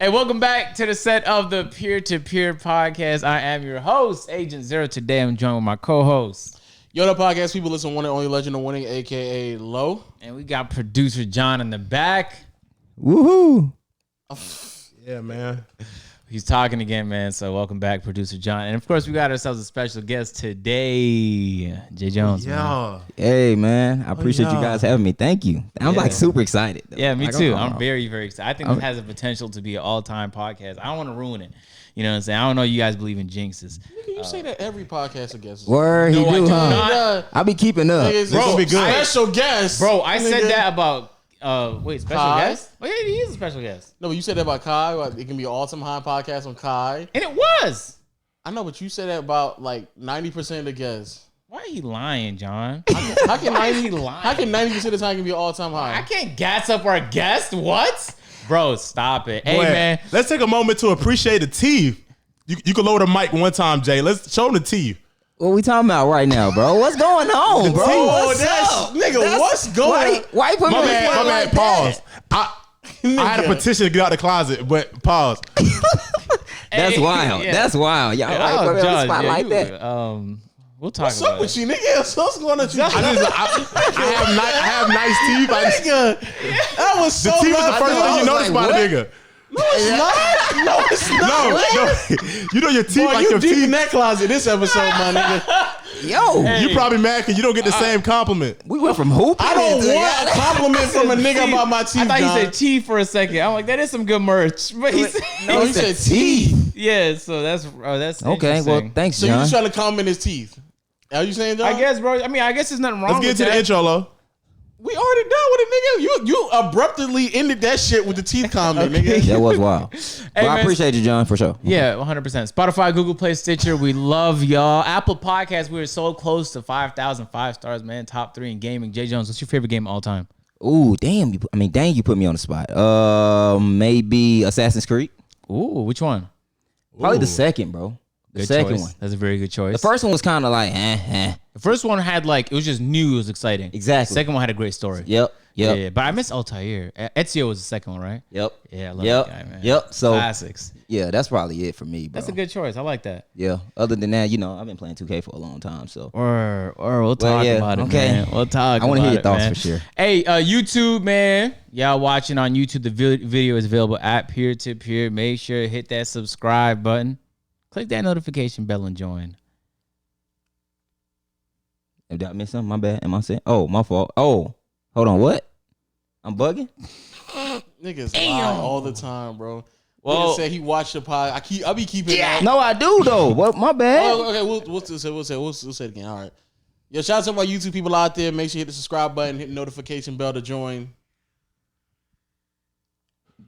Hey, welcome back to the set of the Peer to Peer podcast. I am your host, Agent Zero. Today I'm joined with my co-host. Yo, the podcast people listen, one and only legend of winning, aka Low. And we got producer John in the back. Woohoo! Yeah, man. He's talking again, man. So welcome back, producer John. And of course, we got ourselves a special guest today, Jay Jones. Yeah. Hey, man. I appreciate you guys having me. Thank you. I'm like super excited. Though. Yeah, me like, too. I'm very, very excited. I think this has the potential to be an all-time podcast. I don't want to ruin it. You know what I'm saying? I don't know you guys believe in jinxes. You say that every podcast guest. Word, he do, huh? I be keeping up. Bro, be good. Special guest. Bro, I said that about... special guest? Oh, yeah, he is a special guest. No, but you said that about Kai. It can be an all-time high podcast on Kai. And it was. I know, but you said that about like 90% of the guests. Why are you lying, John? How can Why is he lying? How can 90% of the time can be all-time high? I can't gas up our guest. What? Bro, stop it. Hey, Boy, man. let's take a moment to appreciate the teeth. You can lower the mic one time, Jay. Let's show them the teeth. What we talking about right now, bro? What's going on, bro? What's up? What's going on? Why you put me My on the bad, spot my like bad. Pause. I had a petition to get out the closet, but pause. That's wild. Yeah. That's wild. Y'all why you put me on the spot like that? We'll talk What's about up with it. you, nigga? What's going on with you? I have nice teeth. Nigga, that was so The teeth is the first thing you notice about a nigga. No, it's not. No, it's not. No. You know your teeth Boy, like you your deep in teeth. that closet this episode, my nigga. Yo, You probably mad because you don't get the same compliment. we went from hooping. I don't into- want a compliment from a nigga about my teeth, I thought John. he said teeth for a second. I'm like, that is some good merch. But he said, No, he said teeth. yeah, so that's Okay, well, interesting. thanks, So you John. just trying to compliment his teeth? Are you saying, John? I guess, bro. I mean, I guess there's nothing wrong Let's get with to the that. intro, Lo. We already done with it, nigga. You abruptly ended that shit with the teeth comment, nigga. That was wild. But I man. appreciate you, John, for sure. Yeah, 100%. Spotify, Google Play, Stitcher. We love y'all. Apple Podcasts. We were so close to 5,000 5-stars, man. Top 3 in gaming. Jay Jones, what's your favorite game of all time? Ooh, damn. You put me on the spot. Maybe Assassin's Creed. Ooh, which one? Probably the second, bro. The Good second choice. one. That's a very good choice. The first one was kind of like, The first one had like, it was just new. It was exciting. Exactly. Second one had a great story. Yep. Yeah. But I miss Altair. Ezio was the second one, right? Yep. Yeah, I love Yep. that guy, man. Yep. So Classics. yeah, that's probably it for me, bro. That's a good choice. I like that. Yeah. Other than that, I've been playing 2K for a long time, so Or we'll talk yeah, about it, okay. man. We'll talk. I wanna hear your about it, thoughts man. for sure. Hey, YouTube, man. Y'all watching on YouTube? The video is available at Peer to Peer. Make sure to hit that subscribe button. Click that notification bell and join. Did I miss something? My bad. Am I saying? Oh, my fault. Oh, hold on. What? I'm bugging? Niggas lie all the time, bro. Well- Nigga said he watched the pod. I be keeping that. No, I do though. What? My bad. Oh, okay, we'll say it again. All right. Yo, shout out to my YouTube people out there. Make sure you hit the subscribe button, hit the notification bell to join.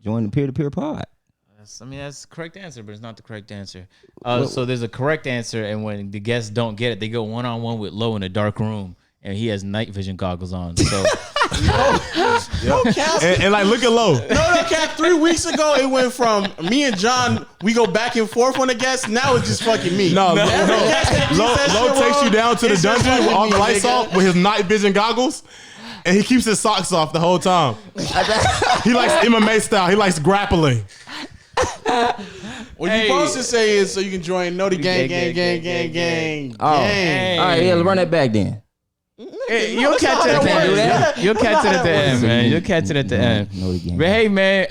Join the peer-to-peer pod. That's the correct answer, but it's not the correct answer. So there's a correct answer, and when the guests don't get it, they go one-on-one with Lo in a dark room, and he has night vision goggles on. So No cap. And like, look at Lo. No cap. 3 weeks ago, it went from me and John, we go back and forth on the guests. Now it's just fucking me. No, Every guest that keeps that Lo shit takes wrong, you down to the it's just dungeon with fucking all the me, lights nigga. off with his night vision goggles. And he keeps his socks off the whole time. He likes MMA style. He likes grappling. What you supposed to say is so you can join Know the Gang. Oh, all right. Yeah, run that back then. hey, you'll catch it at the end. You'll catch it at the end, man. You'll catch it at the end. Know the game. But hey, man,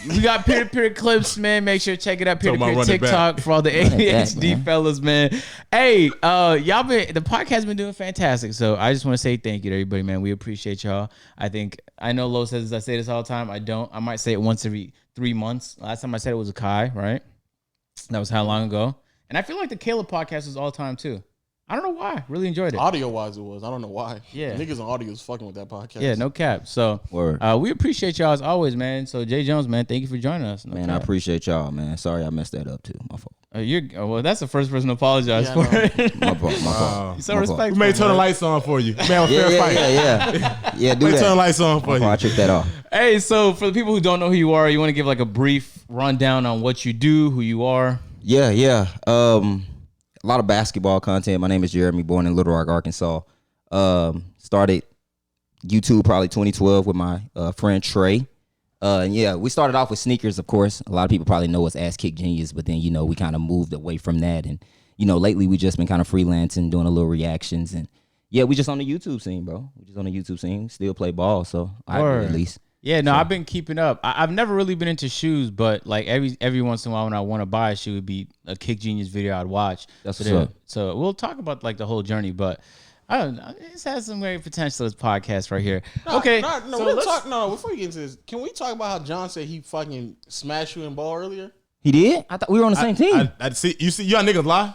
we got peer-to-peer clips, man. Make sure to check it out. Talking about Peer-to-peer running back. TikTok for all the it back, ADHD man. fellas, man. Hey, the podcast been doing fantastic. So I just want to say thank you to everybody, man. We appreciate y'all. I know Lo says I say this all the time. I don't. I might say it once every 3 months. Last time I said it was a Kai, right? That was how long ago? And I feel like the Caleb podcast was all time too. I don't know why. Really enjoyed it. Audio wise, it was. I don't know why. Yeah. Niggas on audio is fucking with that podcast. Yeah, no cap. So Word. we appreciate y'all as always, man. So Jay Jones, man, thank you for joining us. No Man, I cap. appreciate y'all, man. Sorry I messed that up too. My fault. Well, that's the first person to apologize Yeah, for I know. it. My fault. My fault. So My respectful. We may turn the man. lights on for you. Man, a Yeah, fair fight. yeah. Do We turn the that. lights on for My fault. I you. tricked that off. Hey, so for the people who don't know who you are, you want to give like a brief rundown on what you do, who you are. Yeah. A lot of basketball content. My name is Jeremy, born in Little Rock, Arkansas. Started YouTube probably 2012 with my friend Trey. Yeah, we started off with sneakers, of course. A lot of people probably know us as Kick Genius, but then, we kind of moved away from that. And, lately we just been kind of freelancing, doing a little reactions. And, yeah, we just on the YouTube scene, bro. We just on the YouTube scene. Still play ball, so I do at least. Yeah, no, I've been keeping up. I've never really been into shoes, but like every once in a while when I want to buy a shoe, it'd be a Kick Genius video I'd watch. That's what's up. So we'll talk about like the whole journey, but I don't know. This has some great potential, this podcast right here. Okay. Before you get into this, can we talk about how John said he fucking smashed you in ball earlier? He did? I thought we were on the same team. I see. You see, y'all niggas lie.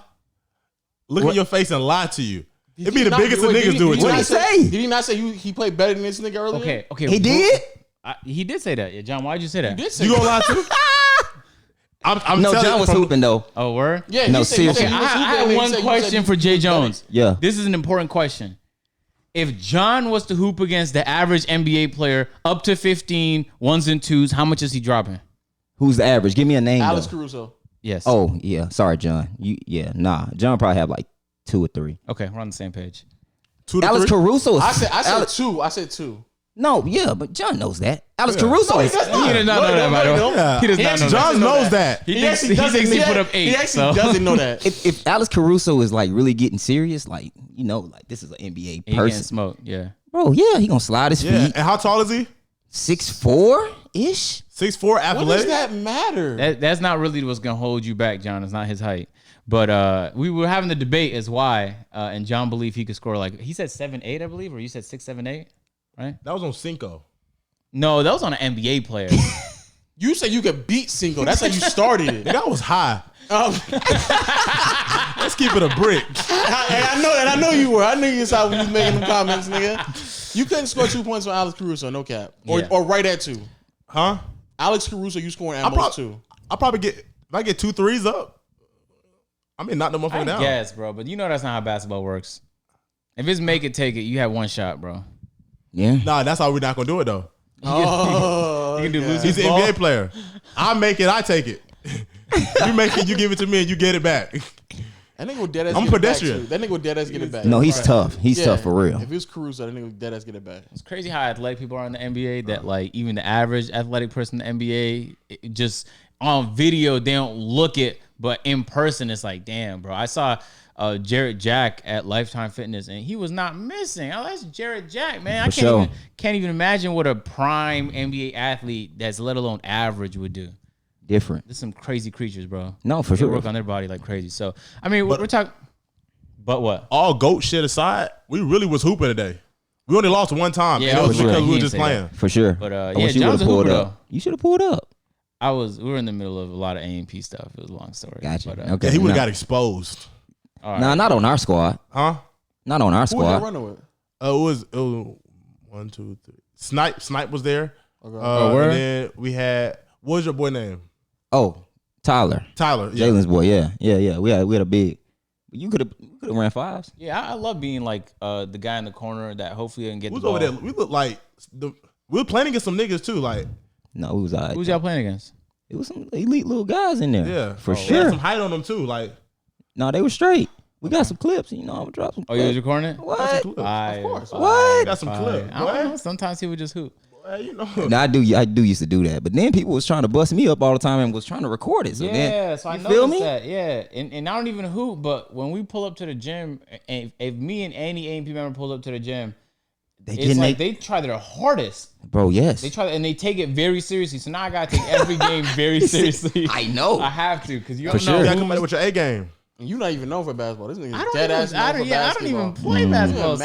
Look at your face and lie to you. It be the biggest of niggas do it too. What did he say? Did he not say he played better than this nigga earlier? Okay. He did? He did say that. Yeah, John, why'd you say that? You did say You that. gonna lie too? I'm No, telling John you was from- hooping, though. Oh, word? Yeah, No, he said, seriously. he I was hooping, have and he one said- question for Jay Jones. Yeah. This is an important question. If John was to hoop against the average NBA player up to 15 ones and twos, how much is he dropping? Who's the average? Give me a name, Alex though. Caruso. Yes. Oh, yeah. Sorry, John. John probably have like 2 or 3. Okay, we're on the same page. 2 to Alex 3. Caruso is... I said Alex, 2. I said 2. No, yeah, but John knows that. Alex Caruso is... He does not know that, by the way. Yeah. He does not know that. John knows that. He thinks he put up 8. He actually doesn't know that. If Alex Caruso is like really getting serious, like, like this is an NBA He getting person. smoked, yeah. Bro, yeah, he gonna slide his Yeah. feet. And how tall is he? 6'4"-ish. 6'4", What athletic. does that matter? That's not really what's going to hold you back, John. It's not his height. But we were having the debate as why, and John believed he could score like, he said 7'8", I believe, or you said 6, 7, 8, right? That was on Cinco. No, that was on an NBA player. You said you could beat Cinco. That's how you started it. That was high. Um, Let's keep it a brick. I know you were. I knew you saw when you was making them comments, nigga. You couldn't score 2 points on Alex Caruso, no cap. Yeah. Or right at 2. Huh? Alex Caruso, you scoring at most 2. I'll probably get, if I get 2 threes up, I mean, knock the motherfucker I down. guess, bro. But you know that's not how basketball works. If it's make it, take it, you have one shot, bro. Yeah. Nah, that's how we're not going to do it, though. Oh, You can do lose He's his an ball. NBA player. I make it, I take it. You make it, you give it to me, and you get it back. that nigga would dead ass I'm get pedestrian. it back, too. That nigga would dead ass get it back. No, he's tough. He's Yeah. tough for real. If it was Caruso, that nigga would dead ass get it back. It's crazy how athletic people are in the NBA that like even the average athletic person in the NBA, it just on video they don't look it, but in person it's like, damn, bro. I saw Jared Jack at Lifetime Fitness and he was not missing. Oh, that's Jared Jack, man. For Can't even imagine what a prime NBA athlete that's let alone average would do. Different. There's some crazy creatures, bro. No, for They sure. work on their body like crazy. So I mean, we're talking. But what? All GOAT shit aside, we really was hooping today. We only lost one time. Yeah, and I it was was because right. we He were didn't just say playing. For sure. But I yeah, wish you John's would've a pulled hooper, up. though. You should have pulled up. We were in the middle of a lot of A&P stuff. It was a long story. Gotcha. But, Okay. Yeah, he would have Nah. got exposed. all right. Nah, not on our squad. Huh? Not on our Who was you squad. running with? It was 1, 2, 3. Snipe was there. Okay. word? And then we had, what was your boy name? Oh, Tyler. Tyler. Yeah. Jalen's boy. Yeah. We had a big. You could have ran 5s. Yeah, I love being like the guy in the corner that hopefully didn't get We the was ball. over there. We looked like, we were playing against some niggas too. Like, No, it was all right. Who's y'all playing against? It was some elite little guys in there. yeah. For They had sure. some height on them too. Like, No, they were straight. We got some clips. I'm gonna drop some Oh, clips. you was recording it? What? Of course. What? Got some clip. I don't know. Sometimes he would just hoop. Well, you know. Now I do used to do that, but then people was trying to bust me up all the time and was trying to record it. So Yeah, then, so I you noticed feel me? that. Yeah, and I don't even hoop, but when we pull up to the gym, and if me and any A&P member pulls up to the gym, They it's getting like they, they try their hardest. bro. Yes, They try and they take it very seriously. So now I gotta take every game very seriously. I know. I have to because you For don't sure. know. You gotta who's- come out with your A game. You not even known for basketball. This nigga I don't dead even, ass I known don't, for yeah, I basketball. don't even play basketball. so-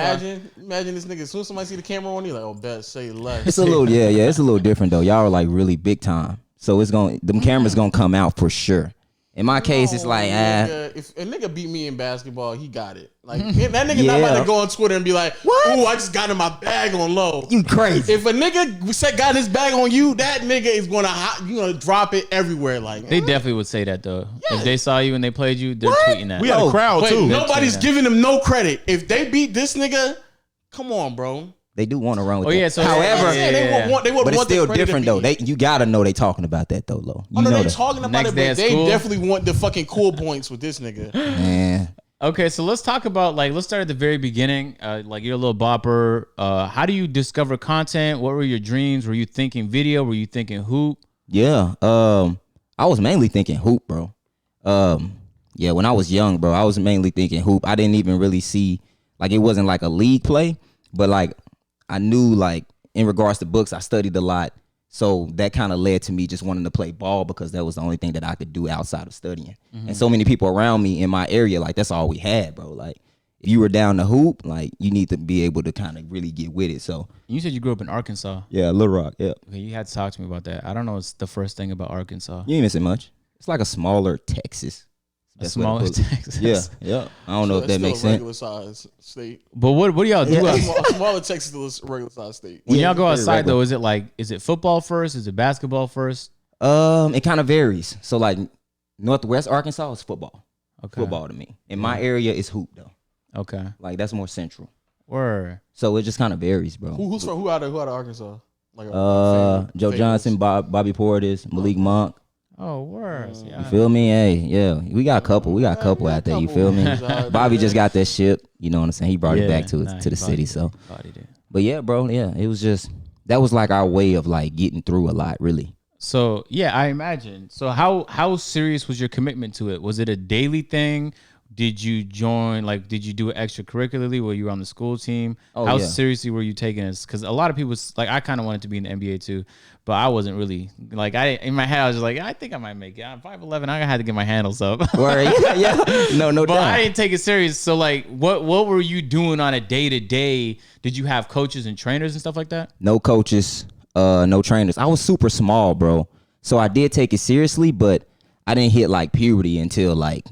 Imagine this nigga. As soon as somebody see the camera on you, like, oh, bet say less. It's a little, yeah. It's a little different though. Y'all are like really big time, so it's them cameras gonna come out for sure. In my case, it's like, nigga, if a nigga beat me in basketball, he got it. Like that nigga not about Yeah. to go on Twitter and be like, What? "Ooh, I just got in my bag on low." you crazy. If a nigga got his bag on you, that nigga is gonna drop it everywhere. Like They definitely would say that though. If they saw you and they played you, they're tweeting that. We had a crowd Wait, too. nobody's Yeah. giving them no credit. If they beat this nigga, come on, bro. They do want to run with Oh, that. yeah, so- however, Yeah, they would but it's want the still credit different to though. be- You gotta know they talking about that though, Lo. You Oh no, know they that. talking about Next it, day but at they school. definitely want the fucking cool points with this nigga. Man, Okay, so let's talk about let's start at the very beginning. Like you're a little bopper. How do you discover content? What were your dreams? Were you thinking video? Were you thinking hoop? Yeah. I was mainly thinking hoop, bro. Yeah, when I was young, bro, I was mainly thinking hoop. I didn't even really see like it wasn't like a league play, but like I knew like in regards to books, I studied a lot. So that kind of led to me just wanting to play ball because that was the only thing that I could do outside of studying. And so many people around me in my area, like that's all we had, bro. Like if you were down to hoop, like you need to be able to kind of really get with it. So You said you grew up in Arkansas. yeah, Little Rock, yeah. Okay, you had to talk to me about that. I don't know what's the first thing about Arkansas. You ain't missing much. It's like a smaller Texas. A That's what I smaller put it. Texas. Yeah. I don't know if that makes sense. Regular size state. But what do y'all do? Smaller Texas is a regular size state. When Yeah, y'all go very outside regular. though, is it football first? Is it basketball first? It kind of varies. So like Northwest Arkansas is football. Okay. Football to me. In my area is hoop though. Okay. Like that's more central. Word. So it just kind of varies, bro. Who out of Arkansas? Like Joe Johnson, Bobby Portis, Malik Monk. Oh, word. You Yeah. feel me? Hey, yeah, we got a couple. We got a couple out there. You feel me? Bobby just got that ship. You know what I'm saying? He brought it back to the city. So, but yeah, bro. Yeah, it was just that was like our way of like getting through a lot, really. So yeah, I imagine. So how serious was your commitment to it? Was it a daily thing? Did you join? Like, did you do it extracurricularly? Were you on the school team? Oh, how yeah. seriously were you taking this? Because a lot of people, like, I kind of wanted to be in the NBA too, but I wasn't really like. In my head, I was just like, I think I might make it. I'm 5'11". I had to get my handles up. Word. Yeah. No But doubt. I didn't take it serious. So like, what were you doing on a day to day? Did you have coaches and trainers and stuff like that? No coaches, no trainers. I was super small, bro. So I did take it seriously, but I didn't hit like puberty until like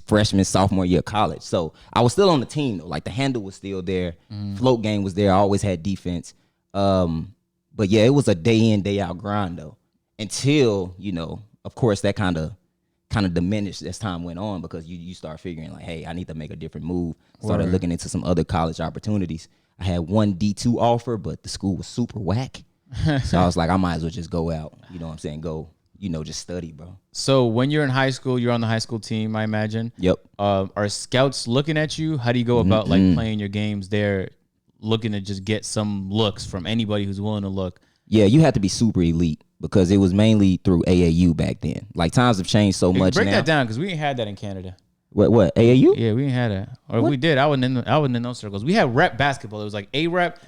freshman, sophomore year of college. So I was still on the team though. Like the handle was still there. Float game was there. I always had defense. But yeah, it was a day in, day out grind though. Until, you know, of course that kind of diminished as time went on because you start figuring like, hey, I need to make a different move. Started looking into some other college opportunities. I had one D2 offer, but the school was super whack. So I was like, I might as well just go out. You know what I'm saying? Go, you know, just study, bro. So when you're in high school, you're on the high school team, I imagine. Yep. Are scouts looking at you? How do you go about like playing your games there, looking to just get some looks from anybody who's willing to look? Yeah, you had to be super elite because it was mainly through AAU back then. Like times have changed so much Break now. that down because we ain't had that in Canada. What AAU? Yeah, we ain't had that. Or if we did, I wasn't in those circles. We had rep basketball. It was like A rep,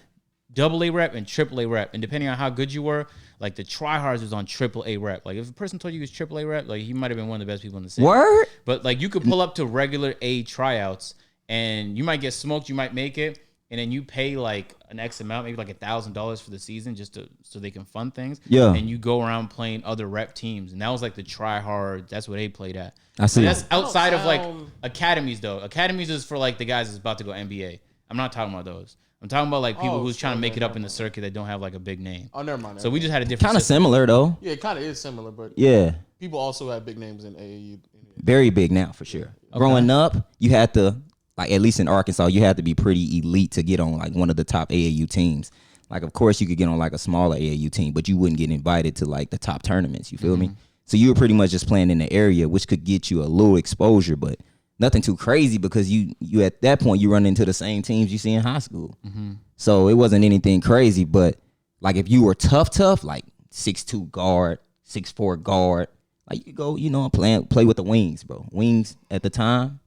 double A rep, and triple A rep. And depending on how good you were, like the tryhards was on triple A rep. Like if a person told you he was triple A rep, like he might have been one of the best people in the city. Word? But like you could pull up to regular A tryouts and you might get smoked, you might make it, and then you pay like an X amount, maybe like $1,000 for the season just so they can fund things. Yeah. And you go around playing other rep teams. And that was like the tryhard, that's what they played at. I see. And that's outside of like academies though. Academies is for like the guys that's about to go NBA. I'm not talking about those. I'm talking about like people who's trying to make it up in the circuit that don't have like a big name. Oh, never mind. So we just had a different Kind of system. similar though. Yeah, it kind of is similar, but Yeah. people also have big names in AAU. Very big now for sure. Growing up, you had to, like at least in Arkansas, you had to be pretty elite to get on like one of the top AAU teams. Like of course you could get on like a smaller AAU team, but you wouldn't get invited to like the top tournaments. You feel me? So you were pretty much just playing in the area, which could get you a little exposure, but nothing too crazy because you at that point you run into the same teams you see in high school. So it wasn't anything crazy, but like if you were tough, like 6'2" guard, 6'4" guard, like you go, you know, play with the wings, bro. Wings at the time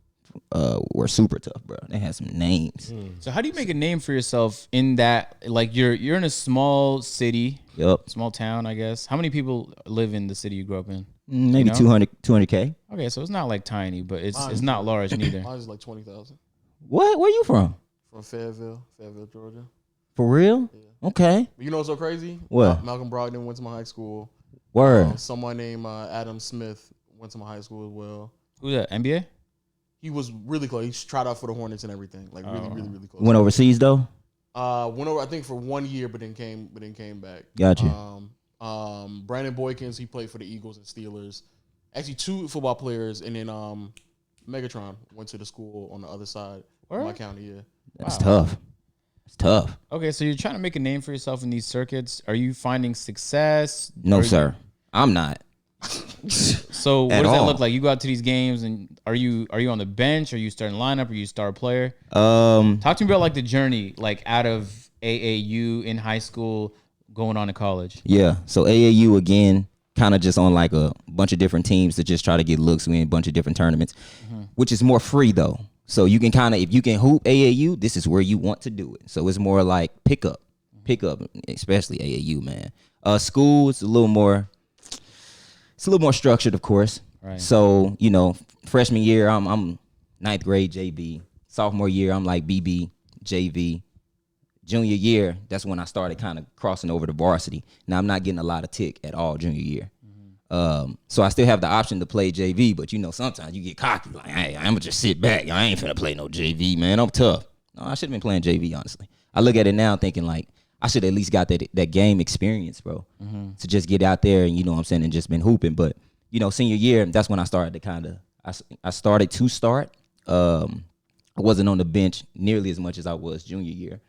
were super tough, bro. They had some names. So how do you make a name for yourself in that, like you're in a small city, Yup. small town, I guess. How many people live in the city you grew up in? Maybe You know? 200K. Okay, so it's not like tiny, but it's not large neither. Mine is like 20,000 What? Where you from? from Fayetteville, Georgia. For real? Okay. You know what's so crazy? What? Malcolm Brogdon went to my high school. Word. Someone named Adam Smith went to my high school as well. Who's that? NBA? He was really close. He tried out for the Hornets and everything. Like really close. Went overseas though? Went over I think for 1 year, but then came back. Gotcha. Brandon Boykins, he played for the Eagles and Steelers. Actually, 2 football players, and then Megatron went to the school on the other side of my county. Yeah. That's tough. It's tough. Okay, so you're trying to make a name for yourself in these circuits. Are you finding success? No, sir. I'm not. So what At does that all. look like? You go out to these games, and are you on the bench? Are you starting lineup? Are you star player? Talk to me about like the journey, like out of AAU in high school, going on to college. Yeah. So AAU again, kind of just on like a bunch of different teams to just try to get looks. We in a bunch of different tournaments, which is more free though. So you can kind of, if you can hoop AAU, this is where you want to do it. So it's more like pick up, especially AAU, man. School is a little more structured, of course. Right. So freshman year, I'm ninth grade JV. Sophomore year, I'm like BB JV. Junior year, that's when I started kind of crossing over to varsity. Now I'm not getting a lot of tick at all junior year. So I still have the option to play JV, but sometimes you get cocky, like, hey, I'm gonna just sit back. I ain't finna play no JV, man. I'm tough. No, I should have been playing JV, honestly. I look at it now thinking like I should at least got that game experience, bro, to just get out there and and just been hooping. But senior year, that's when I started to I started to start. I wasn't on the bench nearly as much as I was junior year.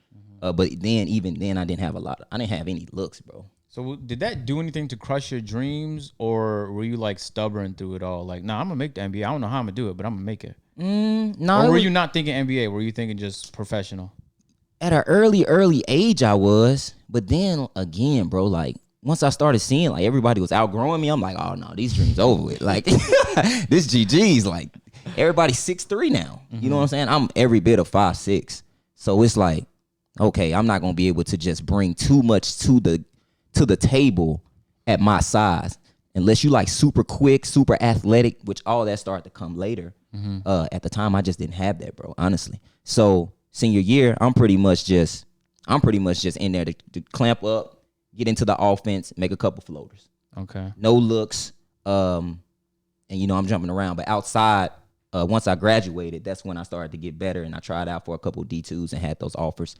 But even then, I didn't have any looks, bro. So did that do anything to crush your dreams, or were you like stubborn through it all? Like, nah, I'm gonna make the NBA. I don't know how I'm gonna do it, but I'm gonna make it. No. Or were you not thinking NBA? Were you thinking just professional? At an early age, I was. But then again, bro, like once I started seeing like everybody was outgrowing me, I'm like, oh no, these dreams over with. Like this GG's like everybody's 6'3" now. You know what I'm saying? I'm every bit of 5'6". So it's like, okay, I'm not gonna be able to just bring too much to the table at my size unless you like super quick, super athletic, which all that started to come later. At the time, I just didn't have that, bro, honestly. So senior year, I'm pretty much just in there to clamp up, get into the offense, make a couple floaters. Okay. No looks, and I'm jumping around. But outside, once I graduated, that's when I started to get better, and I tried out for a couple D2s and had those offers.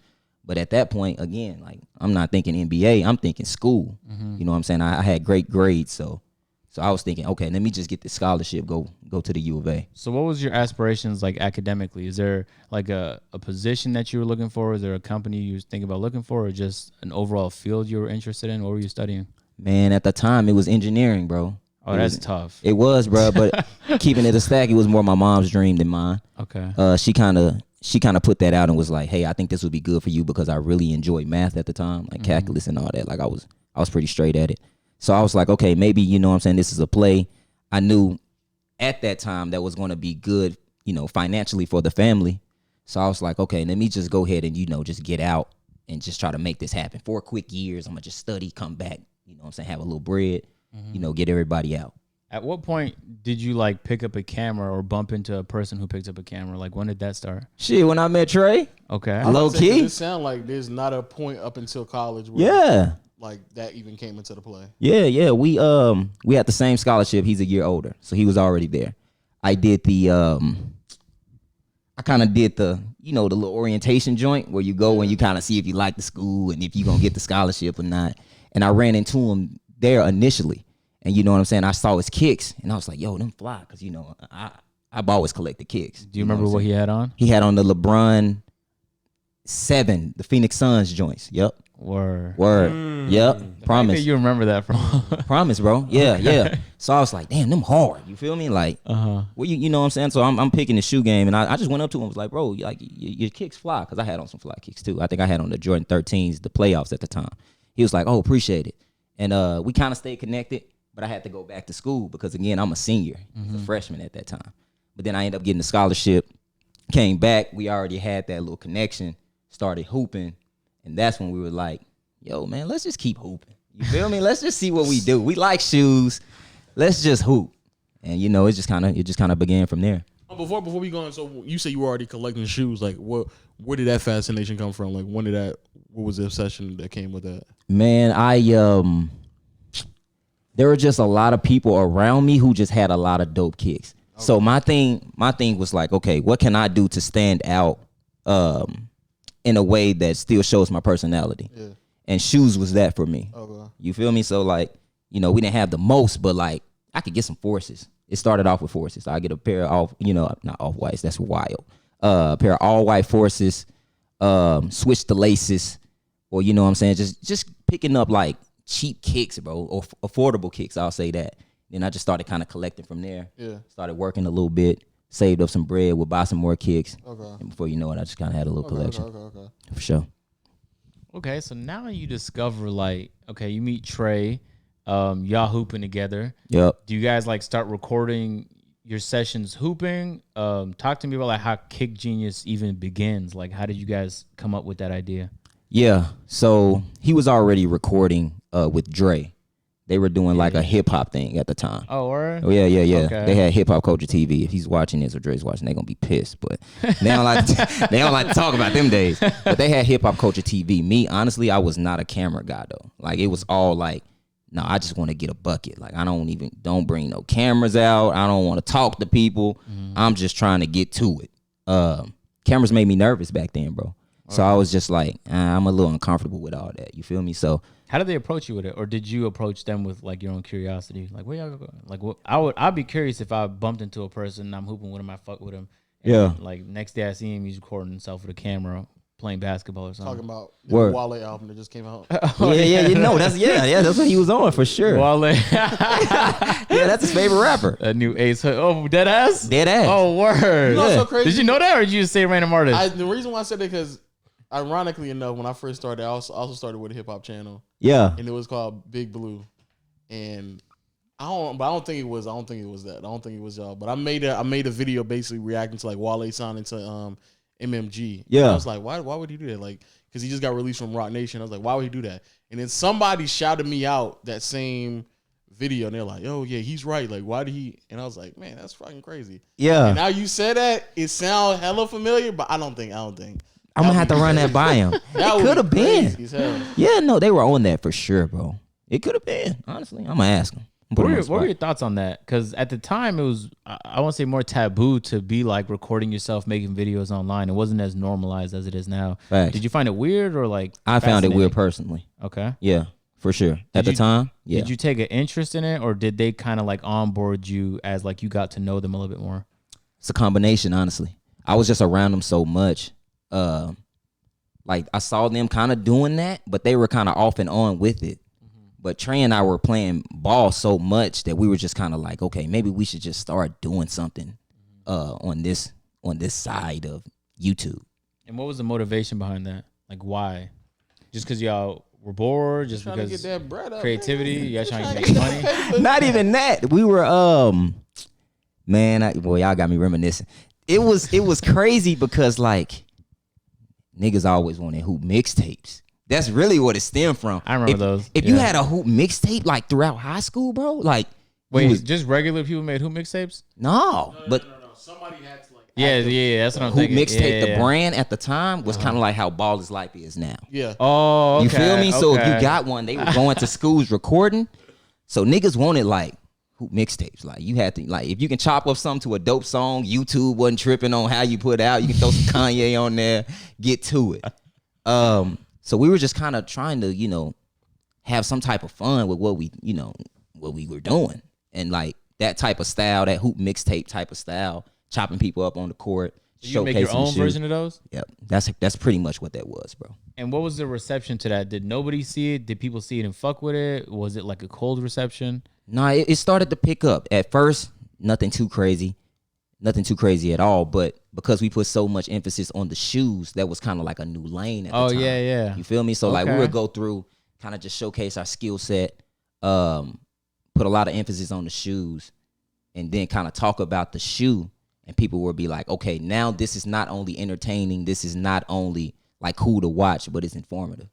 But at that point, again, like I'm not thinking NBA, I'm thinking school. You know what I'm saying? I had great grades, so I was thinking, okay, let me just get this scholarship, go to the U of A. So what was your aspirations like academically? Is there like a position that you were looking for? Is there a company you was thinking about looking for, or just an overall field you were interested in? What were you studying? Man, at the time, it was engineering, bro. Oh, that's tough. It was, bro, but keeping it a stack, it was more my mom's dream than mine. Okay. She kind of put that out and was like, hey, I think this would be good for you because I really enjoyed math at the time, like calculus and all that. Like I was pretty straight at it. So I was like, okay, maybe, this is a play. I knew at that time that was going to be good, financially for the family. So I was like, okay, let me just go ahead and, just get out and just try to make this happen. 4 quick years, I'm going to just study, come back, have a little bread, get everybody out. At what point did you like pick up a camera or bump into a person who picked up a camera? Like when did that start? Shit, when I met Trey. Okay. Low key. It sound like there's not a point up until college where like that even came into the play. Yeah. We had the same scholarship. He's a year older, so he was already there. I did the I kind of did the the little orientation joint where you go and you kind of see if you like the school and if you're gonna get the scholarship or not. And I ran into him there initially. And you know what I'm saying? I saw his kicks, and I was like, yo, them fly. Because, I've always collected kicks. Do you remember what he had on? He had on the LeBron 7, the Phoenix Suns joints. Yep. Word. Yep. Promise. You remember that from? Promise, bro. Yeah. So I was like, damn, them hard. You feel me? Like, well, you know what I'm saying? So I'm picking the shoe game, and I just went up to him and was like, bro, like, your kicks fly. Because I had on some fly kicks, too. I think I had on the Jordan 13s, the playoffs at the time. He was like, oh, appreciate it. And we kind of stayed connected. But I had to go back to school because, again, I'm a senior. He's a freshman at that time. But then I ended up getting the scholarship, came back. We already had that little connection, started hooping. And that's when we were like, yo, man, let's just keep hooping. You feel me? Let's just see what we do. We like shoes. Let's just hoop. And, it just kind of began from there. Before we go on, so you say you were already collecting shoes. Like, where did that fascination come from? Like, what was the obsession that came with that? Man, there were just a lot of people around me who just had a lot of dope kicks. Okay. So my thing was like, okay, what can I do to stand out in a way that still shows my personality? Yeah. And shoes was that for me. Okay. You feel me? So like, we didn't have the most, but like I could get some Forces. It started off with Forces. I get a pair of not off-whites, that's wild. A pair of all-white Forces, switch the laces, or just picking up like cheap kicks, bro, or affordable kicks, I'll say that. Then I just started kind of collecting from there. Yeah. Started working a little bit, saved up some bread, would buy some more kicks. Okay. And before you know it, I just kind of had a little collection. Okay. For sure. Okay, so now you discover like, okay, you meet Trey, y'all hooping together. Yep. Do you guys like start recording your sessions hooping? Talk to me about like how Kick Genius even begins. Like, how did you guys come up with that idea? Yeah. So he was already recording with Dre. They were doing like a hip hop thing at the time. Oh, or Oh yeah. Okay. They had Hip Hop Culture TV. If he's watching this or Dre's watching, they're gonna be pissed. But they don't like to talk about them days. But they had Hip Hop Culture TV. Me, honestly, I was not a camera guy though. Like it was all like, no, I just want to get a bucket. Like I don't bring no cameras out. I don't want to talk to people. I'm just trying to get to it. Cameras made me nervous back then, bro. So I was just like, I'm a little uncomfortable with all that. You feel me? So how did they approach you with it, or did you approach them with like your own curiosity? Like where y'all going? Like what? I'd be curious if I bumped into a person and I'm hooping with him, I fuck with him. And Yeah. Like next day I see him, he's recording himself with a camera playing basketball or something. Talking about the Word. Wale album that just came out. that's what he was on for sure. Wale. Yeah, that's his favorite rapper. A new Ace Hood. Oh, dead ass? Dead ass. Oh, word. You know what's so crazy? Did you know that, or did you just say random artist? The reason why I said that because, ironically enough, when I first started, I also started with a hip hop channel, Yeah. and it was called Big Blue, and I don't think it was that. I don't think it was y'all. But I made a video basically reacting to like Wale signing to MMG. Yeah. And I was like, why would he do that? Like, because he just got released from Rock Nation. I was like, why would he do that? And then somebody shouted me out that same video, and they're like, oh yeah, he's right. Like, why did he? And I was like, man, that's fucking crazy. Yeah. And now you said that, it sounds hella familiar, but I don't think. I'm gonna have to run that by him. That It could have been. crazy as hell. Yeah, no, they were on that for sure, bro. It could have been. Honestly, I'm gonna ask him. What were your thoughts on that? Because at the time, it was, I won't say more taboo to be like recording yourself, making videos online. It wasn't as normalized as it is now. Facts. Did you find it weird or like I found it fascinating? weird personally. Okay. Yeah, for sure. At the you- time, yeah. Did you take an interest in it, or did they kind of like onboard you as like you got to know them a little bit more? It's a combination, honestly. I was just around them so much. Like I saw them kind of doing that, but they were kind of off and on with it. But Trey and I were playing ball so much that we were just kind of like, okay, maybe we should just start doing something on this side of YouTube. And what was the motivation behind that? Like why? Just because y'all were bored? Just Trying to because get that bread up, creativity? Y'all trying to man. make money? Not even that. We were y'all got me reminiscing. It was crazy because like niggas always wanted hoop mixtapes. That's really what it stemmed from. I remember those. If you had a hoop mixtape like throughout high school, bro, like Wait, just regular people made hoop mixtapes? no. But No. Somebody had to like. Yeah, that's what I'm hoop thinking. mixtape, Yeah. the brand at the time was kind of like how Ball is Life is now. Yeah. Oh, okay. You feel me? So if okay. you got one, they were going to schools recording. So niggas wanted like hoop mixtapes. Like you had to like if you can chop up something to a dope song, YouTube wasn't tripping on how you put it out. You can throw some Kanye on there, get to it. So we were just kind of trying to, have some type of fun with what we were doing. And like that type of style, that hoop mixtape type of style, chopping people up on the court. You make your showcasing own shoes. version of those? Yep. That's pretty much what that was, bro. And what was the reception to that? Did nobody see it? Did people see it and fuck with it? Was it like a cold reception? No, it started to pick up. At first, nothing too crazy at all. But because we put so much emphasis on the shoes, that was kind of like a new lane at the time. Yeah. You feel me? So like we Okay. would go through, kind of just showcase our skill set, put a lot of emphasis on the shoes, and then kind of talk about the shoe. And people would be like, okay, now this is not only entertaining, this is not only like cool to watch, but it's informative.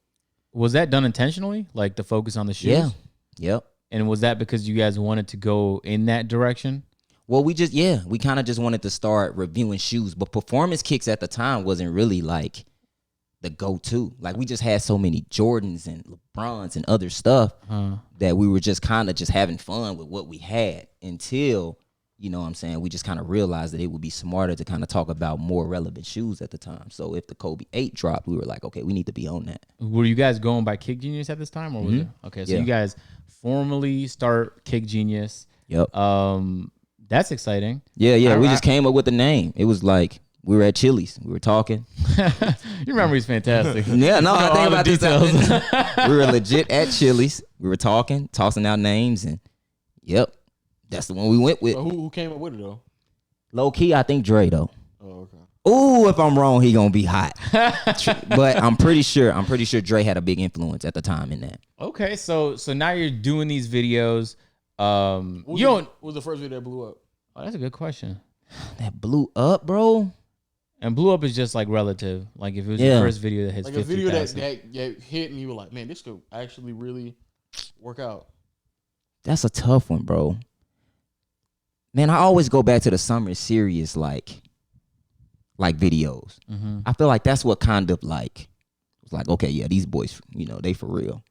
Was that done intentionally? Like the focus on the shoes? Yeah. Yep. And was that because you guys wanted to go in that direction? Well, we kind of just wanted to start reviewing shoes, but performance kicks at the time wasn't really like the go-to. Like we just had so many Jordans and LeBrons and other stuff that we were just kind of just having fun with what we had until, you know what I'm saying, we just kind of realized that it would be smarter to kind of talk about more relevant shoes at the time. So if the Kobe 8 dropped, we were like, okay, we need to be on that. Were you guys going by Kick Genius at this time, or was it? Okay, so Yeah. you guys formally start Kick Genius. Yep. That's exciting. Yeah. We just came up with the name. It was like we were at Chili's. We were talking. Your memory's fantastic. Yeah, no, I All think the about this. details. We were legit at Chili's. We were talking, tossing out names, and yep. that's the one we went with. But who came up with it though? Low key, I think Dre though. Oh, okay. Ooh, if I'm wrong, he gonna be hot. But I'm pretty sure Dre had a big influence at the time in that. Okay, so now you're doing these videos. What was the first video that blew up? Oh, that's a good question. That blew up, bro. And blew up is just like relative. Like if it was Yeah. the first video that hits Like a video 50,000. that hit and you were like, man, this could actually really work out. That's a tough one, bro. Man, I always go back to the Summer Serious like videos. I feel like that's what kind of like was like, okay, yeah, these boys, you know, they for real.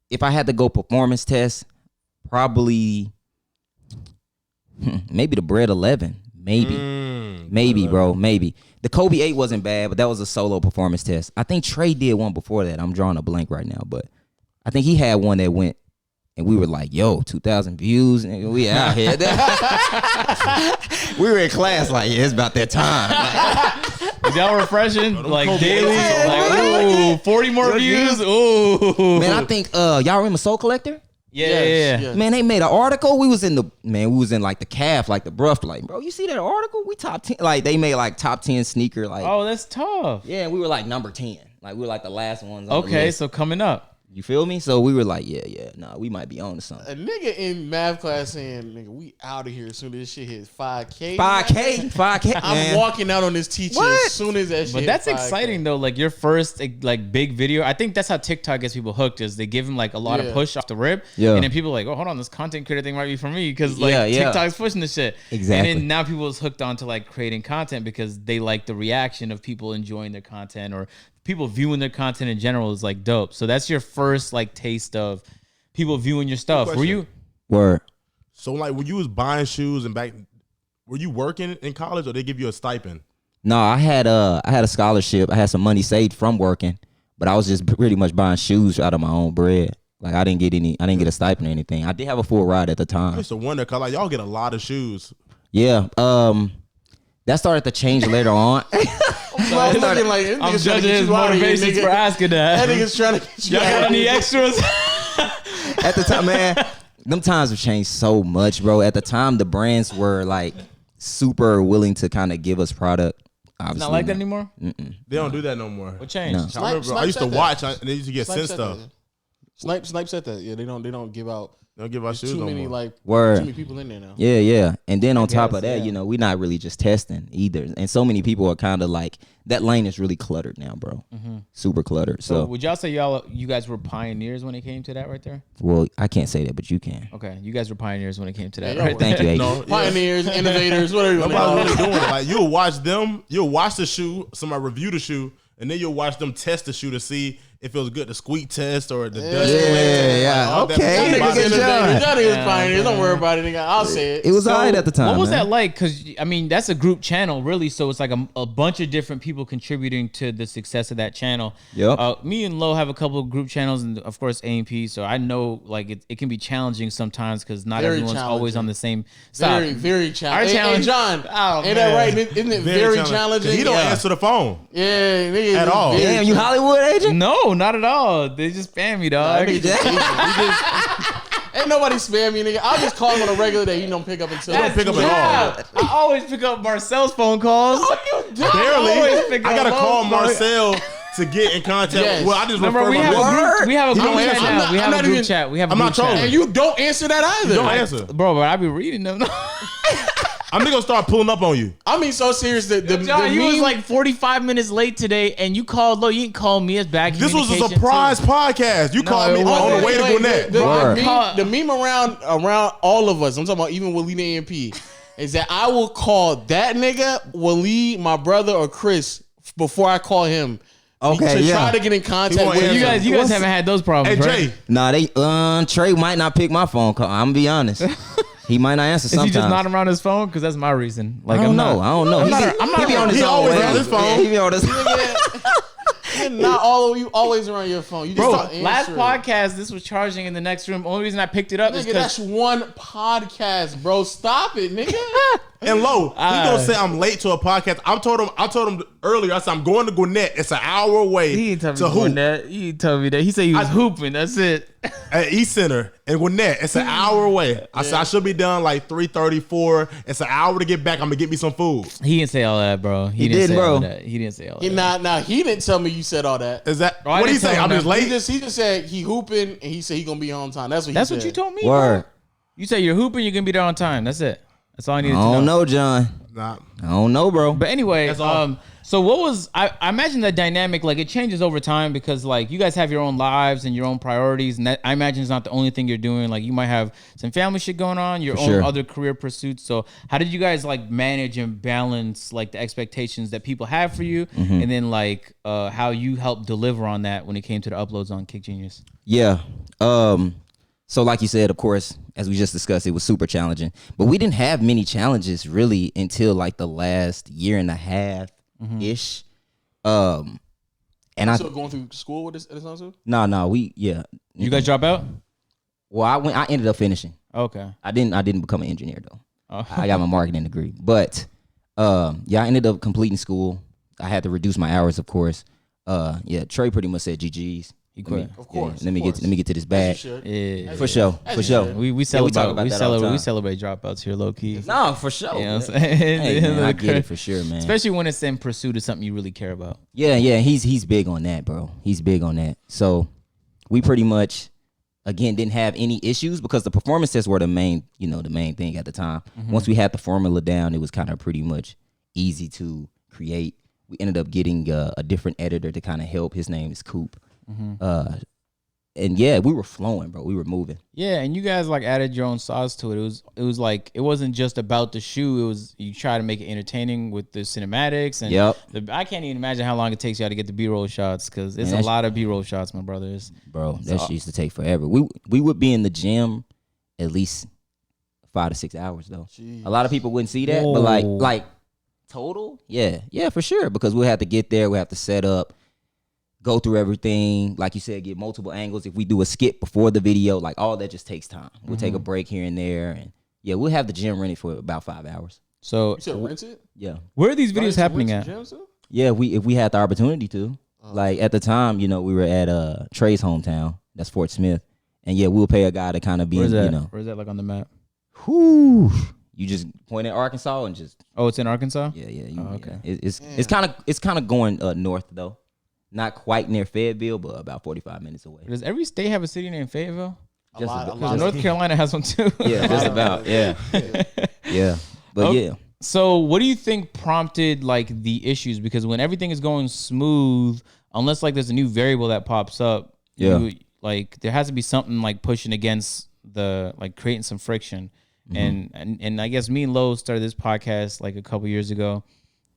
If I had to go performance test, probably maybe the Bread 11. Maybe, bro. Maybe. The Kobe 8 wasn't bad, but that was a solo performance test. I think Trey did one before that. I'm drawing a blank right now, but I think he had one that went, and we were like, yo, 2,000 views, and we out here. We were in class like, yeah, it's about that time. Is y'all refreshing? Like daily? Like, ooh, 40 more views? Ooh. Man, I think, y'all remember Soul Collector? Yeah. Man, they made an article. We was in like the calf, like the bruff. Like, bro, you see that article? We top 10. Like, they made like top 10 sneaker. Like, Oh, that's tough. yeah, we were like number 10. Like, we were like the last ones on the Okay, list. so coming up. You feel me? So we were like, nah, we might be on to something. A nigga in math class saying, nigga, we out of here as soon as this shit hits 5K. 5K, I'm man. walking out on this teacher as soon as that shit But that's hit 5K. exciting though. Like your first like big video. I think that's how TikTok gets people hooked. Is they give them like a lot of push off the rip. Yeah. And then people are like, oh, hold on, this content creator thing might be for me because like Yeah. TikTok's pushing the shit. Exactly. And then now people is hooked onto like creating content because they like the reaction of people enjoying their content or people viewing their content in general is like dope. So that's your first like taste of people viewing your stuff. Were you? Word. So like when you was buying shoes and back, were you working in college or they give you a stipend? No, I had a scholarship. I had some money saved from working, but I was just pretty much buying shoes out of my own bread. Like I didn't get a stipend or anything. I did have a full ride at the I time. used to wonder because like y'all get a lot of shoes. Yeah. That started to change later on. I'm looking like, this I'm nigga's trying to judging get his you out of here, motivations nigga. for asking That that. nigga's trying to get you Y'all out got of any here. extras? At the time, man, them times have changed so much, bro. At the time, the brands were like super willing to kind of give us product. Obviously, Not like that anymore. They don't do that no more. What changed? No. I remember I used to said that. watch and they used to get Snipe sent said stuff. that. Snipe said that. Yeah, they don't give out. They don't give out shoes Too no many more. like Word. too many people in there now. Yeah. And then on top guess, of that, yeah. you know, we're not really just testing either. And so many people are kind of like, that lane is really cluttered now, bro. Super cluttered. So So, would y'all say you guys were pioneers when it came to that right there? well, I can't say that, but you can. Okay, you guys were pioneers when it came to that Yeah, right y'all there. Thank you, AJ. No, yeah. Pioneers, innovators, whatever you want to Nobody call really it. doing it. Like you'll watch them, you'll watch the shoe, somebody review the shoe, and then you'll watch them test the shoe to see if it was good, the squeak test or the dust Yeah, test. yeah, all that okay. Y'all bullshit. niggas Good innovators. job. Y'all niggas pioneers. Don't worry about it, nigga. I'll say it. It was So, all right at the time. What was man. that like? Because I mean, that's a group channel, really. So it's like a bunch of different people contributing to the success of that channel. Yep. Me and Lo have a couple of group channels, and of course A&P. So I know like it can be challenging sometimes because not Very everyone's always challenging. on the same. Stop. Very, very Our challenging. Hey, challenge- John, Oh, ain't that man. right? Isn't it very challenging? He don't Yeah. answer the phone. Yeah, nigga, At it's all. very Damn, you Hollywood agent? No, not at all. They just spam me, dog. Nigga just ain't nobody spam me, nigga. I'll just call him on a regular day. He don't pick up until. Don't pick up at all. I always pick up Marcel's phone calls. Barely. always pick I gotta up call Lowe's, Marcel to get in contact. Yes. Well, I just Remember, refer we my have a boy. group. We have a He group don't chat answer. now. We have I'm a not group even- chat. We have a I'm group not chat. trolling. And you don't answer that either. Don't answer. Bro, but I be reading them. I'm gonna start pulling up on you. I mean, so serious. The John, you was meme- like 45 minutes late today, and you called Lo. You didn't call me as back. This was a communication, surprise too. podcast. You called it me wasn't. on the way to Wait, Gwinnett. the meme around all of us. I'm talking about even Waleed and AMP. Is that I will call that nigga Waleed, my brother, or Chris before I call him. Okay, to yeah. try to get in contact won't with answer. You guys haven't had those Hey problems, right? Jay, Nah, Trey might not pick my phone call. I'm gonna be honest. He might not answer Is he sometimes. just not around his phone? Because that's my reason. Like I don't I'm know. not. I don't know. I'm not He be on his He phone. always man. on his phone. Yeah, he be on his Not all of you always around your phone. You just Bro, don't last answer it. podcast, this was charging in the next room. Only reason I picked it up is Nigga, that's because one podcast, bro. Stop it, nigga. And Lo, he gonna say I'm late to a podcast. I told him earlier. I said I'm going to Gwinnett. It's an hour away. He ain't to tell me hoop that. He ain't tell me that. He said he was hooping. That's it. at East Center in Gwinnett. It's an hour away. I said I should be done like 3:34. It's an hour to get back. I'm gonna get me some food. He didn't say all that, bro. He didn't say all that. He didn't say all that. Nah, he didn't tell me you said all that. Is that I what did he didn't say? tell I'm him just that. late. He just said he hooping and he said he gonna be on time. That's what you told me. Word. Bro. You said you're hooping. You're gonna be there on time. That's it. That's all I needed I to know. don't know, John. Nah. I don't know, bro. But anyway, That's all. so what was I imagine that dynamic, like it changes over time because like you guys have your own lives and your own priorities, and that I imagine is not the only thing you're doing. Like you might have some family shit going on, your own other career pursuits. So how did you guys like manage and balance like the expectations that people have for you, and then like how you help deliver on that when it came to the uploads on Kick Genius? Yeah. So like you said, of course, as we just discussed, it was super challenging. But we didn't have many challenges really until like the last year and a half ish. And still going through school with this also? No, You guys drop out? Well, I ended up finishing. Okay. I didn't become an engineer though. Oh. I got my marketing degree. But I ended up completing school. I had to reduce my hours, of course. Trey pretty much said GG's. He quit. Of course. Let me get to this bag. Yeah. For sure. We celebrate. talk about we that all the celebrate. We time. celebrate dropouts here, low key. No, for sure. You know what I'm saying? Hey, man, I get it for sure, man. Especially when it's in pursuit of something you really care about. Yeah, he's big on that, bro. He's big on that. So we pretty much again didn't have any issues because the performance tests were the main thing at the time. Once we had the formula down, it was kind of pretty much easy to create. We ended up getting a different editor to kind of help. His name is Coop. And yeah, we were flowing, bro. We were moving. Yeah, and you guys like added your own sauce to it. It was like it wasn't just about the shoe. It was you try to make it entertaining with the cinematics and I can't even imagine how long it takes y'all to get the B-roll shots because it's a lot of B-roll shots, my brothers. Bro, that shit used to take forever. We would be in the gym at least 5 to 6 hours though. Jeez. A lot of people wouldn't see that, but like total, yeah, for sure. Because we'll have to get there, we'll have to set up. Go through everything, like you said, get multiple angles. If we do a skip before the video, like all that just takes time. We'll take a break here and there, and we'll have the gym rented for about 5 hours. So you said rent it? Yeah. Where are these videos happening at? Yeah, if we had the opportunity to. Like at the time, we were at Trey's hometown. That's Fort Smith, and we'll pay a guy to kind of be, Where's that? Where's that like on the map? Whoo! You just point at Arkansas and just. Oh, it's in Arkansas. Yeah. Okay. It's kind of going north though. Not quite near Fayetteville, but about 45 minutes away. Does every state have a city named Fayetteville? North Just Carolina has one too. Yeah, just about. Yeah. Yeah. But Okay. yeah. So what do you think prompted like the issues? Because when everything is going smooth, unless like there's a new variable that pops up, like there has to be something like pushing against the like creating some friction. And I guess me and Lo started this podcast like a couple years ago.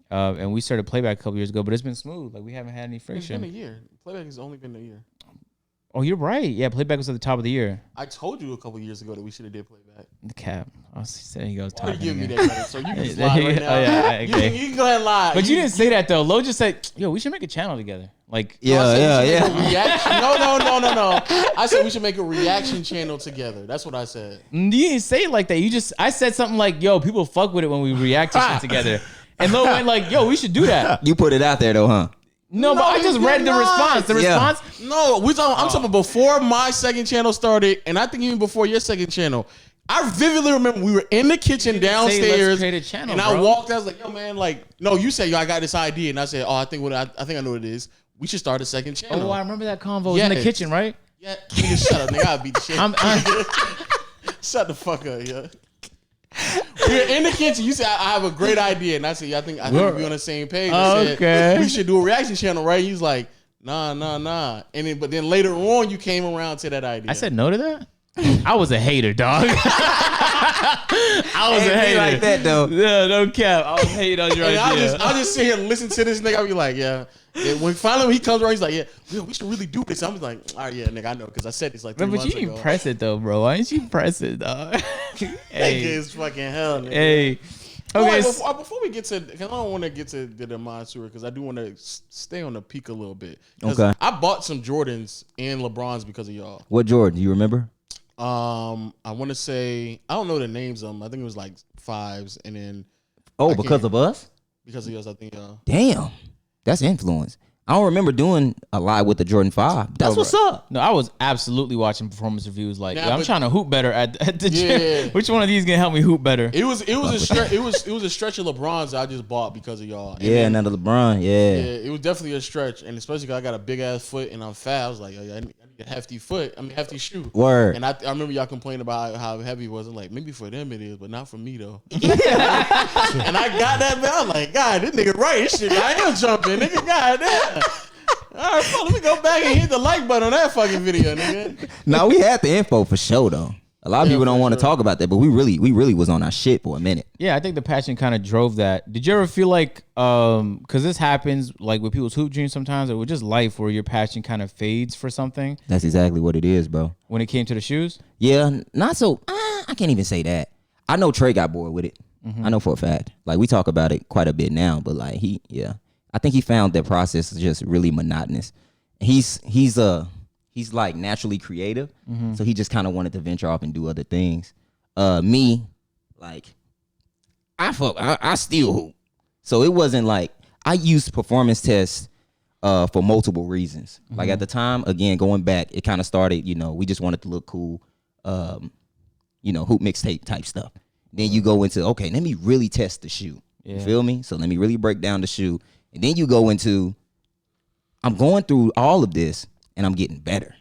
And we started playback a couple years ago, but it's been smooth. Like we haven't had any friction. It's been a year. Playback has only been a year. Oh, you're right. Yeah, playback was at the top of the year. I told you a couple years ago that we should have did playback. The cap. I was saying he goes Why talking. you give me again. that credit? So you can just lie right now. Oh, yeah, okay. You can go ahead and lie. But you didn't say that though. Lo just said, "Yo, we should make a channel together." Like, No. I said we should make a reaction channel together. That's what I said. you didn't say it like that. I said something like, "Yo, people fuck with it when we react to shit together." And Lo went like, "Yo, we should do that." You put it out there though, huh? No, but I just read the response. The response. No, I'm talking before my second channel started, and I think even before your second channel. I vividly remember we were in the kitchen downstairs, let's create a channel, and bro. I walked. I was like, "Yo, man, like, no." You said, "Yo, I got this idea," and I said, "Oh, I think I know what it is. We should start a second channel." Oh, I remember that convo. It was in the kitchen, right? Yeah, nigga, shut up, nigga. I beat the shit. Shut the fuck up, yeah. We were in the kitchen. You said I have a great idea, and I said I think we're on the same page. I said, we should do a reaction channel, right? He's like, nah. And but then later on, you came around to that idea. I said no to that. I was a hater, dog. I was a hater like that though. Yeah, no cap. I was hating on your idea. I'll just sit here and listen to this nigga. I'll be like, yeah. And when finally he comes around, he's like, yeah, we should really do this. I'm like, all right, yeah, nigga, I know, because I said this like 3 months ago. But you press it though, bro. Why didn't you press it, dog? Nigga is fucking hell, nigga. Hey. Okay. Before we get to, because I don't want to get to the Mansour, because I do want to stay on the peak a little bit. Okay. I bought some Jordans and LeBrons because of y'all. What Jordan? Do you remember? I want to say, I don't know the names of them. I think it was like 5s, and then Oh, because of us? Because of us, I think. Damn, that's influence. I don't remember doing a lot with the Jordan 5. That's what's up. No, I was absolutely watching performance reviews. Like, Nah, I'm trying to hoop better at the gym. Which one of these gonna help me hoop better? It was a stretch. It was a stretch of LeBron's I just bought because of y'all. And then LeBron. Yeah, it was definitely a stretch, and especially because I got a big ass foot and I'm fat. I was like, I need a hefty foot. I mean, hefty shoe. Word. And I remember y'all complaining about how heavy it was. I'm like, maybe for them it is, but not for me though. And I got that, man. I'm like, God, this nigga right. This shit, I am jumping, nigga. God damn. All right, let me go back and hit the like button on that fucking video, nigga. No, we had the info for sure though. A lot of people don't want to talk about that, but we really was on our shit for a minute. Yeah, I think the passion kind of drove that. Did you ever feel like, because this happens like with people's hoop dreams sometimes, or with just life, where your passion kind of fades for something? That's exactly what it is, bro. When it came to the shoes? Yeah, not so. I can't even say that. I know Trey got bored with it. I know for a fact. Like, we talk about it quite a bit now, but like I think he found that process just really monotonous. He's like naturally creative, so he just kind of wanted to venture off and do other things. Me, like, I still hoop, so it wasn't like I used performance tests for multiple reasons. Like at the time, again, going back, it kind of started. We just wanted to look cool, hoop mixtape type stuff. Then you go into, okay, let me really test the shoe. You feel me? So let me really break down the shoe. And then you go into, I'm going through all of this and I'm getting better.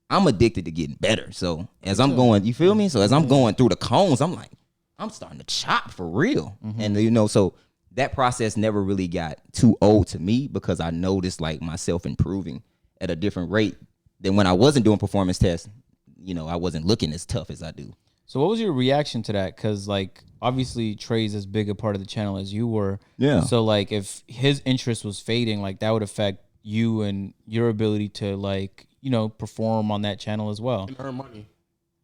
I'm addicted to getting better. So as I'm going, you feel me? So as I'm going through the cones, I'm like, I'm starting to chop for real. And so that process never really got too old to me because I noticed like myself improving at a different rate than when I wasn't doing performance tests. I wasn't looking as tough as I do. So what was your reaction to that? Because, like, obviously Trey's as big a part of the channel as you were. Yeah. So, like, if his interest was fading, like, that would affect you and your ability to, like, perform on that channel as well. And earn money.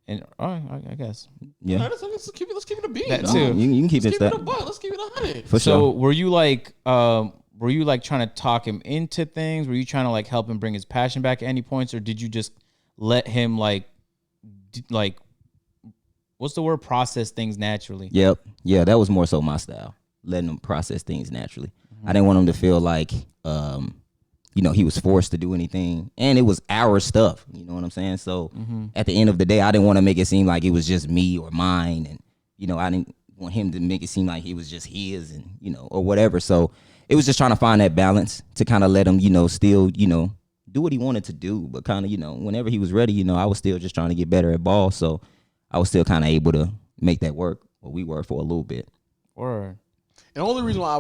And I guess. Yeah. Right, let's keep it a bean. That dog. too. You can keep Let's it keep that. it a buck. Let's keep it 100. For So sure. were you like trying to talk him into things? Were you trying to like help him bring his passion back at any points, or did you just let him like what's the word? Process things naturally. Yep. Yeah, that was more so my style. Letting him process things naturally. I didn't want him to feel like he was forced to do anything. And it was our stuff. You know what I'm saying? So at the end of the day, I didn't want to make it seem like it was just me or mine. And, I didn't want him to make it seem like it was just his and, or whatever. So it was just trying to find that balance to kind of let him, still, do what he wanted to do. But kind of, whenever he was ready, I was still just trying to get better at ball. So I was still kind of able to make that work, or we were for a little bit. Or And the only reason why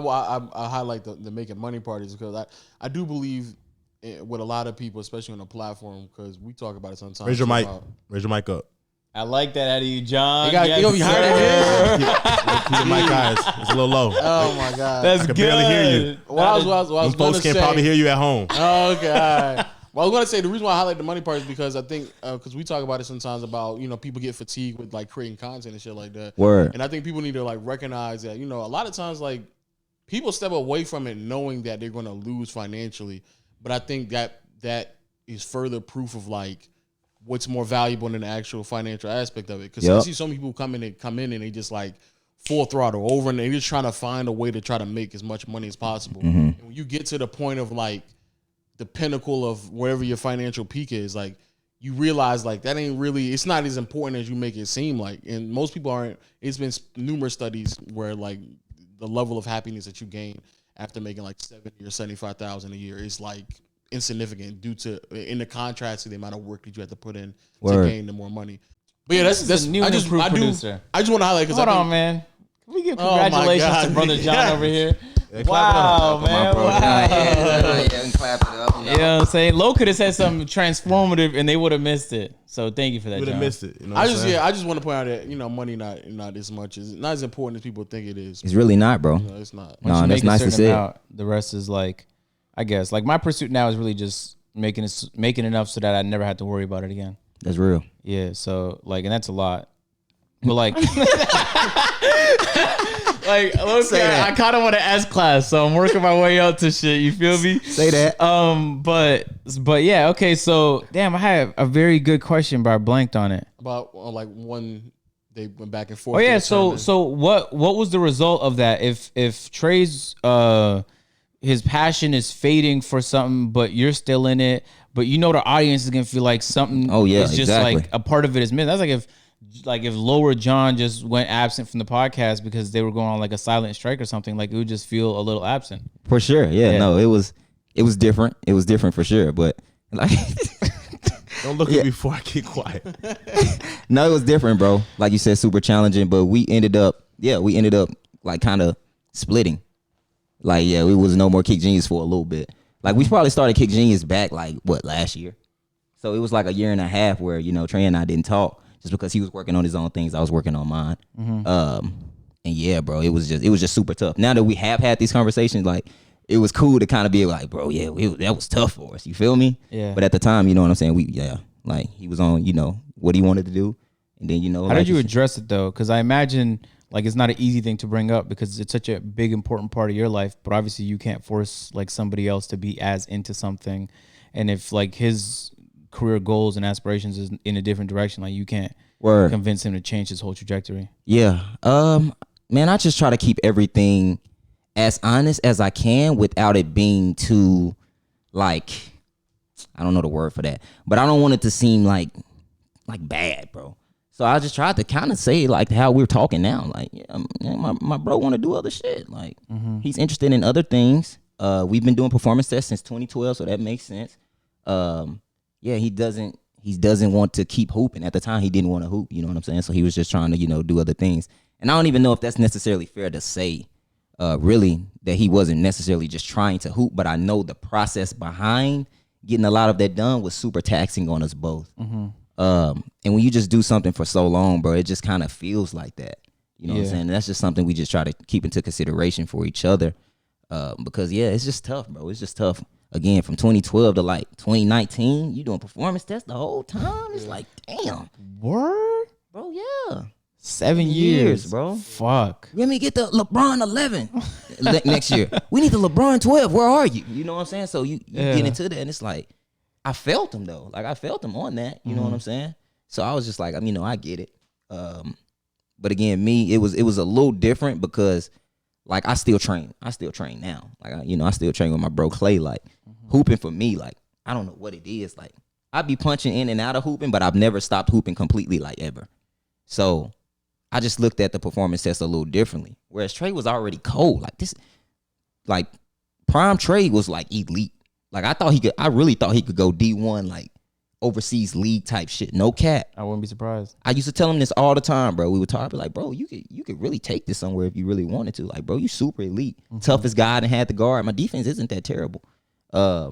I highlight the making money part is because I do believe with a lot of people, especially on the platform, because we talk about it sometimes. Raise your mic. Raise your mic up. I like that out of you, John. You gonna be higher than this? Keep the mic high. It's a little low. Oh my god, That's I can good. barely hear you. What I was These gonna folks can't say. probably hear you at home. Oh, okay. All right. Well, I was gonna say the reason why I highlight the money part is because I think because we talk about it sometimes about people get fatigued with like creating content and shit like that. Word. And I think people need to like recognize that a lot of times like people step away from it knowing that they're gonna lose financially, but I think that is further proof of like what's more valuable than the actual financial aspect of it. Because I see so many people come in and they just like full throttle over and they're just trying to find a way to try to make as much money as possible. And when you get to the point of like the pinnacle of wherever your financial peak is, like you realize like that ain't really, it's not as important as you make it seem like. And most people aren't. It's been numerous studies where like the level of happiness that you gain after making like 70 or 75,000 a year is like insignificant due to, in the contrast to the amount of work that you have to put in to gain the more money. But yeah, that's new I just want to highlight because hold on, man. Can we give congratulations to brother John over here? Yeah, Wow, man! Wow. Yeah, and clap it up. You know what I'm saying? Lo could have said something transformative and they would have missed it. So thank you for that, You would John. have missed it. You know I what I'm saying? just want to point out that money not as much as not as important as people think it is. It's really not, bro. No, it's not. Once you No, make that's a nice to certain see. amount, the rest is like, I guess, like my pursuit now is really just making enough so that I never have to worry about it again. That's real. Yeah. So like, and that's a lot. But like, like, okay, I kind of want to S class, so I'm working my way up to shit. You feel me? Say that. But yeah, okay. So damn, I had a very good question, but I blanked on it. About like one They went back and forth. Oh yeah, so what was the result of that? If Trey's his passion is fading for something, but you're still in it, but you know the audience is gonna feel like something. Oh yeah, is just exactly. like a part of it is missing. That's like if Lower John just went absent from the podcast because they were going on like a silent strike or something, like it would just feel a little absent. For sure, yeah. No, it was different. It was different for sure, but like. Don't look at me before I get quiet. No, it was different, bro. Like you said, super challenging, but we ended up like kind of splitting. Like, yeah, we was no more Kick Genius for a little bit. Like, we probably started Kick Genius back, like, last year? So it was like a year and a half where, Trey and I didn't talk just because he was working on his own things. I was working on mine. And yeah, bro, it was just super tough. Now that we have had these conversations, like, it was cool to kind of be like, bro, yeah, that was tough for us. You feel me? Yeah. But at the time, you know what I'm saying? Like, he was on, what he wanted to do. And then, how did you address it though? Because I imagine like it's not an easy thing to bring up because it's such a big important part of your life, but obviously you can't force like somebody else to be as into something, and if like his career goals and aspirations is in a different direction, like you can't convince him to change his whole trajectory. Yeah. Man, I just try to keep everything as honest as I can without it being too, like, I don't know the word for that, but I don't want it to seem like bad, bro. So I just tried to kind of say like how we're talking now. Like, yeah, my bro want to do other shit. Like, he's interested in other things. We've been doing performance tests since 2012, so that makes sense. Yeah, he doesn't want to keep hooping. At the time, he didn't want to hoop. You know what I'm saying? So he was just trying to, do other things. And I don't even know if that's necessarily fair to say, really, that he wasn't necessarily just trying to hoop. But I know the process behind getting a lot of that done was super taxing on us both. And when you just do something for so long, bro, it just kind of feels like that. You know what I'm saying? And that's just something we just try to keep into consideration for each other. Because, yeah, it's just tough, bro. It's just tough. Again, from 2012 to like 2019, you doing performance tests the whole time? It's like, damn. Word? Bro, yeah. 7 years, bro. Fuck. Let me get the LeBron 11 next year. We need the LeBron 12. Where are you? You know what I'm saying? So you get into that, and it's like, I felt him though. Like I felt him on that. You know what I'm saying? So I was just like, I get it. But again, me, it was a little different because like I still train. I still train now. Like I still train with my bro Clay. Like hooping for me, like I don't know what it is. Like I be punching in and out of hooping, but I've never stopped hooping completely, like ever. So I just looked at the performance test a little differently. Whereas Trey was already cold. Like this, like prime Trey was like elite. Like I really thought he could go D1, like overseas league type shit. No cap. I wouldn't be surprised. I used to tell him this all the time, bro. We would talk, I'd be like, bro, you could really take this somewhere if you really wanted to. Like, bro, you super elite. Toughest guy and had the guard. My defense isn't that terrible. You're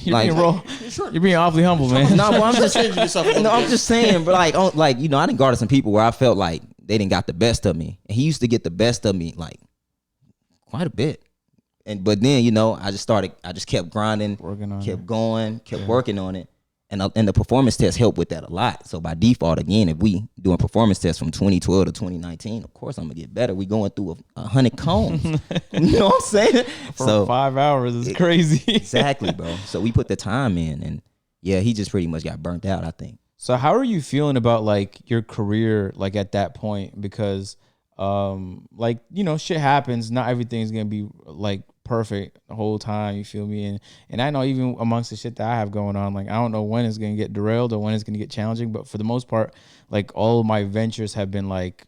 like, being raw. You're being awfully humble, man. No, I'm just saying, but like I didn't guard some people where I felt like they didn't got the best of me. And he used to get the best of me like quite a bit. But then, I just kept grinding, kept going, kept working on it. And the performance test helped with that a lot. So by default, again, if we doing performance tests from 2012 to 2019, of course I'm gonna get better. We going through 100 combs. You know what I'm saying? For 5 hours is crazy. Exactly, bro. So we put the time in, and yeah, he just pretty much got burnt out, I think. So how are you feeling about like your career, like at that point? Because shit happens. Not everything's gonna be like perfect the whole time, you feel me? And I know even amongst the shit that I have going on, like I don't know when it's gonna get derailed or when it's gonna get challenging, but for the most part, like all of my ventures have been like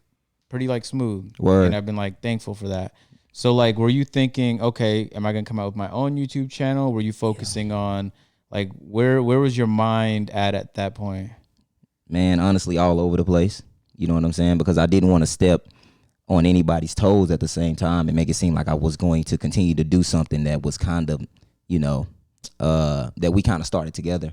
pretty like smooth. Word. And I've been like thankful for that. So like were you thinking, okay, am I gonna come out with my own YouTube channel? Were you focusing on like where was your mind at that point? Man, honestly, all over the place. You know what I'm saying? Because I didn't want to step on anybody's toes at the same time and make it seem like I was going to continue to do something that was kind of, that we kind of started together.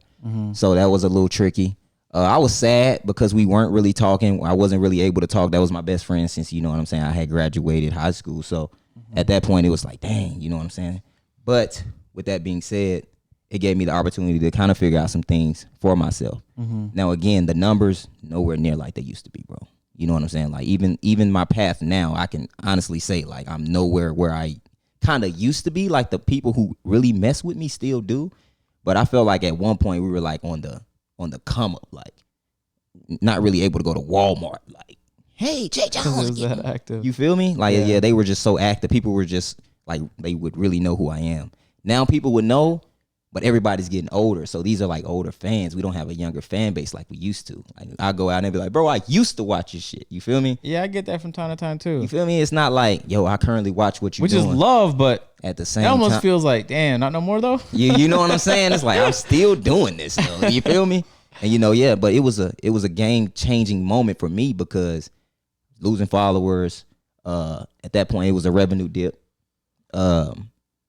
So that was a little tricky. I was sad because we weren't really talking. I wasn't really able to talk. That was my best friend since, you know what I'm saying, I had graduated high school. So at that point it was like, dang, you know what I'm saying? But with that being said, it gave me the opportunity to kind of figure out some things for myself. Now, again, the numbers nowhere near like they used to be, bro. You know what I'm saying? Like even my path now, I can honestly say like I'm nowhere where I kind of used to be. Like the people who really mess with me still do, but I felt like at one point we were like on the come up. Like not really able to go to Walmart. Like, hey, Jay Jones. It was that active. You feel me? Like, yeah, they were just so active. People were just like, they would really know who I am. Now people would know, but everybody's getting older. So these are like older fans. We don't have a younger fan base like we used to. Like, I'll go out and be like, bro, I used to watch your shit. You feel me? Yeah, I get that from time to time too. You feel me? It's not like, yo, I currently watch what you Which doing. is love, but at the same it almost time, feels like, damn, not no more though. you know what I'm saying? It's like, I'm still doing this though. You feel me? And you know, yeah, but it was a game changing moment for me because losing followers, at that point it was a revenue dip.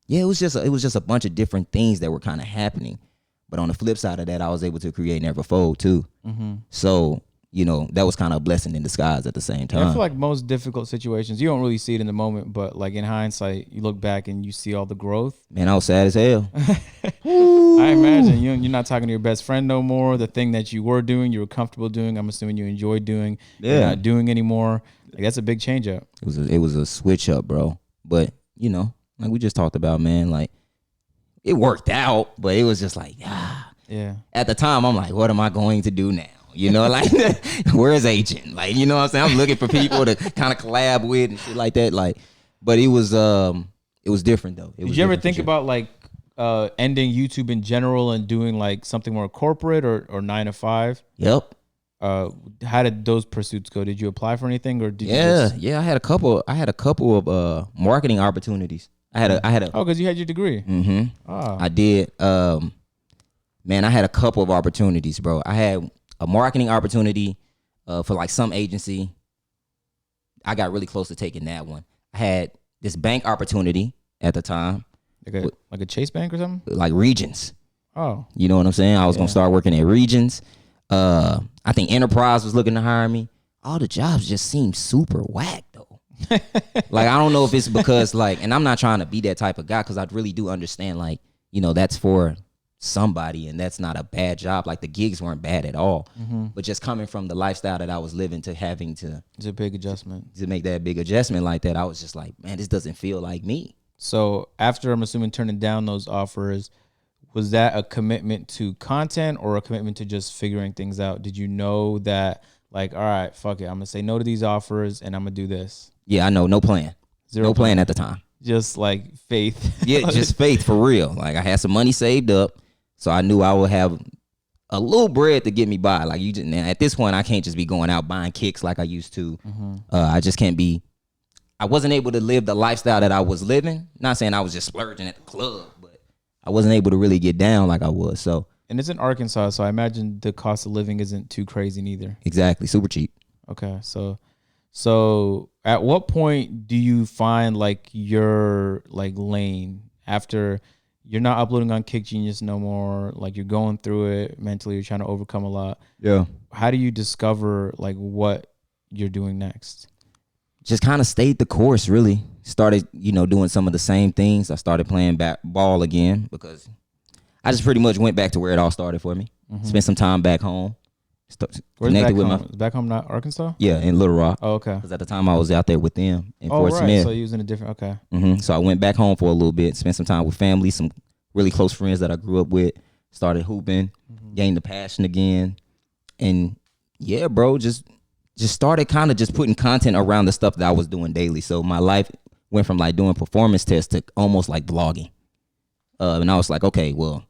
Yeah, it was just a bunch of different things that were kind of happening. But on the flip side of that, I was able to create Never Fold too. Mm-hmm. So, you know, that was kind of a blessing in disguise at the same time. I feel like most difficult situations, you don't really see it in the moment, but like in hindsight, you look back and you see all the growth. Man, I was sad as hell. I imagine you're not talking to your best friend no more. The thing that you were doing, you were comfortable doing, I'm assuming you enjoyed doing, you're not doing anymore. Like, that's a big change up. It was a switch up, bro. But, you know, like we just talked about, man, like it worked out, but it was just like, yeah. At the time, I'm like, what am I going to do now? You know, like, where's Agent? Like, you know what I'm saying? I'm looking for people to kind of collab with and shit like that. Like, but it was different though. Did you ever think about like ending YouTube in general and doing like something more corporate or 9 to 5? Yep. How did those pursuits go? Did you apply for anything or did you I had a couple of marketing opportunities. I had a because you had your degree. Mm-hmm. Oh. I did. Man, I had a couple of opportunities, bro. I had a marketing opportunity for like some agency. I got really close to taking that one. I had this bank opportunity at the time. Like a Chase Bank or something? Like Regions. Oh. You know what I'm saying? I was going to start working at Regions. I think Enterprise was looking to hire me. All the jobs just seemed super whack though. Like, I don't know if it's because like, and I'm not trying to be that type of guy because I really do understand like, you know, that's for somebody and that's not a bad job. Like the gigs weren't bad at all, but just coming from the lifestyle that I was living to having to, it's a big adjustment to make that big adjustment like that. I was just like, man, this doesn't feel like me. So after, I'm assuming, turning down those offers, was that a commitment to content or a commitment to just figuring things out? Did you know that like, all right, fuck it, I'm gonna say no to these offers and I'm gonna do this? Yeah, I know, no plan. No plan at the time. Just like faith. Yeah, just faith for real. Like I had some money saved up, so I knew I would have a little bread to get me by. Like at this point, I can't just be going out buying kicks like I used to. I just can't be. I wasn't able to live the lifestyle that I was living. Not saying I was just splurging at the club, but I wasn't able to really get down like I was. So. And it's in Arkansas, so I imagine the cost of living isn't too crazy neither. Exactly, super cheap. Okay, so at what point do you find like your like lane after you're not uploading on Kick Genius no more? Like you're going through it mentally, you're trying to overcome a lot. Yeah. How do you discover like what you're doing next? Just kind of stayed the course, really. Started, you know, doing some of the same things. I started playing ball again because I just pretty much went back to where it all started for me. Spent some time back home. Where's back home? Is back home not Arkansas? Yeah, in Little Rock. Oh, okay. Because at the time I was out there with them in Fort right. Smith. So you was in a different, okay. So I went back home for a little bit, spent some time with family, some really close friends that I grew up with, started hooping, gained the passion again. And yeah, bro, just started kind of just putting content around the stuff that I was doing daily. So my life went from like doing performance tests to almost like vlogging. And I was like, okay, well,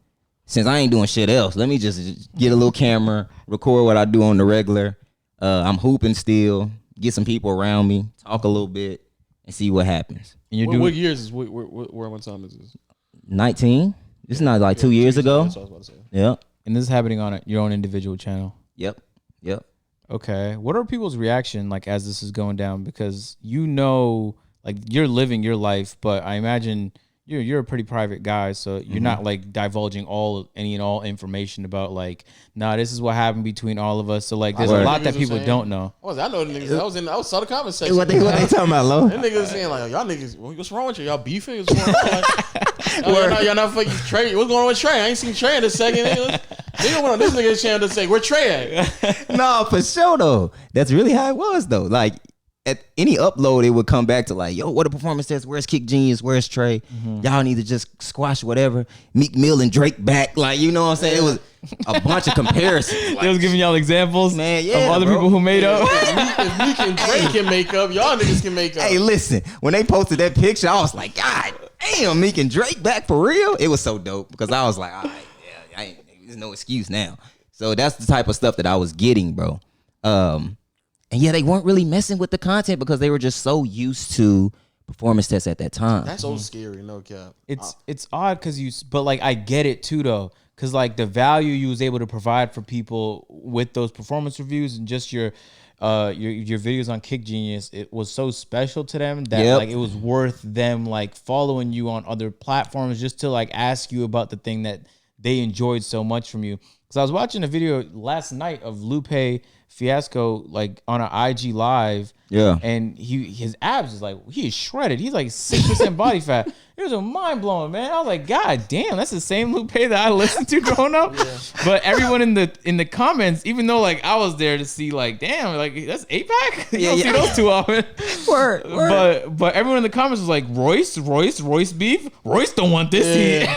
since I ain't doing shit else, let me just get a little camera, record what I do on the regular. I'm hooping still, get some people around me, talk a little bit, and see what happens. And what years is what time is this? 19. This is not like 2 years ago. That's what I was about to say. Yep. And this is happening on your own individual channel. Yep. Okay. What are people's reaction like as this is going down? Because you know, like you're living your life, but I imagine you're a pretty private guy, so you're not like divulging any and all information about like, nah, this is what happened between all of us. So like, there's a lot that people don't know. I know the niggas. I saw the comment section. What they talking about, Lo? Them niggas saying like, y'all niggas, what's wrong with you? Y'all beefing? What's going on? Like, y'all not fucking Trey. What's going on with Trey? I ain't seen Trey in a second. Nigga went on this nigga's channel to say, where Trey at? No, for sure though. That's really how it was though. Like, at any upload, it would come back to like, yo, what a performance test. Where's Kick Genius? Where's Trey? Y'all need to just squash whatever. Meek Mill and Drake back. Like, you know what I'm saying? It was a bunch of comparisons. Like, they was giving y'all examples man, yeah, of other people who made up. If Meek and Drake can make up, y'all niggas can make up. Hey, listen, when they posted that picture, I was like, God damn, Meek and Drake back for real? It was so dope because I was like, all right, yeah, there's no excuse now. So that's the type of stuff that I was getting, bro. And yeah, they weren't really messing with the content because they were just so used to performance tests at that time. That's so scary, no cap. It's odd because but like I get it too though, because like the value you was able to provide for people with those performance reviews and just your videos on Kick Genius, it was so special to them that like it was worth them like following you on other platforms just to like ask you about the thing that they enjoyed so much from you. Because I was watching a video last night of Lupe Fiasco like on an IG live, and his abs is like he is shredded. He's like 6% body fat. It was a mind blowing, man. I was like, God damn, that's the same Lupe that I listened to growing up. Yeah. But everyone in the comments, even though like I was there to see like, damn, like that's 8-pack. You don't see those too often. Word. But everyone in the comments was like, Royce beef. Royce don't want this heat.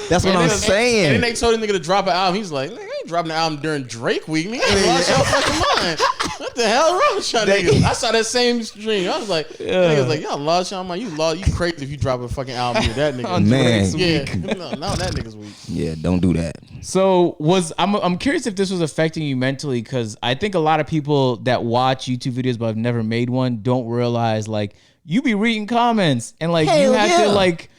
That's what I'm saying. And then they told the nigga to drop an album. He's like, I ain't dropping an album during Drake week. Nigga, lost your fucking mind. What the hell wrong with y'all niggas? I saw that same stream. I was like, niggas like, y'all lost y'all mind. You crazy if you drop a fucking album with that nigga. Man. Yeah. No, that nigga's weak. Yeah, don't do that. So I'm curious if this was affecting you mentally, because I think a lot of people that watch YouTube videos but have never made one don't realize like you be reading comments and like you have to like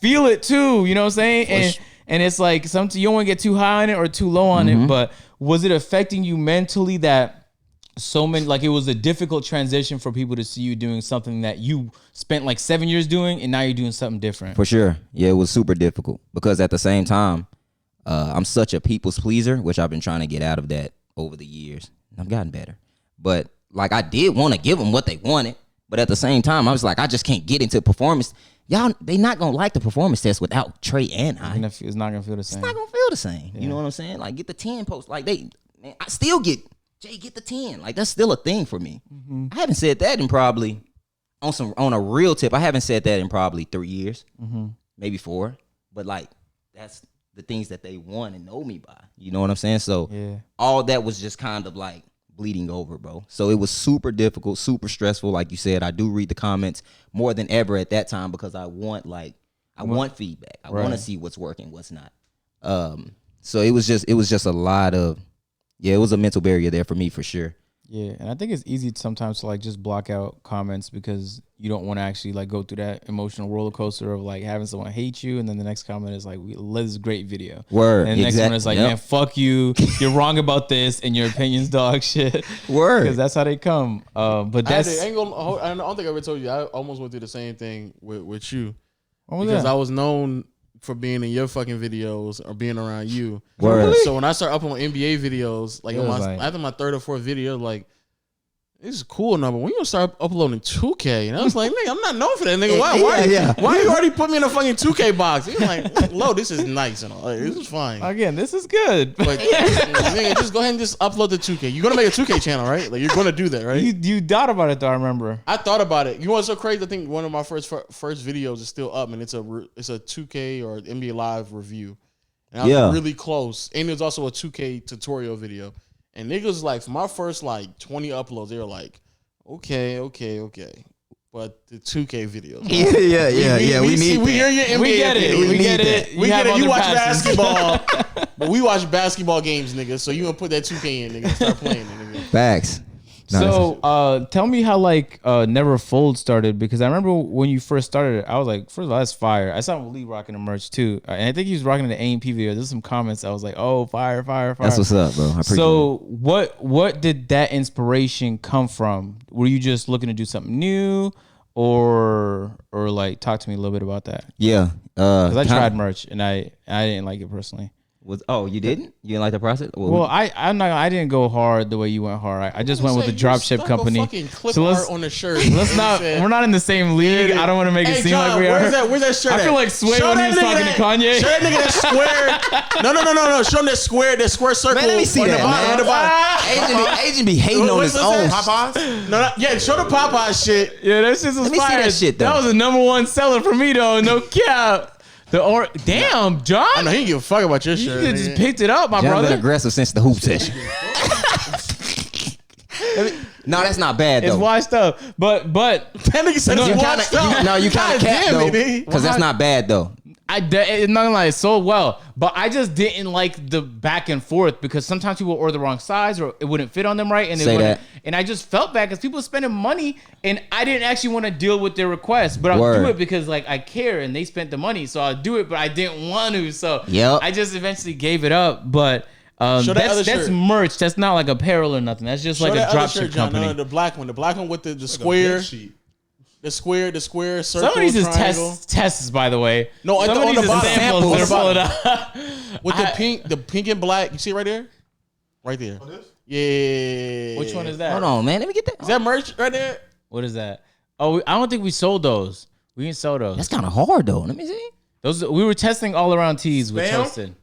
feel it too, you know what I'm saying? And it's like sometimes you don't want to get too high on it or too low on it, but was it affecting you mentally that so many, like it was a difficult transition for people to see you doing something that you spent like 7 years doing and now you're doing something different? For sure. Yeah, it was super difficult because at the same time, I'm such a people's pleaser, which I've been trying to get out of that over the years. I've gotten better. But like I did want to give them what they wanted, but at the same time, I was like, I just can't get into performance. Y'all, they not gonna like the performance test without Trey and I. It's not gonna feel the same. It's not gonna feel the same. Yeah. You know what I'm saying? Like get the 10 post. Like I still get the 10. Like that's still a thing for me. I haven't said that in probably on a real tip. I haven't said that in probably 3 years, maybe 4. But like that's the things that they want and know me by. You know what I'm saying? So all that was just kind of like bleeding over, bro. So it was super difficult, super stressful. Like you said, I do read the comments more than ever at that time because I want feedback. I want to see what's working, what's not. So it was just a lot of, it was a mental barrier there for me for sure. Yeah, and I think it's easy sometimes to like just block out comments because you don't want to actually like go through that emotional roller coaster of like having someone hate you, and then the next comment is like, "This is a great video." Word. And the next one is like, "Man, fuck you. You're wrong about this, and your opinion's dog shit." Word. Because that's how they come. But that's I don't think I ever told you. I almost went through the same thing with you because I was known for being in your fucking videos or being around you. Word. So when I started uploading NBA videos, like, after my 3rd or 4th video, like, this is cool enough, but when you gonna start uploading 2K? And I was like, nigga, I'm not known for that, nigga. Why you already put me in a fucking 2K box? He's like, Lo, this is nice and all. Like, this is fine. Again, this is good. But nigga, just go ahead and just upload the 2K. You're gonna make a 2K channel, right? Like, you're gonna do that, right? You thought about it though, I remember. I thought about it. You know what's so crazy? I think one of my first videos is still up, and it's a 2K or NBA Live review. And I was really close. And there's also a 2K tutorial video. And niggas, like, for my first, like, 20 uploads, they were like, okay. But the 2K videos. Yeah. We hear your NBA. We get it. We get it. We get it. You watch basketball. But we watch basketball games, nigga. So you gonna put that 2K in, nigga. Start playing it, nigga. Facts. So tell me how like Never Fold started, because I remember when you first started, I was like, first of all, that's fire. I saw Lee rocking the merch too, and I think he was rocking the AMP video. There's some comments I was like, oh, fire. That's what's up, bro. I appreciate it. What did that inspiration come from? Were you just looking to do something new, or like talk to me a little bit about that? Yeah, because I tried merch and I didn't like it personally. You didn't? You didn't like the process? Well, I didn't go hard the way you went hard. I just went with the drop ship company. So let's on the shirt. We're not in the same league. I don't want to make it seem John, like we are. Where's that shirt? I feel like Sway when he was talking to Kanye. Show that nigga that square. No. Show him that square circle. Man, let me see on that, the bottom. man. Agent be hating on his own. Popeyes? No, yeah, show the Popeye shit. Yeah, that shit's Let me see that shit, though. That was the #1 seller for me though. No cap. Damn, John. I know he didn't give a fuck about your You shirt. could just picked it up, my John brother. been aggressive since the hoop session. No, that's not bad though. It's washed up, but That nigga said you it's kind washed up. of cap damn though, it, nigga. because that's not bad though. It's not gonna lie, it's so well, but I just didn't like the back and forth because sometimes people order the wrong size or it wouldn't fit on them right, and Say that. and I just felt bad because people were spending money and I didn't actually want to deal with their request, but I'll do it because like I care and they spent the money, so I'll do it, but I didn't want to, so I just eventually gave it up, but. That's merch. That's not like apparel or nothing. That's just like a dropship company. No, the black one with the square. The square circle. Some of these is tests, by the way. No, some of on these the bottom. samples. With the pink and black. You see it right there? Right there. Oh, this? Yeah. Which one is that? Hold on, man. Let me get that. Is that merch right there? What is that? Oh, I don't think we sold those. We didn't sell those. That's kind of hard though. Let me see. Those we were testing all around tees with Spam? Toasted.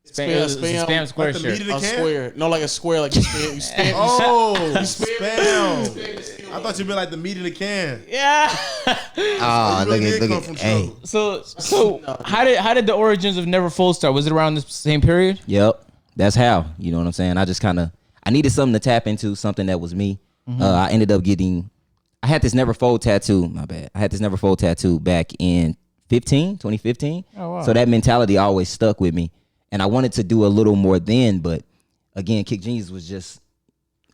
Spam square like the meat shirt. in the A can? square. No, like a square. Like you spam. Oh, spam. I thought you meant like the meat in the can. Yeah. Oh, You really look did come at from hey. trouble. So how did the origins of Never Fold start? Was it around the same period? Yep, that's how. You know what I'm saying? I just I needed something to tap into, something that was me. I ended up I had this Never Fold tattoo. My bad. I had this Never Fold tattoo back in 2015. Oh, wow. So that mentality always stuck with me. And I wanted to do a little more then, but again, Kick Genius was just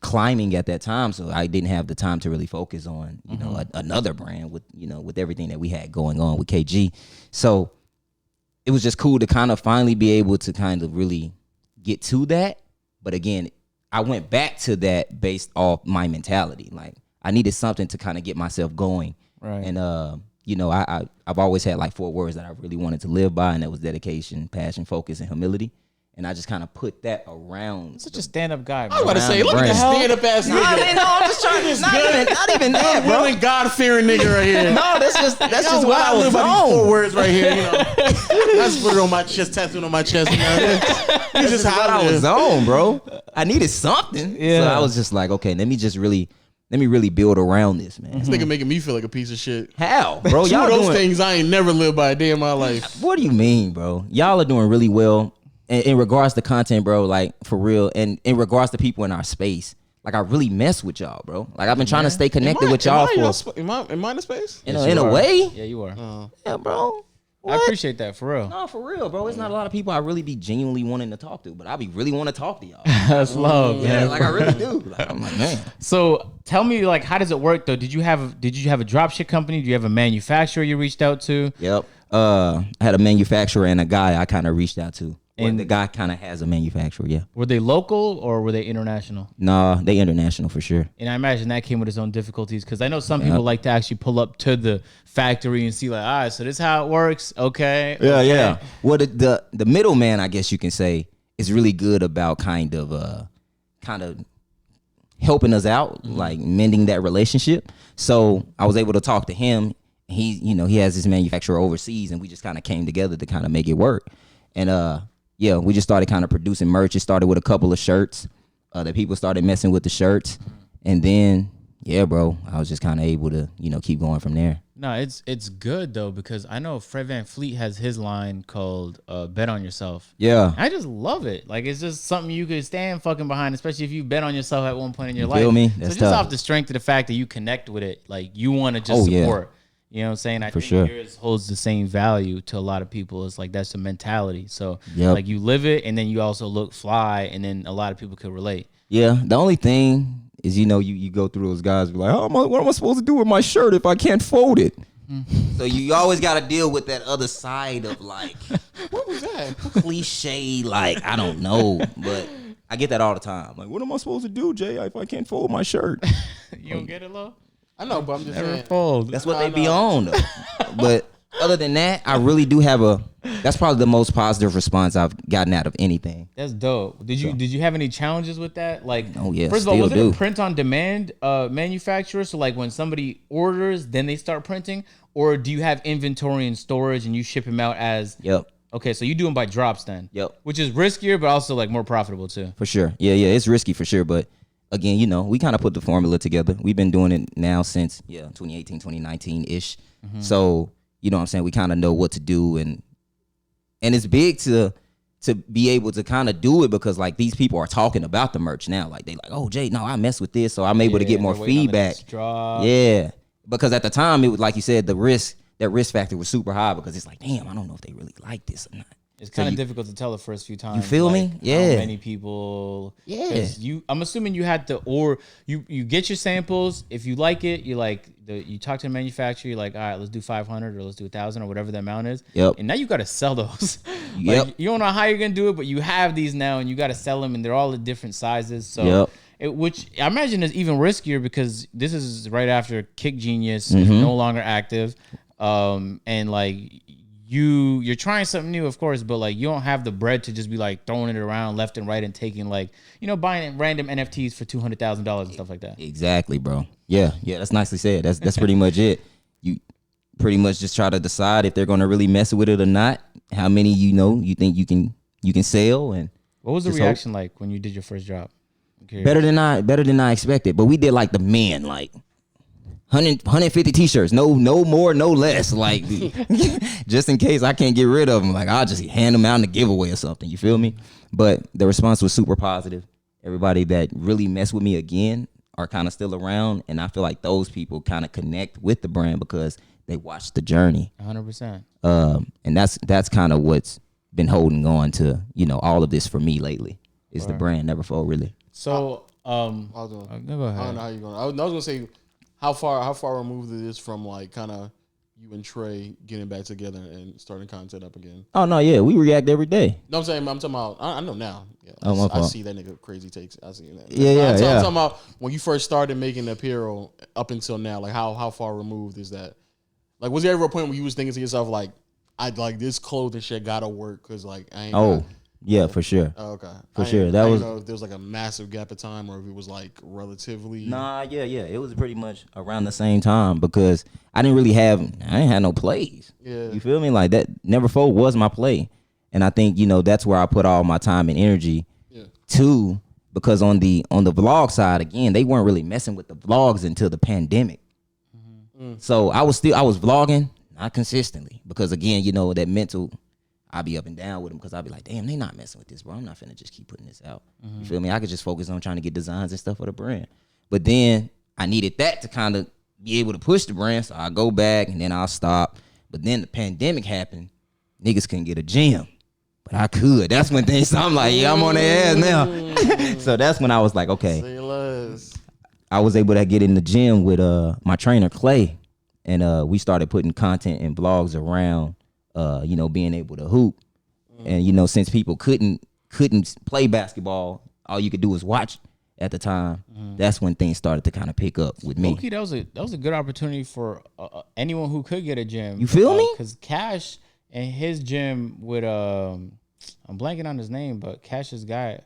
climbing at that time, so I didn't have the time to really focus on, you know, another brand with, you know, with everything that we had going on with KG. So it was just cool to kind of finally be able to kind of really get to that. But again, I went back to that based off my mentality. Like I needed something to kind of get myself going. Right. And you know, I've always had like 4 words that I really wanted to live by, and that was dedication, passion, focus, and humility. And I just kind of put that around. Such a stand-up guy. I was about to say, look at brand. that stand-up ass nigga. No, I'm just trying to. Not even that, bro. Really God-fearing nigga right here. No, that's just what I live was by these 4 on. words right here. You know, I just put it on my chest, tattooed on my chest. You know, That's just what I was on, bro. I needed something. Yeah. So I was just like, okay, let me really build around this, man. This nigga making me feel like a piece of shit. How, bro? 2 Y'all of those doing, things I ain't never lived by a day in my life. What do you mean, bro? Y'all are doing really well in regards to content, bro. Like for real, and in regards to people in our space. Like I really mess with y'all, bro. Like I've been trying to stay connected with y'all for. Am I in the space? In a way, Yeah, you are. yeah, bro. I appreciate that for real. No, for real, bro. It's not a lot of people I really be genuinely wanting to talk to, but I be really want to talk to y'all. That's love, Yeah, man. like I really do. Like, I'm like, man. So tell me, like, how does it work though? Did you have a drop ship company? Do you have a manufacturer you reached out to? Yep. I had a manufacturer and a guy I kind of reached out to. And And- the guy kind of has a manufacturer, yeah. Were they local or were they international? Nah, they international for sure. And I imagine that came with its own difficulties because I know some people like to actually pull up to the factory and see like, all right, so this is how it works. Okay. Yeah, okay. yeah. Well, the middleman, I guess you can say, is really good about kind of helping us out, like mending that relationship. So I was able to talk to him. He has his manufacturer overseas, and we just kind of came together to kind of make it work. And yeah, we just started kind of producing merch. It started with a couple of shirts. That people started messing with the shirts, and then yeah, bro, I was just kind of able to keep going from there. No, it's good though because I know Fred VanVleet has his line called "Bet on Yourself." Yeah, I just love it. Like it's just something you could stand fucking behind, especially if you bet on yourself at one point in your life. Feel me? So That's just tough. off the strength of the fact that you connect with it, like you want to just Oh, yeah. support. You know what I'm saying? I For think sure. yours holds the same value to a lot of people. It's like that's the mentality. So Yep. like you live it, and then you also look fly, and then a lot of people could relate. yeah. The only thing is, you go through those guys be like, what am I supposed to do with my shirt if I can't fold it? So you always got to deal with that other side of like, What was that? cliche, like, I don't know, but I get that all the time. Like, what am I supposed to do, Jay, if I can't fold my shirt? You don't get it, Lo? I know, but I'm just Never saying. fold. That's what they be on, though. But other than that, I really do have that's probably the most positive response I've gotten out of anything. That's dope. Did you have any challenges with that? Like, oh yeah, first of all, was it a print on demand manufacturer? So like when somebody orders, then they start printing, or do you have inventory and storage and you ship them out as? Yep. Okay, so you do them by drops then. Yep. Which is riskier, but also like more profitable too. For sure. Yeah, it's risky for sure, but again, we kind of put the formula together. We've been doing it now since 2018, 2019 ish. Mm-hmm. So you know what I'm saying, we kind of know what to do, and it's big to be able to kind of do it because like these people are talking about the merch now. Like they like, oh Jay, no, I mess with this, so I'm able to get more feedback. Yeah, because at the time it was like you said, that risk factor was super high because it's like, damn, I don't know if they really like this or not. It's kind of difficult to tell the first few times. You feel me? Yeah. How many people? Yeah. I'm assuming you had to, or you get your samples. If you like it, you talk to the manufacturer. You're like, all right, let's do 500 or let's do 1,000 or whatever the amount is. Yep. And now you got to sell those. Yep. You don't know how you're gonna do it, but you have these now, and you got to sell them, and they're all at different sizes. So. Yep. Which I imagine is even riskier because this is right after Kick Genius is no longer active, and like. You're trying something new, of course, but like you don't have the bread to just be like throwing it around left and right and taking like, buying random NFTs for $200,000 and stuff like that. Exactly, bro. Yeah, that's nicely said. That's pretty much it. You pretty much just try to decide if they're gonna really mess with it or not. How many you think you can sell, and what was the reaction like when you did your first drop? Better than I expected. But we did like the men, like 150 t-shirts, no more, no less, like just in case I can't get rid of them, like I'll just hand them out in a giveaway or something, you feel me? But the response was super positive. Everybody that really messed with me again are kind of still around, and I feel like those people kind of connect with the brand because they watched the journey. 100%. And that's kind of what's been holding on to all of this for me lately is the brand Neverfold, really. So go ahead. I don't know how you're going. I was gonna say, how far removed it is from like kind of you and Trey getting back together and starting content up again? Oh no, yeah, we react every day. No, I'm talking about. I know now. Yeah, I see that nigga crazy takes. I see that. Yeah. I'm talking about when you first started making the apparel up until now. Like how far removed is that? Like, was there ever a point where you was thinking to yourself like, I'd like this clothing shit gotta work because like I ain't. Yeah, for sure. Oh, okay. For sure. That I was. didn't know if there was like a massive gap of time or if it was like relatively. Nah, yeah. It was pretty much around the same time because I didn't have no plays. Yeah. You feel me? Like that Neverfold was my play. And I think, that's where I put all my time and energy to, because on the vlog side, again, they weren't really messing with the vlogs until the pandemic. Mm-hmm. So I was vlogging, not consistently, because again, that mental, I'll be up and down with them because I'll be like, damn, they not messing with this, bro. I'm not finna just keep putting this out. Mm-hmm. You feel me? I could just focus on trying to get designs and stuff for the brand. But then I needed that to kind of be able to push the brand. So I go back and then I'll stop. But then the pandemic happened. Niggas couldn't get a gym. But I could. That's when things, so I'm like, yeah, I'm on their ass now. So that's when I was like, okay. Say less. I was able to get in the gym with my trainer, Clay. And we started putting content and vlogs around being able to hoop. And, since people couldn't play basketball, all you could do was watch at the time. That's when things started to kind of pick up with me. Okay, that was a good opportunity for anyone who could get a gym. You feel me? Because Cash and his gym with, I'm blanking on his name, but Cash's guy,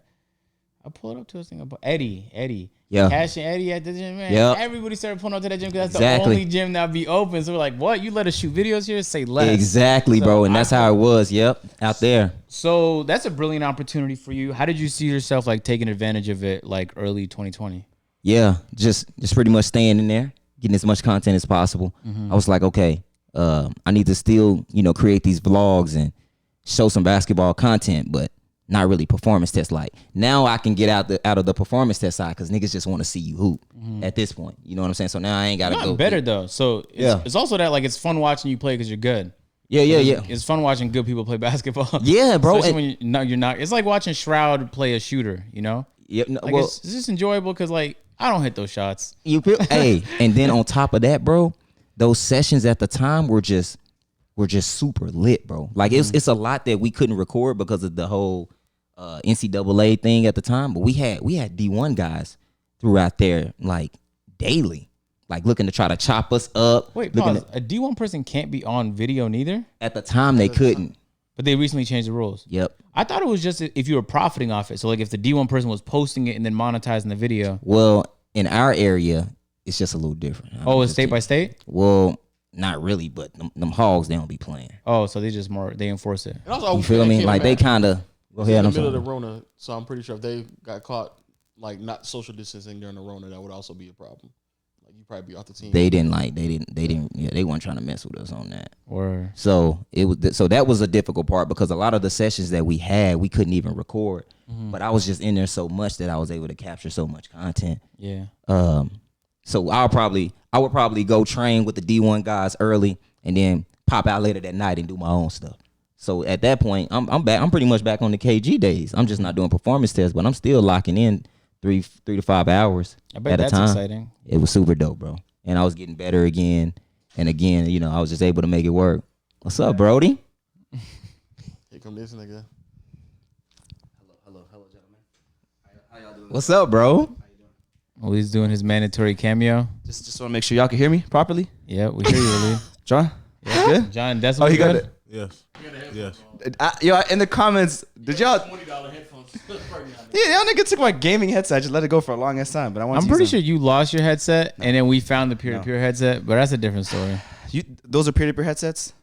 I pulled up to his thing about Eddie. Yeah. Cash and Eddie at the gym, man. Yep. Everybody started pulling up to that gym because that's the only gym that be open. So we're like, what? You let us shoot videos here? Say less. Exactly, so, bro. And that's how it was. Yep. Out there. So that's a brilliant opportunity for you. How did you see yourself like taking advantage of it like early 2020? Yeah. Just pretty much staying in there, getting as much content as possible. I was like, okay, I need to still, create these vlogs and show some basketball content, but not really performance test like. Now I can get out of the performance test side because niggas just want to see you hoop at this point. You know what I'm saying? So now I ain't got to go. Better though. So it's also that like it's fun watching you play because you're good. Yeah. It's fun watching good people play basketball. Yeah, bro. Especially when you're not. It's like watching Shroud play a shooter. Yep. Like it's just enjoyable because like I don't hit those shots. You feel? Hey, and then on top of that, bro, those sessions at the time were just super lit, bro. Like it's a lot that we couldn't record because of the whole NCAA thing at the time, but we had D1 guys throughout there like daily. like looking to try to chop us up. Wait, pause. A D1 person can't be on video neither? At the time, they couldn't. But they recently changed the rules. Yep. I thought it was just if you were profiting off it. So like if the D1 person was posting it and then monetizing the video. Well, in our area, it's just a little different. Oh, it's state by state? Well, not really, but them hogs, they don't be playing. Oh, so they enforce it. And also, You feel me? Like they kind of go ahead. In the middle of the Rona, so I'm pretty sure if they got caught like not social distancing during the Rona, that would also be a problem. Like you probably be off the team. They didn't. Yeah, they weren't trying to mess with us on that. Or so that was a difficult part because a lot of the sessions that we had, we couldn't even record. But I was just in there so much that I was able to capture so much content. Yeah. So I would probably go train with the D1 guys early and then pop out later that night and do my own stuff. So at that point, I'm back. I'm pretty much back on the KG days. I'm just not doing performance tests, but I'm still locking in 3 to 5 hours I bet at a that's time. exciting. It was super dope, bro. And I was getting better again and again. You know, I was just able to make it work. What's up, Brody? Here come this nigga. Hello, gentlemen. How y'all doing? What's up, bro? Well, he's doing his mandatory cameo. Just want to make sure y'all can hear me properly. Yeah, we hear you, Lee. John? Yeah. Good? John, that's Oh, what he got it. Yes. Yes. Yo, in the comments, did y'all... $20 headphones. Yeah, y'all nigga took my gaming headset. I just let it go for a long ass time, but I want. I'm pretty sure you lost your headset, and then we found the peer-to-peer headset, but that's a different story. Those are peer-to-peer headsets?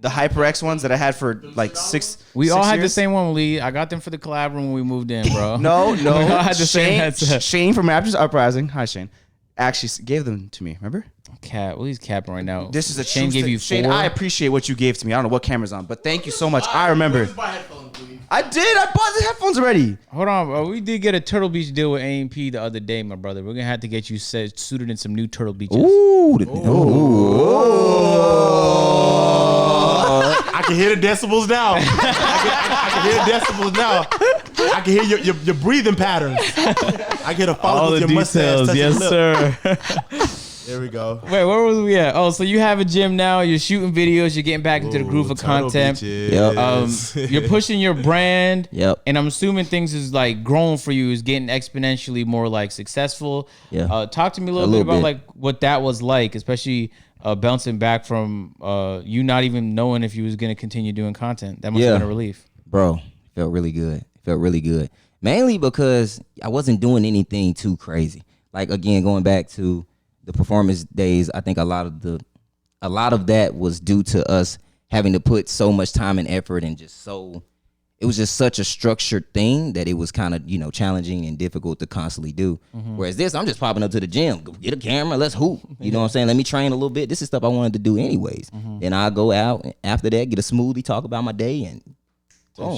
The HyperX ones that I had for like six We all had years? the same one, Lee. I got them for the collab room when we moved in, bro. No. We all had the same Shane, headset. Shane from Raptors Uprising. Hi, Shane. Actually gave them to me, remember? Cat, well, he's capping right now. This is a Shane true gave you thing. 4. Shane, I appreciate what you gave to me. I don't know what camera's on, but thank you so much. I remember. I did. I bought the headphones already. Hold on, bro. We did get a Turtle Beach deal with AMP the other day, my brother. We're gonna have to get you suited in some new Turtle Beaches. Ooh. I can hear the decibels now. I can hear the decibels now. I can hear your breathing patterns. I get a follow All with the your mustache. details, touching yes, lip. sir. There we go. Wait, where was we at? Oh, so you have a gym now. You're shooting videos. You're getting back into the groove of Turtle content. Beaches. You're pushing your brand. Yep. And I'm assuming things is like growing for you, is getting exponentially more like successful. Yeah. Talk to me a little bit about like what that was like, especially bouncing back from you not even knowing if you was gonna continue doing content. That must have been a relief. Bro, felt really good. Mainly because I wasn't doing anything too crazy. Like again, going back to the performance days, I think a lot of that was due to us having to put so much time and effort and it was just such a structured thing that it was kind of, you know, challenging and difficult to constantly do. Whereas this, I'm just popping up to the gym, go get a camera, let's hoop. You know what I'm saying? Let me train a little bit. This is stuff I wanted to do anyways. Then I'll go out and after that, get a smoothie, talk about my day and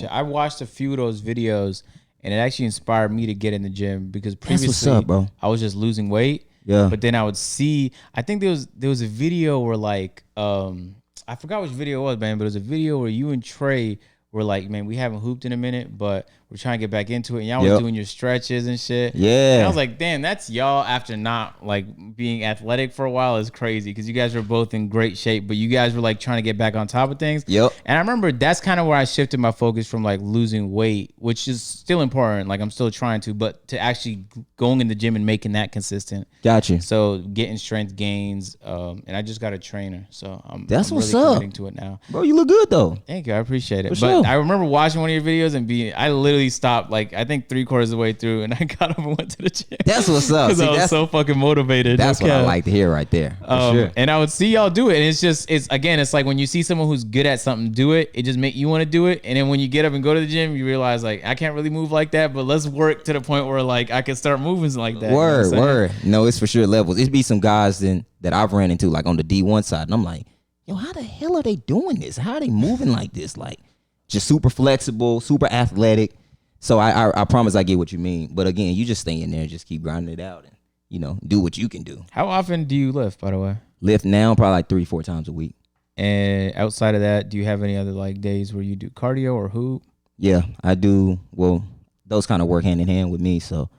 I watched a few of those videos and it actually inspired me to get in the gym because previously what's up, bro. I was just losing weight. Yeah. But then I would see, I think there was a video where like, I forgot which video it was, man, but it was a video where you and Trey were like, man, we haven't hooped in a minute, but we're trying to get back into it. And y'all was doing your stretches and shit. Yeah. And I was like, damn, that's y'all after not like being athletic for a while is crazy because you guys were both in great shape, but you guys were like trying to get back on top of things. Yep. And I remember that's kind of where I shifted my focus from like losing weight, which is still important. Like I'm still trying to, but to actually going in the gym and making that consistent. Gotcha. So getting strength gains, and I just got a trainer, so I'm That's really what's up. committing to it now. Bro, you look good though. Thank you, I appreciate it. For But sure. I remember watching one of your videos and I literally stopped like I think 3/4 of the way through, and I got up and went to the gym. That's what's up. Because See, I was that's- so fucking motivated. That's what I Okay. like to hear right there. For sure. And I would see y'all do it, and it's like when you see someone who's good at something do it, it just make you want to do it. And then when you get up and go to the gym, you realize like I can't really move like that, but let's work to the point where like I can start moving like that. Word. No, it's for sure levels. It'd be some guys that I've ran into like on the D1 side, and I'm like, yo, how the hell are they doing this? How are they moving like this? Like just super flexible, super athletic. So I promise I get what you mean. But again, you just stay in there and just keep grinding it out and, you know, do what you can do. How often do you lift, by the way? Lift now probably like 3-4 times a week. And outside of that, do you have any other like days where you do cardio or hoop? Yeah, I do. Well, those kind of work hand in hand with me. So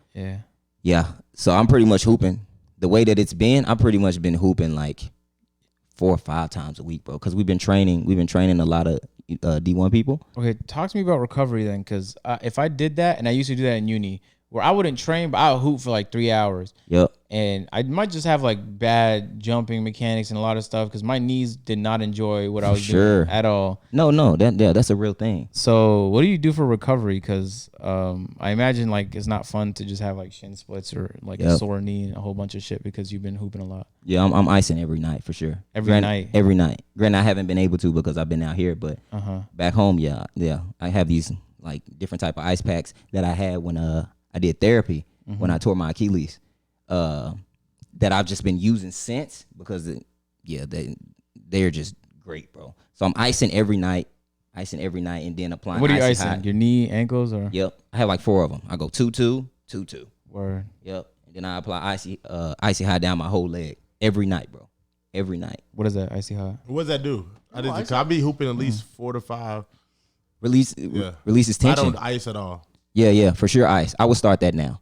yeah. So I'm pretty much hooping. The way that it's been, I've pretty much been hooping like 4 or 5 times a week, bro. Because we've been training a lot of D1 people. Okay, talk to me about recovery then, because if I did that, and I used to do that in uni, where I wouldn't train, but I would hoop for like 3 hours. Yep. And I might just have like bad jumping mechanics and a lot of stuff because my knees did not enjoy what I was doing at all. No, that's a real thing. So what do you do for recovery? Because I imagine like it's not fun to just have like shin splits or like a sore knee and a whole bunch of shit because you've been hooping a lot. Yeah, I'm icing every night for sure. Every night. Granted, I haven't been able to because I've been out here, but back home, yeah, I have these like different type of ice packs that I had when I did therapy when I tore my Achilles. That I've just been using since because they're just great, bro. So I'm icing every night, and then applying. What are you icy icing? hot. Your knee, ankles, or? Yep, I have like 4 of them. I go 2-2, 2-2. Word. Yep, and then I apply icy hot down my whole leg every night, bro. Every night. What is that? Icy hot. What does that do? I be hooping at least 4 to 5. Releases tension. I don't ice at all. Yeah, for sure ice. I would start that now.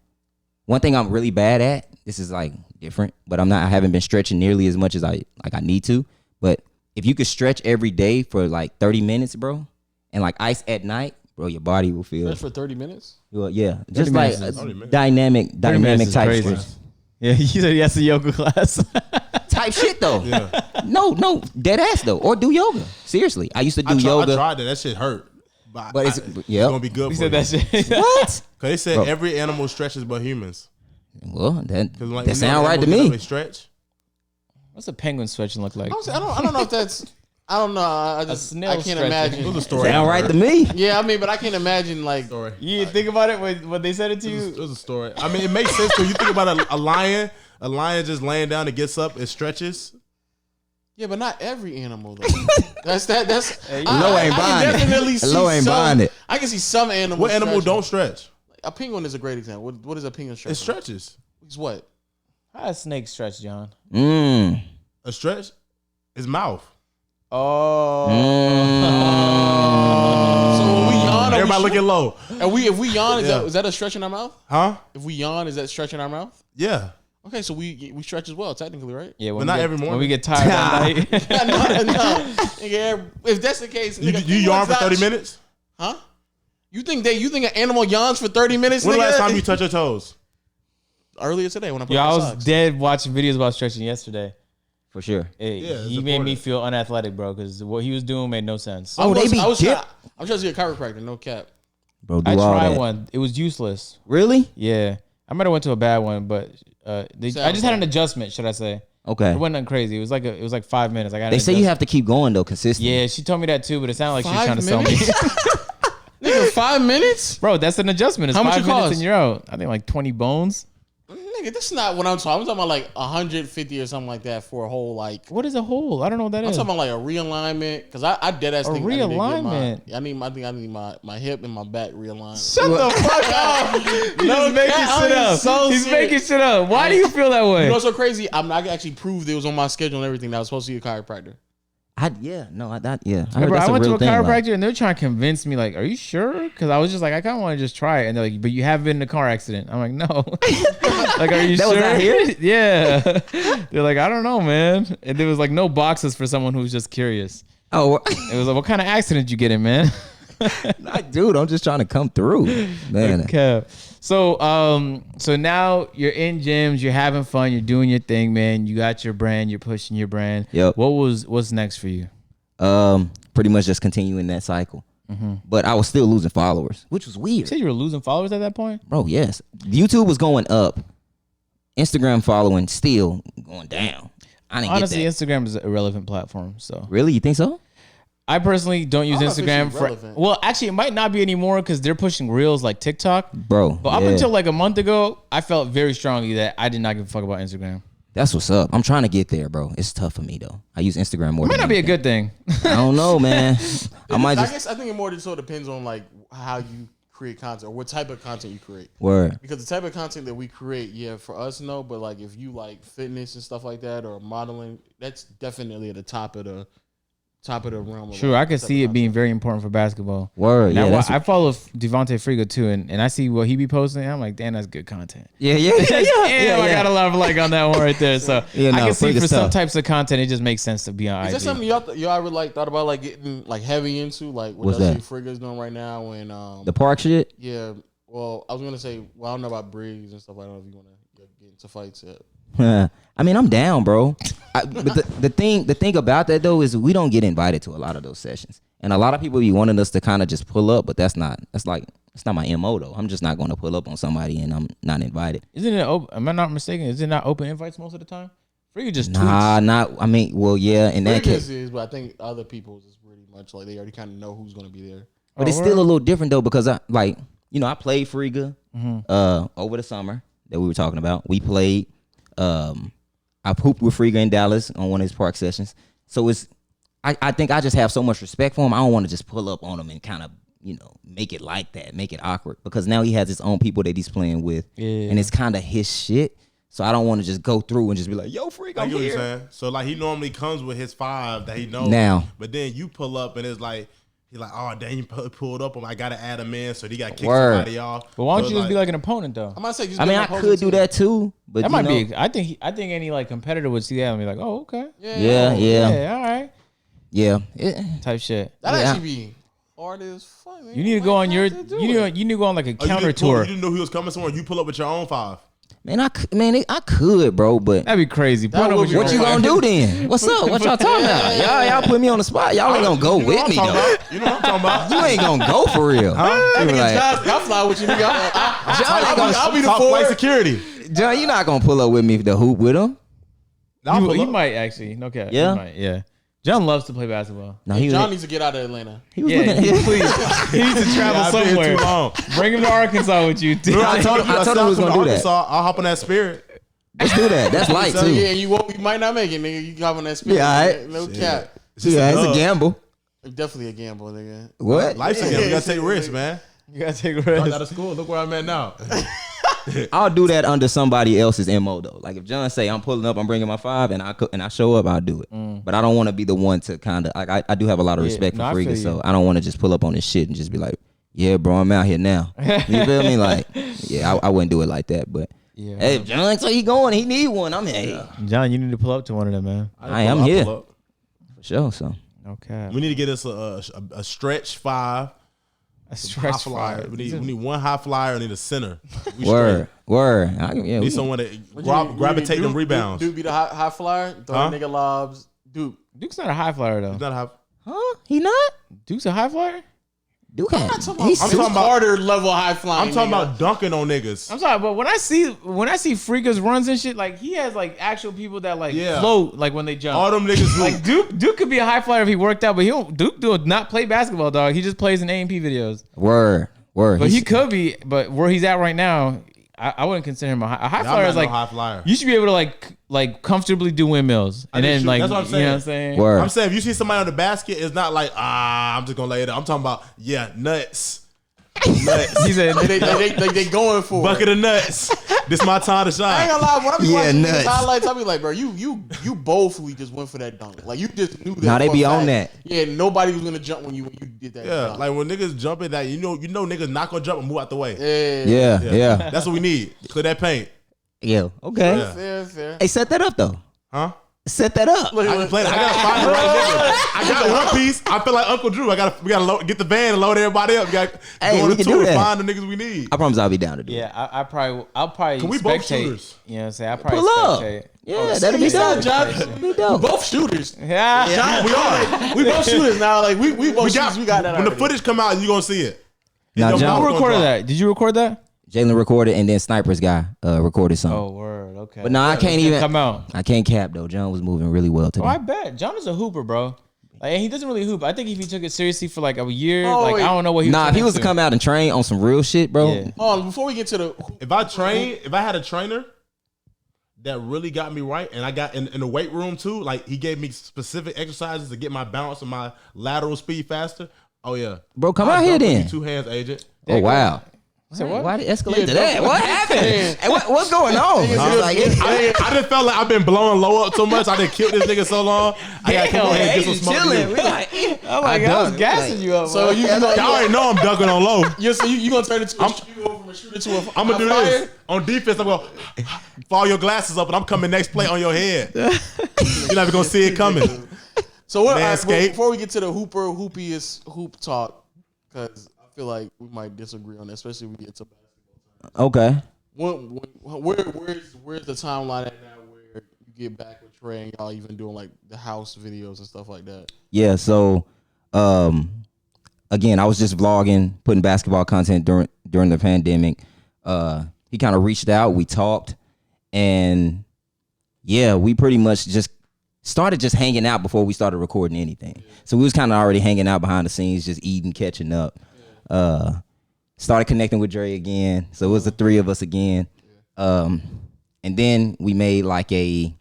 One thing I'm really bad at, this is like different, but I haven't been stretching nearly as much as I need to. But if you could stretch every day for like 30 minutes, bro, and like ice at night, bro, your body will feel. Stretch for 30 minutes? Well, yeah. Just like dynamic type stretch. Yeah, he said he has a yoga class. Type shit though. Yeah. No, dead ass though. Or do yoga. Seriously. I used to do yoga. I tried that. That shit hurt. But it's gonna be good. He for said that shit. What? Cause they said every animal stretches but humans. Well, that sound right to me. They stretch. What's a penguin stretching look like? I don't know if that's. I don't know. I can't imagine. It was a story. Sound right to me. Yeah, I mean, but I can't imagine like. Story. You didn't think about it when they said it to you? It was a story. I mean, it makes sense when you think about a lion. A lion just laying down, it gets up, it stretches. Yeah, but not every animal though. That's Low ain't buying it. Low ain't buying it. I can see some animals. What animal don't stretch? A penguin is a great example. What is a penguin stretch? It stretches. It's what? How does snake stretch, John? A stretch is mouth. Oh. So when we yawn, everybody looking low. And if we yawn, is that a stretch in our mouth? Huh? If we yawn, is that stretching our mouth? Yeah. Okay, so we stretch as well, technically, right? Yeah, but not every morning. When we get tired at night. No. If that's the case, you yawn for 30 minutes? Huh? You think an animal yawns for 30 minutes? When the last time you touch your toes? Earlier today when I put I was socks. dead watching videos about stretching yesterday. For sure. He made me feel unathletic, bro, because what he was doing made no sense. I was trying to see a chiropractor, no cap. Bro, I tried one. It was useless. Really? Yeah. I might have went to a bad one, but I just had an adjustment, should I say. Okay. It wasn't nothing crazy. It was like 5 minutes. They say you have to keep going though, consistently. Yeah, she told me that too, but it sounded like she was trying to sell me. Nigga, 5 minutes? Bro, that's an adjustment. It's How much 5 it minutes cost? and you're out. I think like 20 bones. Nigga, that's not what I'm talking. I'm talking about like 150 or something like that for a whole like. What is a hole? I don't know what that I'm is. talking about like a realignment because I dead ass think realignment. I need my hip and my back realigned. Shut the fuck up. He's making shit up. He's making shit up. Why do you feel that way? You know what's so crazy? I actually proved it was on my schedule and everything that I was supposed to see a chiropractor. I went to a chiropractor and they're trying to convince me, like, are you sure? Because I was just like, I kind of want to just try it. And they're like, but you have been in a car accident. I'm like, no. Like, are you that sure? Was out here? Yeah. They're like, I don't know, man. And there was like no boxes for someone who was just curious. Oh. It was like, what kind of accident you get in, man? Dude, I'm just trying to come through, man. Okay. So now you're in gyms, you're having fun, you're doing your thing, man. You got your brand, you're pushing your brand. Yep. What's next for you? Pretty much just continuing that cycle. But I was still losing followers, which was weird. You said you were losing followers at that point? Bro, yes. YouTube was going up. Instagram following still going down. I didn't Honestly, get that. Instagram is an irrelevant platform. So Really? You think so? I personally don't use Instagram for. Well, actually, it might not be anymore because they're pushing reels like TikTok, bro. But up until like a month ago, I felt very strongly that I did not give a fuck about Instagram. That's what's up. I'm trying to get there, bro. It's tough for me though. I use Instagram more. It might not be a good thing. I don't know, man. I guess I think it more just so depends on like how you create content or what type of content you create. Word. Because the type of content that we create, yeah, for us, no. But like if you like fitness and stuff like that or modeling, that's definitely at the top of the realm. Sure, I could see it being very important for basketball. Word. Yeah, I follow Devontae Frigo too, and I see what he be posting. I'm like, damn, that's good content. Yeah. I got a lot of like on that one right there. So I can see for some tough. types of content, it just makes sense to be on IG. Is that something y'all ever like thought about like getting like heavy into like what Frigo's doing right now and the park shit? Yeah, Well, I was gonna say, I don't know about Briggs and stuff. I don't know if you want to get into fights yet. I mean, I'm down, bro. But the thing about that though is we don't get invited to a lot of those sessions, and a lot of people be wanting us to kind of just pull up, but that's not my MO though. I'm just not going to pull up on somebody and I'm not invited. Isn't it open? Am I not mistaken? Is it not open invites most of the time? Free just tweets. I mean, well, yeah. In that case, is, but I think other people's is pretty much like they already kind of know who's gonna be there. But it's still a little different though because I played Friga over the summer that we were talking about. We played. I pooped with Friga in Dallas on one of his park sessions. So I think I just have so much respect for him. I don't want to just pull up on him and kind of make it like that, make it awkward because now he has his own people that he's playing with, and it's kind of his shit. So I don't want to just go through and just be like, "Yo, freak, I'm here." What you're saying. So like he normally comes with his 5 that he knows now, but then you pull up and it's like. He's like, oh, dang, you pulled up him. I got to add him in, so he got to kick somebody off. But why don't you just be like an opponent, though? I might say, I could do that too, but that might be. I think any like competitor would see that and be like, oh, okay, yeah, all right, yeah, type shit. That actually be hard as fuck. You need to go on your. You need to go on like a counter tour. You didn't know he was coming somewhere. You pull up with your own 5. Man, I could, bro, but that'd be crazy. What you gonna do then? What's up? What y'all talking about? Y'all put me on the spot. Y'all ain't gonna go with me though. You know what I'm talking about? You ain't gonna go for real. I'll fly with you, nigga. I'll be the flight security. John, you not gonna pull up with me the hoop with him? He might actually. Okay. Yeah. He might, yeah. John loves to play basketball. No, John needs to get out of Atlanta. Please. He needs to travel somewhere. Bring him to Arkansas with you. I told him we was gonna do that. I'll hop on that Spirit. Let's do that. That's light too. Yeah, you might not make it, nigga. You can hop on that Spirit. Yeah, all right. No cap. Yeah, it's a gamble. Definitely a gamble, nigga. What? Life's a gamble. You gotta take risks, man. You gotta take risks. Right out of school. Look where I'm at now. I'll do that under somebody else's MO though. Like if John say I'm pulling up, I'm bringing my 5, and I show up, I'll do it. But I don't want to be the one to kind of like I do have a lot of respect for Friga, so I don't want to just pull up on this shit and just be like, yeah, bro, I'm out here now. You feel me? Like, yeah, I wouldn't do it like that. But hey, if John so he going, he need one. I'm here. John, you need to pull up to one of them, man. I'm here for sure. So okay, we need to get us a stretch 5. A stretch flyer. We need one high flyer. We need a center. Word. We need someone that gravitate them rebounds. Duke be the high flyer. Throwing nigga lobs. Duke's not a high flyer though. He's not a high. Huh? He not? Duke's a high flyer. Duke I'm talking about Carter level high flying. I'm talking about dunking on niggas. I'm sorry, but when I see Friga's runs and shit, like he has like actual people that like float like when they jump. All them niggas like Duke could be a high flyer if he worked out, but Duke do not play basketball, dog. He just plays in A&P videos. Word. But he could be, but where he's at right now, I wouldn't consider him a high flyer. Is like high flyer. You should be able to like comfortably do windmills, and then like that's what I'm saying. You know what I'm saying? Word. I'm saying if you see somebody on the basket, it's not like I'm just gonna lay it up. I'm talking about nuts. He said they going for bucket of nuts. This my time to shine. I ain't gonna lie. When I be watching nuts. these highlights, I be like, bro, you bothfully just went for that dunk. Like you just knew that. Now they be on that. Yeah, nobody was gonna jump when you did that. Yeah, dunk. like when niggas jumping that you know niggas not gonna jump and move out the way. Yeah. That's what we need. Clear that paint. Yeah. Okay. Yeah. Fair. Hey, set that up though. Huh? Set that up. I can play that. I gotta find the right nigga. I got the one piece. I feel like Uncle Drew. We gotta get the van and load everybody up. We got Hey, go on we the can tour do and that. find the niggas we need. I promise I'll be down to do it. Yeah, I'll probably Can we both spectate. shooters? You know what I'm saying? I'll probably Pull up. spectate. Yeah, that'll be dope. John, Be dope. both shooters. Yeah. John, we are. We both shooters now. Like we both shooters. We got that. When the already. footage come out, you gonna see it. Now, John Who recorded that? Did you record that? Jalen recorded, and then Sniper's guy recorded something. Oh, word. Okay. But no, I can't even come out. I can't cap though. John was moving really well today. Oh, I bet. John is a hooper, bro. Like, and he doesn't really hoop. I think if he took it seriously for like a year, Oh, like wait. I don't know what he. Nah, if he was to come out and train on some real shit, bro. Yeah. Hold on, before we get to the, If I had a trainer that really got me right, and I got in the weight room too, like he gave me specific exercises to get my balance and my lateral speed faster. Oh yeah, Bro, come out here then. 2 hands, agent. Oh wow. So what? Why did it escalate to that? What happened? Hey, what's going on? I was like, I just felt like I've been blowing low up so much. I didn't kill this nigga so long. I gotta come over here and get some smoke. chilling. We like, Oh my god, I was gassing you up. so bro. you Y'all already know I'm dunking on low. you gonna turn it to you go from a shooter to a I'm gonna do flyer? this on defense. I'm gonna fall your glasses up, and I'm coming next play on your head. You're not even gonna see it coming. So what? Manscaped. Before we get to the hoopiest hoop talk, because feel like we might disagree on that, especially when we get to basketball Okay. time. Where's the timeline at now where you get back with Trey and y'all even doing like the house videos and stuff like that? Yeah. So, again, I was just vlogging, putting basketball content during the pandemic. He kind of reached out. We talked, and yeah, we pretty much just started just hanging out before we started recording anything. Yeah. So we was kind of already hanging out behind the scenes, just eating, catching up. Yeah. Started connecting with Dre again. So it was the three of us again. And then we made like I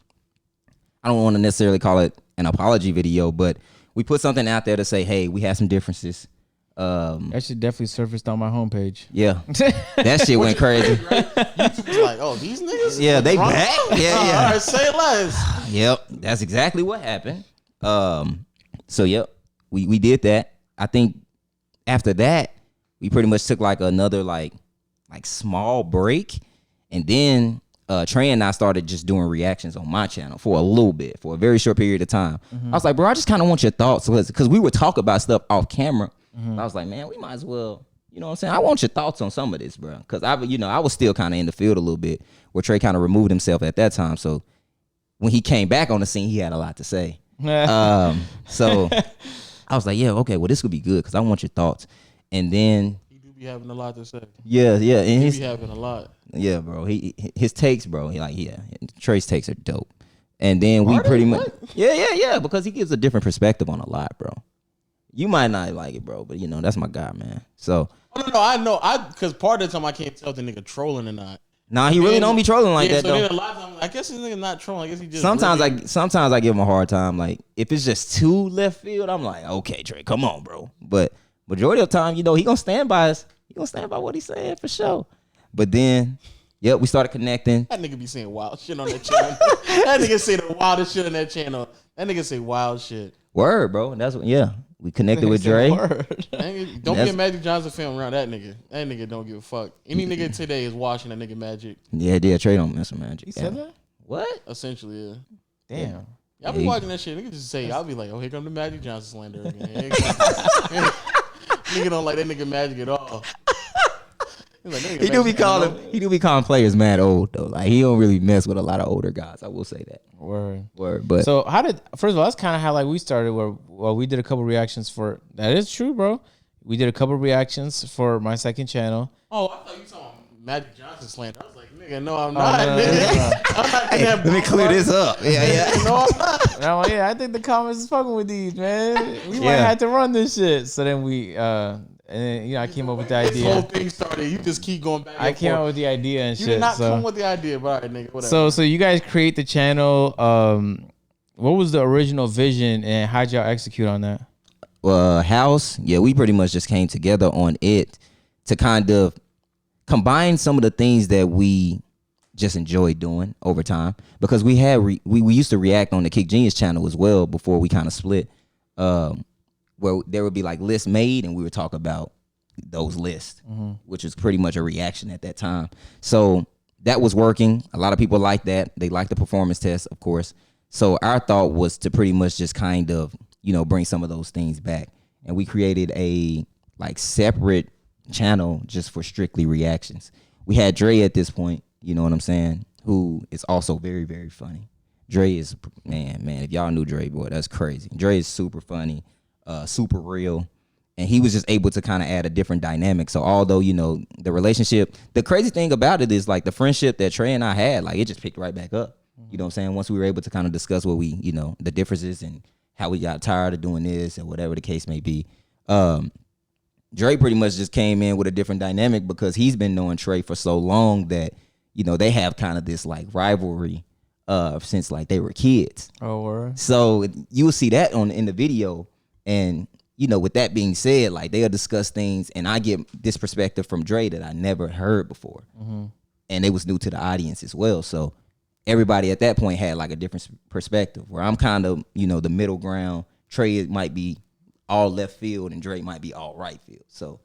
don't want to necessarily call it an apology video, but we put something out there to say, hey, we had some differences. That shit definitely surfaced on my homepage. Yeah. That shit went crazy. YouTube was like, oh, these niggas? Yeah, they drunk? back. Yeah. All right, say less. Yep. That's exactly what happened. So yep, we did that. I think after that, we pretty much took like another like small break, and then Trey and I started just doing reactions on my channel for a little bit, for a very short period of time. I was like, bro, I just kind of want your thoughts, because we would talk about stuff off camera. I was like, man, we might as well, you know what I'm saying? I want your thoughts on some of this, bro, because I was still kind of in the field a little bit, where Trey kind of removed himself at that time. So when he came back on the scene, he had a lot to say. So I was like, yeah, okay, well, this would be good because I want your thoughts. And then He do be having a lot to say. yeah, and He be having a lot. Yeah, bro. His takes, bro. Trey's takes are dope. And then we pretty much yeah, because he gives a different perspective on a lot, bro. You might not like it, bro, but that's my guy, man. So No, I know. Because part of the time I can't tell if the nigga trolling or not. nah, he really don't be trolling like that, so though. Then a lot of times, I guess this nigga not trolling. I guess he just Sometimes really, I give him a hard time. Like if it's just too left field, I'm like, okay, Trey, come on, bro. But majority of the time, he gonna stand by us. He gonna stand by what he's saying for sure. But then, yep, we started connecting. That nigga be saying wild shit on that channel. That nigga say the wildest shit on that channel. That nigga say wild shit. Word, bro. That's what. Yeah, we connected with Dre. Don't be a Magic Johnson fan around that nigga. That nigga don't give a fuck. Any nigga today is watching that nigga Magic. Yeah, Trey don't mess with Magic. He said that? What? Essentially, yeah. Damn. Y'all be watching that shit. Nigga just say, I'll be like, oh, here come the Magic Johnson slander again. Nigga don't like that nigga Magic at all. Like, He do be calling players mad old though. Like he don't really mess with a lot of older guys. I will say that. Word. But So first of all, that's kind of how like we started. Where we did a couple reactions for that is true, bro. We did a couple reactions for my second channel. Oh, I thought you saw Magic Johnson slander. I was like, nigga, no, I'm not. Nigga. I'm not in that. let me clear this up. Yeah. No, I'm not. And I'm like, yeah, I think the comments is fucking with these, man. We might have to run this shit. So then and then I came up with the This whole idea. thing started. You just keep going back. I came up with the idea and You shit. did not so come with the idea, but all right, nigga, whatever. so you guys create the channel. What was the original vision and how'd y'all execute on that? House, yeah, we pretty much just came together on it to kind of combine some of the things that we just enjoyed doing over time, because we had we used to react on the Kick Genius channel as well before we kind of split, where there would be like lists made and we would talk about those lists, which was pretty much a reaction at that time. So that was working. A lot of people liked that. They liked the performance test, of course. So our thought was to pretty much just kind of, bring some of those things back. And we created a like separate channel just for strictly reactions. We had Dre at this point, you know what I'm saying, who is also very, very funny. Dre is, man, if y'all knew Dre, boy, that's crazy. Dre is super funny, super real. And he was just able to kind of add a different dynamic. So although, the relationship, the crazy thing about it is like the friendship that Trey and I had, like it just picked right back up. You know what I'm saying? Once we were able to kind of discuss what we, the differences and how we got tired of doing this or whatever the case may be. Dre pretty much just came in with a different dynamic because he's been knowing Trey for so long that, they have kind of this like rivalry since like they were kids. Oh, word. So you will see that in the video. And, with that being said, like they'll discuss things and I get this perspective from Dre that I never heard before. And it was new to the audience as well. So everybody at that point had like a different perspective where I'm kind of, the middle ground. Trey might be all left field and Dre might be all right field. So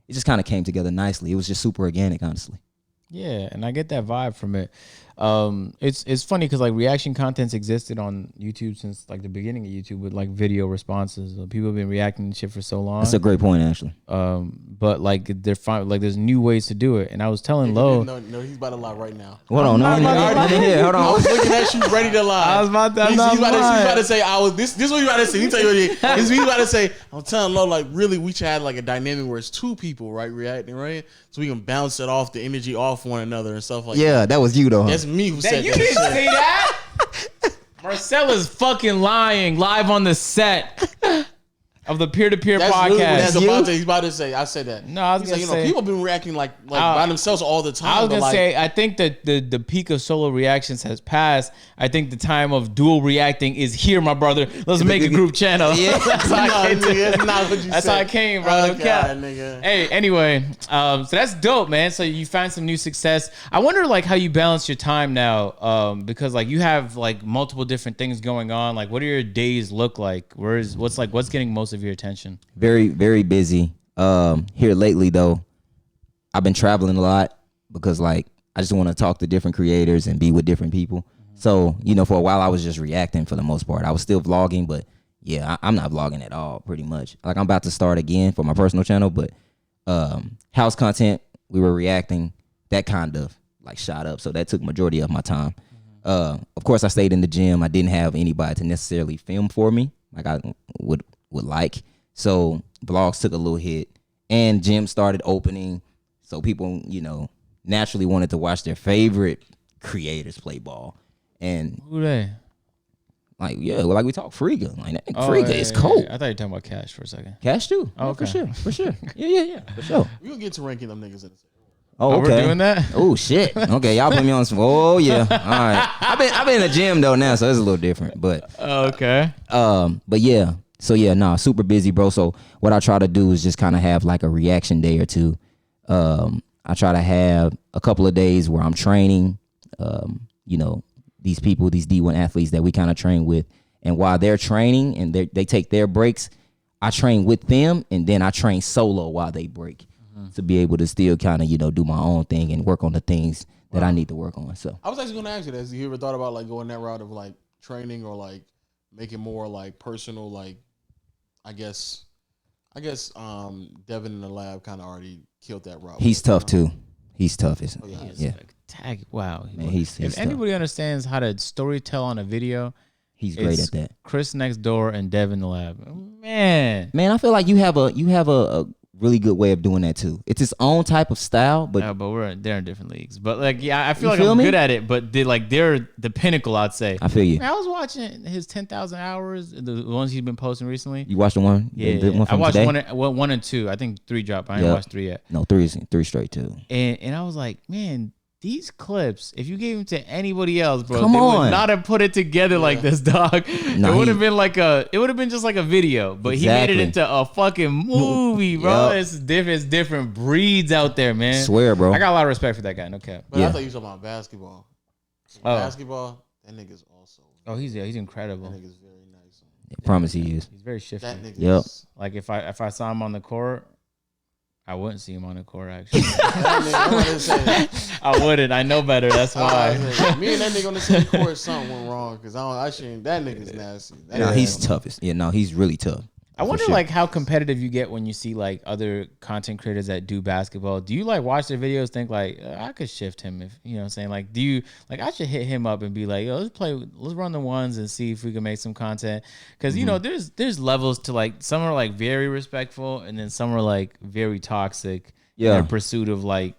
it just kind of came together nicely. It was just super organic, honestly. Yeah, and I get that vibe from it. It's funny because like reaction content's existed on YouTube since like the beginning of YouTube with like video responses. People have been reacting to shit for so long. That's a great point, actually. But like they're fine. Like there's new ways to do it. And I was telling Lo, no, he's about to lie right now. Hold on, hold on. I was looking at you, ready to lie. I was about to. He's about to say, This is what he's about to say. Let me tell you what he's about to say. I'm telling Lo, like, really, we should have like a dynamic where it's two people, right, reacting, right, so we can bounce it off, the energy off one another and stuff like that. Yeah, that was you though. Huh? That's me who said you that. didn't say that. Marcella's fucking lying live on the set of the peer-to-peer podcast. He's about to say. I said that. No, I was gonna say people been reacting like by themselves all the time. I was gonna say I think that the peak of solo reactions has passed. I think the time of dual reacting is here, my brother. Let's make a group channel. Yeah, that's how I came. That's how I came, bro. Oh, God, nigga. Hey, anyway, so that's dope, man. So you find some new success. I wonder like how you balance your time now, because like you have like multiple different things going on. Like, what do your days look like? What's getting most of your attention? Very, very busy. Here lately though, I've been traveling a lot because like I just want to talk to different creators and be with different people. Mm-hmm. So, for a while I was just reacting for the most part. I was still vlogging, but yeah, I'm not vlogging at all pretty much. Like I'm about to start again for my personal channel, but house content, we were reacting, that kind of like shot up. So that took majority of my time. Mm-hmm. Of course I stayed in the gym. I didn't have anybody to necessarily film for me like I would like. So vlogs took a little hit and gyms started opening. So people, naturally wanted to watch their favorite creators play ball. And who they? Like, like we talk Friga. Like that Friga is cold. I thought you were talking about Cash for a second. Cash too. Oh, okay. For sure. Yeah, for sure. We're gonna get to ranking them niggas in a second. Oh, okay. We're doing that? Oh shit. Okay, y'all put me on some. Oh yeah. All right. I've been in the gym though now, so it's a little different. But okay. But yeah. So yeah, super busy, bro. So what I try to do is just kind of have like a reaction day or two. I try to have a couple of days where I'm training, these people, these D1 athletes that we kind of train with. And while they're training and they take their breaks, I train with them and then I train solo while they break to be able to still kind of, do my own thing and work on the things that I need to work on. So I was actually going to ask you that. Have you ever thought about like going that route of like training or like making more like personal, like, I guess Devin in the lab kind of already killed that route. He's tough too. He's tough. Yeah. Wow. Man, he's if tough. anybody understands how to storytell on a video, he's great at that. Chris next door and Devin in the lab. Man, I feel like you have a really good way of doing that too. It's its own type of style, but they're in different leagues. But like, yeah, I feel like I'm good at it. But they're the pinnacle, I'd say. I feel you. Man, I was watching his 10,000 hours, the ones he's been posting recently. You watched the one? Yeah, the one from I watched today? one and two. I think 3 dropped. I ain't watched 3 yet. No, three straight too. And I was like, man, these clips, if you gave them to anybody else, bro, Come they on. would not have put it together like this, dog. Nah, it would have been just like a video, but he made it into a fucking movie, bro. Yep. It's different breeds out there, man. Swear, bro. I got a lot of respect for that guy, no cap. But I thought you were talking about basketball. Basketball, that nigga's also. Oh, he's incredible. That nigga's very nice. I promise he is. He's very shifty. That nigga. Yep. Like if I saw him on the court, I wouldn't see him on the court, actually. I wouldn't. I know better. That's why. Me and that nigga on the same court, something went wrong. Because that nigga's nasty. He's toughest. Yeah, he's really tough. I wonder like how competitive you get when you see like other content creators that do basketball. Do you like watch their videos, think like I could shift him if you know what I'm saying? Like, do you like I should hit him up and be like, yo, let's run the ones and see if we can make some content? Because there's levels to like some are like very respectful and then some are like very toxic. In their pursuit of like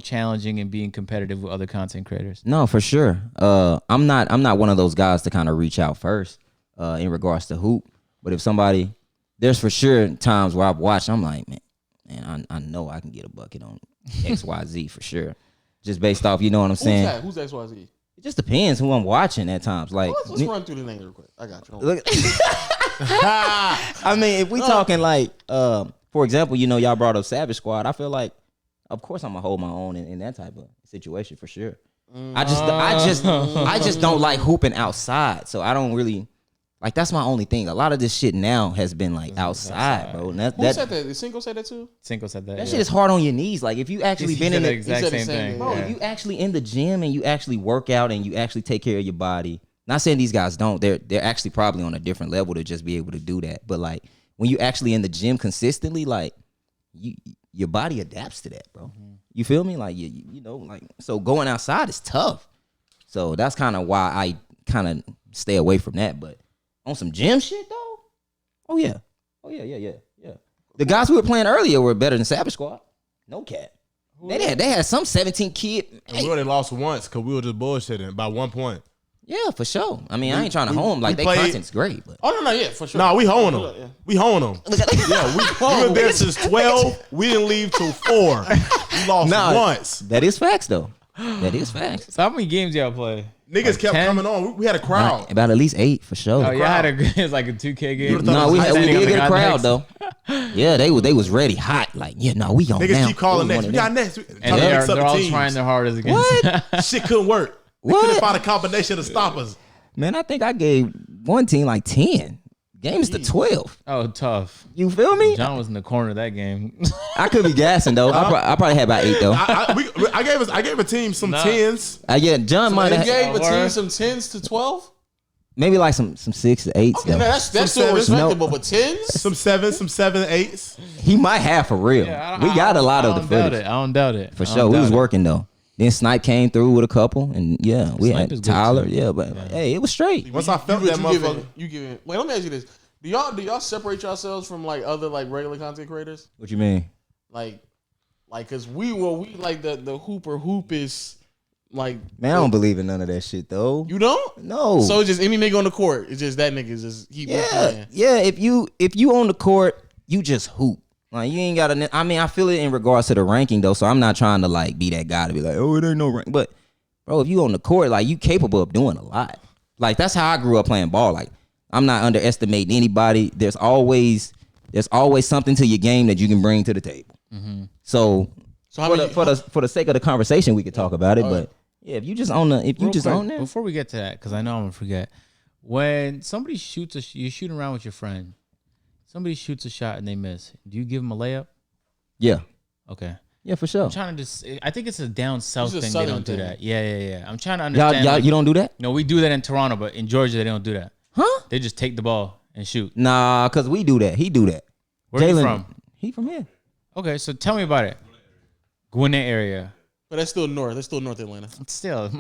challenging and being competitive with other content creators. No, for sure. I'm not one of those guys to kind of reach out first in regards to hoop. But if somebody, there's for sure times where I've watched, I'm like, man, I know I can get a bucket on XYZ for sure. Just based off, you know what I'm saying? Who's XYZ? It just depends who I'm watching at times. Like, let's run through the name real quick. I got you. Look, I mean, if we talking like, for example, y'all brought up Savage Squad. I feel like, of course, I'm gonna hold my own in that type of situation for sure. I just don't like hooping outside, so I don't really Like that's my only thing. A lot of this shit now has been like outside, bro. And Who said that? Did Cinco say that too? Cinco said that. That shit is hard on your knees. Like if you actually been in the exact same thing, bro, you actually in the gym and you actually work out and you actually take care of your body. Not saying these guys don't. They're actually probably on a different level to just be able to do that. But like when you actually in the gym consistently, like your body adapts to that, bro. You feel me? Like you know, like so going outside is tough. So that's kind of why I kind of stay away from that. But on some gym shit though, oh yeah. The guys we were playing earlier were better than Savage Squad. No cap. They had some 17 kid. And we only lost once because we were just bullshitting by 1 point. Yeah, for sure. I mean, I ain't trying to hone like their content's great, but Yeah, for sure. Nah, we hoeing them. Yeah. We hoeing them. Yeah, we were there since 12. We didn't leave till 4. We lost once. That is facts though. That is facts. So how many games y'all play? Niggas like kept 10? coming on. We had a crowd. About at least 8 for sure. Oh, y'all had it's like a 2K game. No, we did get a crowd though. Yeah, they was ready hot. Like, yeah, no, we on niggas now. keep calling next. We got next. And they're all trying their hardest against. What? Shit couldn't work. They couldn't find a combination to stop us. Man, I think I gave one team like 10. Games to 12. Oh, tough. You feel me? John was in the corner of that game. I could be gassing though. I probably had about 8 though. I gave a team some 10s. Yeah, John might have gave a team some 10s to 12. Maybe like some 6 to 8s. Okay, that's still respectable, but 10s, some 7s, some 7 8s. He might have for real. Yeah, we got a lot of the footage. I don't doubt it. For sure, we was working though. Then Snipe came through with a couple, and yeah, we had Tyler. Yeah, but hey, it was straight. Once I felt that motherfucker, wait, let me ask you this: Do y'all separate yourselves from like other like regular content creators? What you mean? Like, cause we like the hoop is like. Man, I don't believe in none of that shit though. You don't? No. So it's just any nigga on the court. It's just that nigga just keep playing. Yeah. If you on the court, you just hoop. Like you ain't gotta. I mean, I feel it in regards to the ranking though. So I'm not trying to like be that guy to be like, oh, it ain't no rank. But bro, if you on the court, like you capable of doing a lot. Like that's how I grew up playing ball. Like I'm not underestimating anybody. There's always something to your game that you can bring to the table. Mm-hmm. So for the sake of the conversation, we could talk about it. But yeah, if you just own that. Before we get to that, because I know I'm gonna forget. When somebody you're shooting around with your friend. Somebody shoots a shot and they miss. Do you give them a layup? Yeah. Okay. Yeah, for sure. I'm trying to I think it's a down south thing. They don't do that. Yeah. I'm trying to understand. Y'all, you don't do that? No, we do that in Toronto, but in Georgia they don't do that. Huh? They just take the ball and shoot. Nah, cause we do that. He do that. Where you from? He from here. Okay, so tell me about it. Gwinnett area. But that's still north. That's still North Atlanta. Still,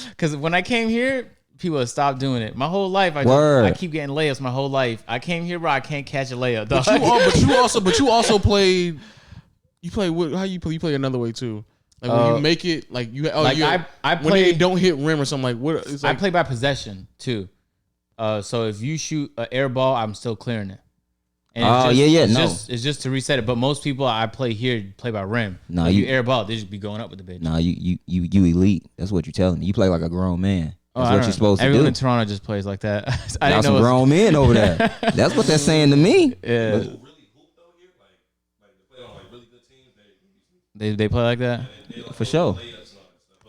because when I came here, people have stopped doing it. My whole life, I keep getting layups. My whole life, I came here, bro. I can't catch a layup. Dog. But you also played. You play what? How you play? You play another way too. Like when you make it, like you. Oh, like I play. When they don't hit rim or something like what? It's like, I play by possession too. So if you shoot an air ball, I'm still clearing it. And it's just to reset it. But most people I play here play by rim. No, you air ball, they just be going up with the bitch. No, you elite. That's what you're telling me. You play like a grown man. That's what you're supposed to do. Everyone in Toronto just plays like that. I got some grown men over there. That's what they're saying to me. Yeah. They play like that? For sure.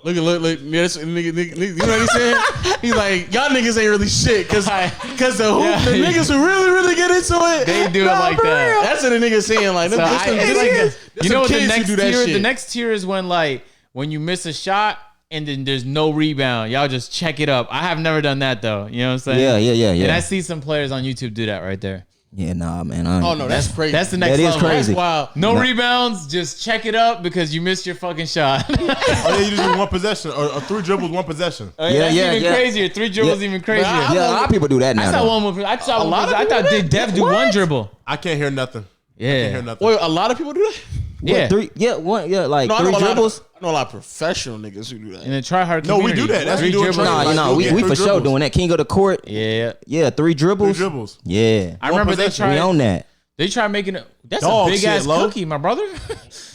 Look, yeah, this nigga, you know what he's saying? He's like, y'all niggas ain't really shit, cause the niggas who really get into it, they do it like that. That's what the niggas saying. Like, you know what the next tier? The next tier is when you miss a shot and then there's no rebound. Y'all just check it up. I have never done that though. You know what I'm saying? Yeah. And I see some players on YouTube do that right there. Yeah, nah, man. Oh no, that's crazy. That's the next level. That is crazy. Wow. No rebounds, just check it up because you missed your fucking shot. Oh yeah, you just do one possession or 3 dribbles, 1 possession. That's even crazier. 3 dribbles even crazier. Yeah, a lot of people do that now. I thought Dev do 1 dribble. I can't hear nothing. Yeah. I can't hear nothing. Wait, a lot of people do that? Yeah. 3 like 3 dribbles. I know a lot of professional niggas who do that. In the try-hard community. No, we do that. That's 3 dribbles. We for sure doing that. King of the court. Yeah. Yeah, 3 dribbles. 3 dribbles. Yeah. I remember they tried. We on that. They tried making it. That's dog a big-ass shit, cookie, my brother.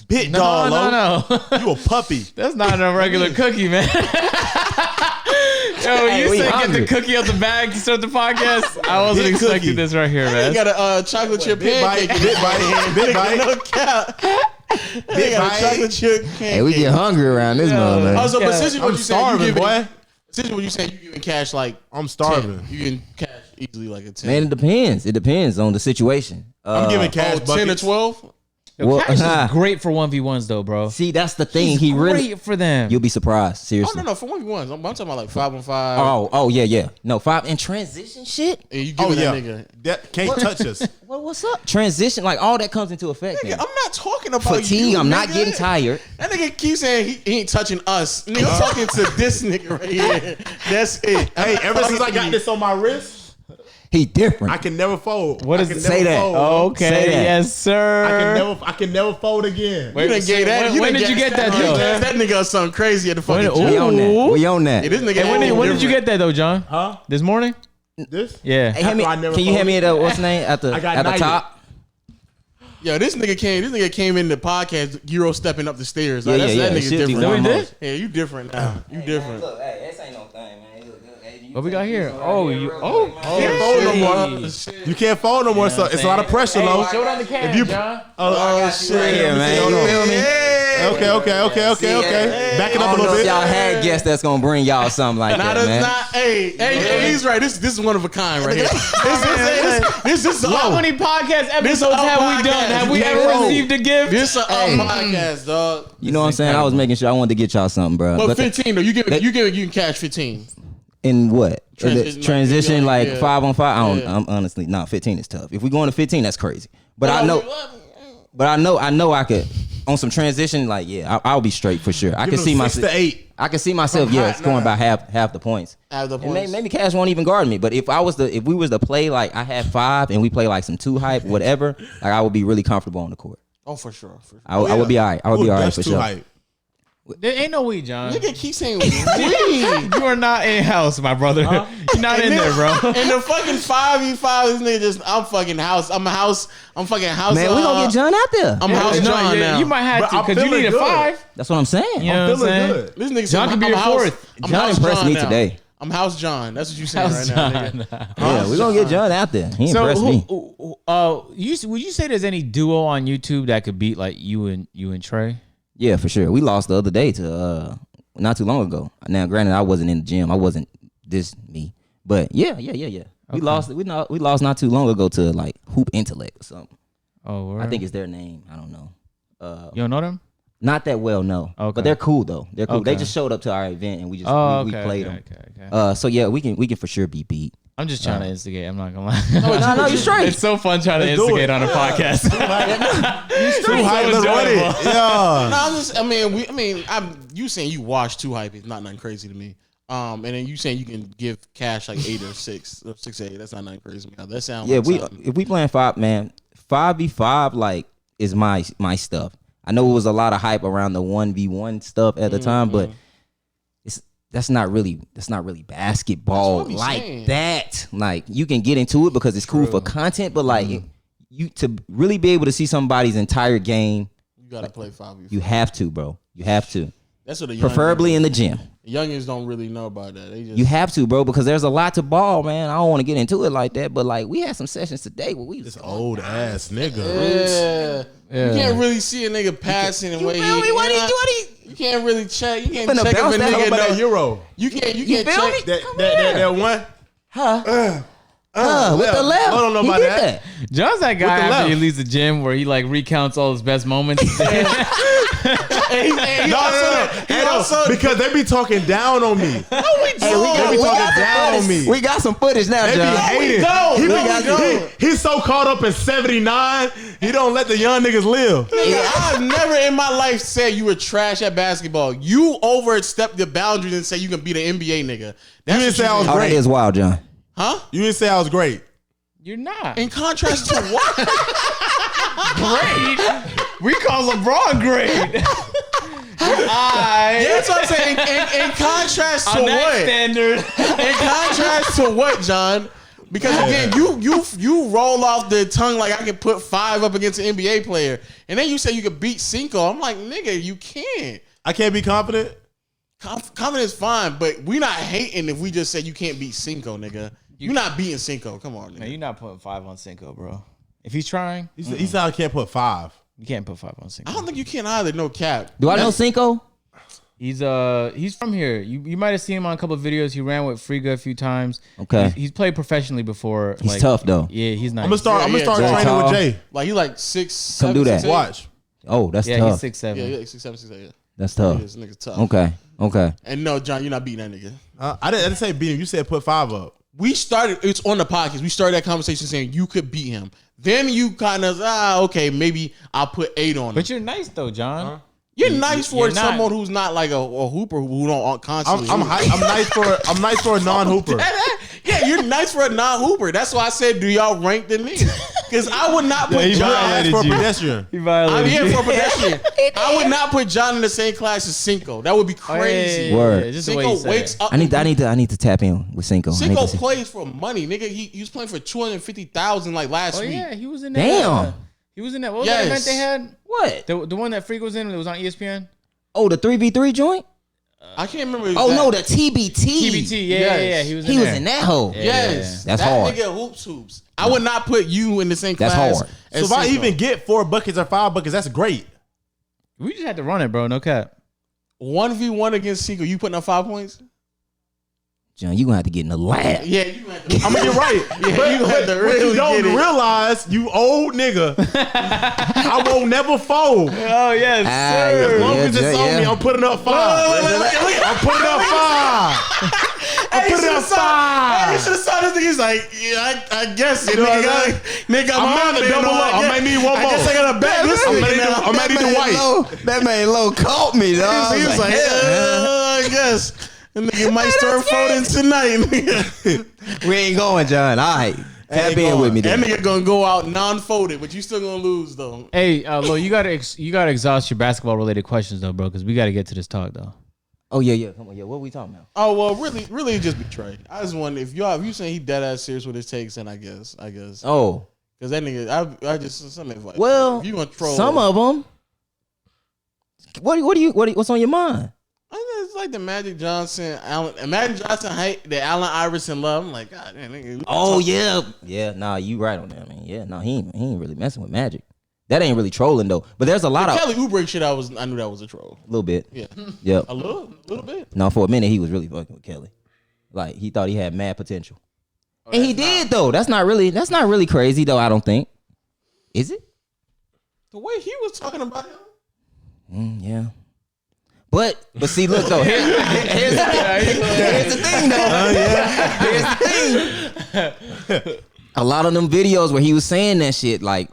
Pit dog, No. You a puppy. That's not a regular cookie, man. Yo, you said get the cookie out the bag to start the podcast. I wasn't expecting this right here, man. You got a chocolate chip pancake. Bit bite. No cap. They got a chocolate chip pancake. Hey, we get hungry around this motherfucker. Also, but since I'm starving, boy. Since what you saying, you giving cash like I'm starving. 10. You getting cash. easily like a 10. Man, it depends. It depends on the situation. I'm giving cash 10 or buckets. 12. Yo, Well, Cash is great for 1v1s though, bro. See, that's the thing. He's He really. great for them. You'll be surprised. Oh Seriously. no, for 1v1s. I'm talking about like 5-on-5. Oh, yeah. No, 5 and transition shit. And you giving that nigga. That can't touch us. What's up? Transition, like all that comes into effect. Nigga, then. I'm not talking about Fatigue. you, I'm not nigga. getting tired. That nigga keeps saying he ain't touching us. Nigga, I'm talking to this nigga right here. That's it. Hey, ever since I got this on my wrist, He different. I can never fold. What I is can it? never Say that. fold. Okay, Say that. yes, sir. I can never fold again. You done gave that. When did you get that though? That nigga something crazy at the fucking When- gym. We on that. Ooh. We on that. Hey, this nigga. Hey, when did you get that though, John? Huh? This morning? This? Yeah. Hey, hand me, After I never can you hand me folded? the what's the name at the I got at the knighted. top? Yo, this nigga came in the podcast, Euro stepping up the stairs. Yeah, Like, yeah, that yeah. nigga Shit be different. going Now. on. Yeah, you different now. You different. Look, hey, this ain't no thing, man. What we got here? Oh, you. You can't fold no more. You can't fold no more. So it's a lot of pressure, though. Show it on the camera, If you- John. Oh shit, Right here, man. You feel me? Okay. Back it up a little bit. Y'all had guests that's gonna bring y'all something like Nah, that, that's man. not. Hey, he's right. This is one of a kind right here. This is How oh, many podcast episodes our have we podcast. done? Have we Yeah, ever bro. received a gift? this our podcast, dog. You know what I'm saying? I was making sure I wanted to get y'all something, bro. But But 15 though, you can cash 15. in what? Transition, Transition like, like yeah. 5-on-5. I don't. Yeah. I'm honestly, 15 is tough. If we going to 15, that's crazy. But I know I could on some transition. Like, yeah, I'll be straight for sure. I can see 6 myself. to 8. I can see myself. Yeah, scoring by half the points. Half the And points. maybe Cash won't even guard me. But if we was to play like I had 5 and we play like some 2 hype, whatever, like I would be really comfortable on the court. Oh, for sure. I would be all right. I would be all right for sure. There ain't no we, John. Nigga keep saying we. You are not in house, my brother. You're not in there, bro. And the fucking 5v5, this nigga just, I'm fucking house. I'm fucking house. Man, we gonna get John out there. I'm house John now. You might have But to I'm because you feeling need a good. 5. That's what I'm saying. You know what I'm Feeling saying? good. This nigga John said, could be I'm your house- fourth. I'm John house impressed John me now. today. I'm house John. That's what you saying House right now, John. nigga. Yeah, we gonna get John out there. He impressed me. Would you say there's any duo on YouTube that could beat like you and Trey? Yeah, for sure. We lost the other day to not too long ago. Now, granted, I wasn't in the gym. I wasn't me. But yeah. We lost. We lost not too long ago to like Hoop Intellect or something. Oh, word. I think it's their name. I don't know. You don't know them? Not that well, no. Okay. But they're cool though. They're cool. They Okay. just showed up to our event and we just we played them. Okay. So yeah, we can for sure be beat. I'm just trying to instigate. I'm not gonna lie. No, you straight. It's so fun trying to Let's do instigate it. on a podcast. Too hype, let's run it. Yeah. No, I'm just. You saying you watch 2 hype is not nothing crazy to me. And then you saying you can give Cash like 8 or 6 or 6 8. That's not nothing crazy to me. That sounds Yeah, like something. if we playing 5, man, 5v5 like is my stuff. I know it was a lot of hype around the 1v1 stuff at the time, but that's not really basketball That's what I'm like saying. that. Like you can get into it because it's cool for content, but like you to really be able to see somebody's entire game, You gotta play 5v5. you have to, bro. You have to. That's what the Preferably in the gym. youngins don't really know about that. They just You have to, bro, because there's a lot to ball, man. I don't want to get into it like that, but like we had some sessions today where we was This old ass nigga. Yeah. You can't really see a nigga passing and way feel me? What he You can't really check. You can't finna check if bounce a that nigga hoe About that know. Euro. You can't feel check. me? That one. with the left. I don't know He about did that. John's that guy With the after he left. leaves the gym where he like recounts all his best moments. And he also Because they be talking down on me. They be talking down on me. We got some footage now, They be John. hating. don't. He No, be- we don't. He's so caught up in 79, he don't let the young niggas live. I've never in my life said you were trash at basketball. You overstepped the boundaries and say you can beat an NBA nigga. That's You didn't what say I was Oh, that great. is wild, John. Huh? You didn't say I was great. You're not In contrast to what? great. We call LeBron great. That's what I'm saying. In contrast to On that what? standard. In contrast to what, John? Because again, you roll off the tongue like I can put 5 up against an NBA player, and then you say you could beat Cinco. I'm like, nigga, you can't. I can't be confident. Confidence fine, but we not hating if we just say you can't beat Cinco, nigga. You're not beating Cinco. Come on, Man, nigga. you're not putting 5 on Cinco, bro. If he's trying, He said I can't put 5. you can't put 5 on Cinco. I don't think you can either. No cap. Do I know Cinco? He's from here. You might have seen him on a couple of videos. He ran with Friga a few times. Okay. He's played professionally before. He's tough though. Yeah, he's nice. I'm gonna start training tall. with Jay. Like he like 6'7". do that. 6'8". Watch. Oh, that's Yeah, tough. he's 6'7". Yeah, like 6'7", 6'8". Yeah. That's tough. This nigga's tough. Okay. And no, John, you're not beating that nigga. I didn't say beat him. You said put 5 up. It's on the podcast. We started that conversation saying you could beat him. Then you kind of, okay, maybe I'll put 8 on him. But you're nice though, John. You're nice for you're not. someone who's not like a hooper who don't constantly. I'm nice for a non-hooper. Yeah, you're nice for a non-hooper. That's why I said, do y'all rank the nigga? Because I would not put John John asked for a pedestrian. He I'm violated here you. for a pedestrian. I would not put John in the same class as Cinco. That would be crazy. Word. Just the way you Cinco said wakes it. up. I need to tap in with Cinco. Cinco plays for money, nigga. He was playing for $250,000 like last week. Yeah, he was in that. Damn. He was in that. What was that event they had? What? The one that Freak was in. It was on ESPN. Oh, the 3v3 joint? I can't remember. Oh no, the TBT. TBT. Yeah. He was in there. That hole. Yes, That's that hard. nigga hoops. I would not put you in the same That's class. hard. as So if I Cinco. even get 4 buckets or 5 buckets, that's great. We just had to run it, bro. No cap. 1v1 against Cinco, you putting up 5 points? John, you gonna have to get in the lab. Yeah, you have to. I mean, you're right. Yeah, you have to What really you don't get it. realize, you old nigga, I won't never fold. Oh yes, As long as it's on me, I'm putting up 5. I'm putting up 5. I'm putting up 5. You should have saw this nigga. He's like, yeah, I guess it, You know what nigga. I'm saying? Nigga, I'm I'm gonna double up. I might need one I more. guess I gotta bet this nigga now. I'm gonna need the white. That man low caught me, dog. He was like, I guess. The nigga might start folding tonight. Nigga. we ain't going, John. All right. Tap in with me That then. nigga gonna go out non-folded, but you still gonna lose though. Hey, Lo, you gotta exhaust your basketball related questions though, bro, because we gotta get to this talk though. Oh yeah. Come on, what are we talking about? Oh well, really just betray. I just wonder if you saying he dead ass serious with his takes, then I guess. Oh, Because that nigga, I just some advice. well, if you gonna troll, some of them. What's on your mind? It's like the Magic Johnson, hate the Allen Iverson love. I'm like, God damn, nigga. Oh yeah. Nah, you right on that, man. Yeah, no, he ain't really messing with Magic. That ain't really trolling though. But there's a lot of Kelly Oubre shit. I knew that was a troll. a little bit. Yeah, Yep. a little bit. No, for a minute he was really fucking with Kelly. Like he thought he had mad potential, and he did though. That's not really crazy though. I don't think. Is it? The way he was talking about him. Yeah. But see, look though. Here's the thing though. Here's the thing. A lot of them videos where he was saying that shit, like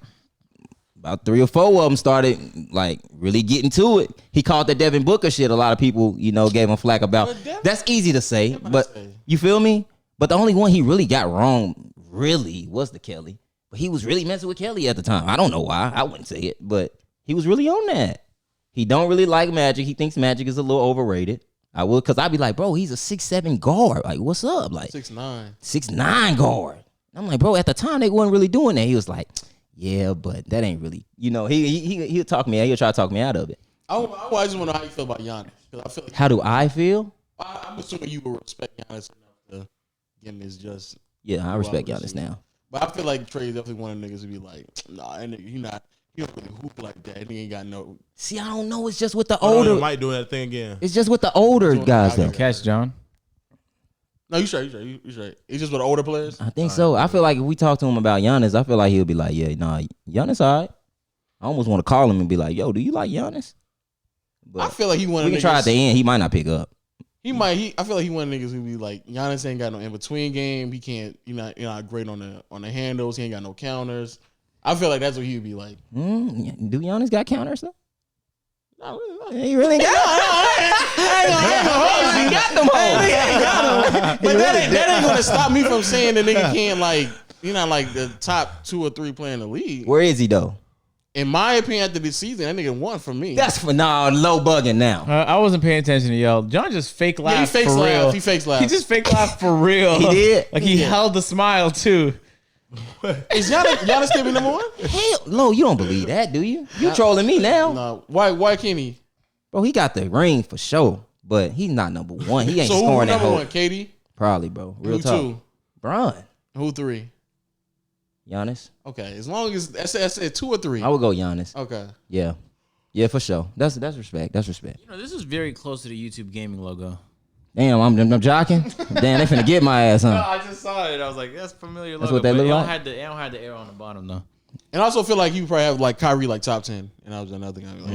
about 3 or 4 of them started like really getting to it. He called the Devin Booker shit. A lot of people, gave him flack about. That's easy to say, but you feel me? But the only one he really got wrong really was the Kelly. But he was really messing with Kelly at the time. I don't know why. I wouldn't say it, but he was really on that. He don't really like Magic. He thinks Magic is a little overrated. I would, cause I'd be like, bro, he's a 6'7" guard. Like, what's up? Like 6'9". 6'9" guard. I'm like, bro, at the time they wasn't really doing that. He was like, yeah, but that ain't really, he'll talk me. He'll try to talk me out of it. I just want to know how you feel about Giannis. Because I feel like How do I feel? I'm assuming you will respect Giannis enough to give him his just. Yeah, I respect Well, Giannis now. But I feel like Trey is definitely one of the niggas who be like, nah, that nigga, he don't really hoop like that. He ain't got no. See, I don't know. It's just with the Hold on, older. Mike doing that thing again. It's just with the older guys though. Catch, John. No, you straight. It's just with the older players. I think so. I feel like if we talk to him about Giannis, I feel like he'll be like, yeah, nah, Giannis all right. I almost want to call him and be like, yo, do you like Giannis? But I feel like he one of we the can try niggas. at the end. He might not pick up. I feel like he one of the niggas who be like, Giannis ain't got no in between game. He can't. You're not great on the handles. He ain't got no counters. I feel like that's what he would be like. Do Giannis got counters though? Nah, He really got. He got them hoes. but that ain't gonna stop me from saying the nigga can't like the top 2 or 3 player in the league. Where is he though? In my opinion, after this season, that nigga won for me. That's for low bugging now. I wasn't paying attention to y'all. John just fake laughed he fakes for real. laugh. He fakes laugh. He just fake laughed for real. He did? Like he held the smile too. Is Giannis still be number 1? Hell, Lo, you don't believe that, do you? You trolling me now, No. Why can't he? bro? He got the ring for sure, but he's not number 1. He ain't So who scoring that number whole. 1? KD. Probably, bro. Real Who talk. 2? Bron, Who 3? Giannis. Okay, as long as I said 2 or 3. I would go Giannis. Okay. Yeah. Yeah, for sure. That's respect. That's respect. You know, this is very close to the YouTube gaming logo. Damn, I'm jocking. Damn, they finna get my ass, No, huh? I just saw it. I was like, that's familiar. That's logo, what that but look it don't like? have the it don't have the arrow on the bottom though. And I also feel like you probably have like Kyrie like top 10, and I was another guy. Like,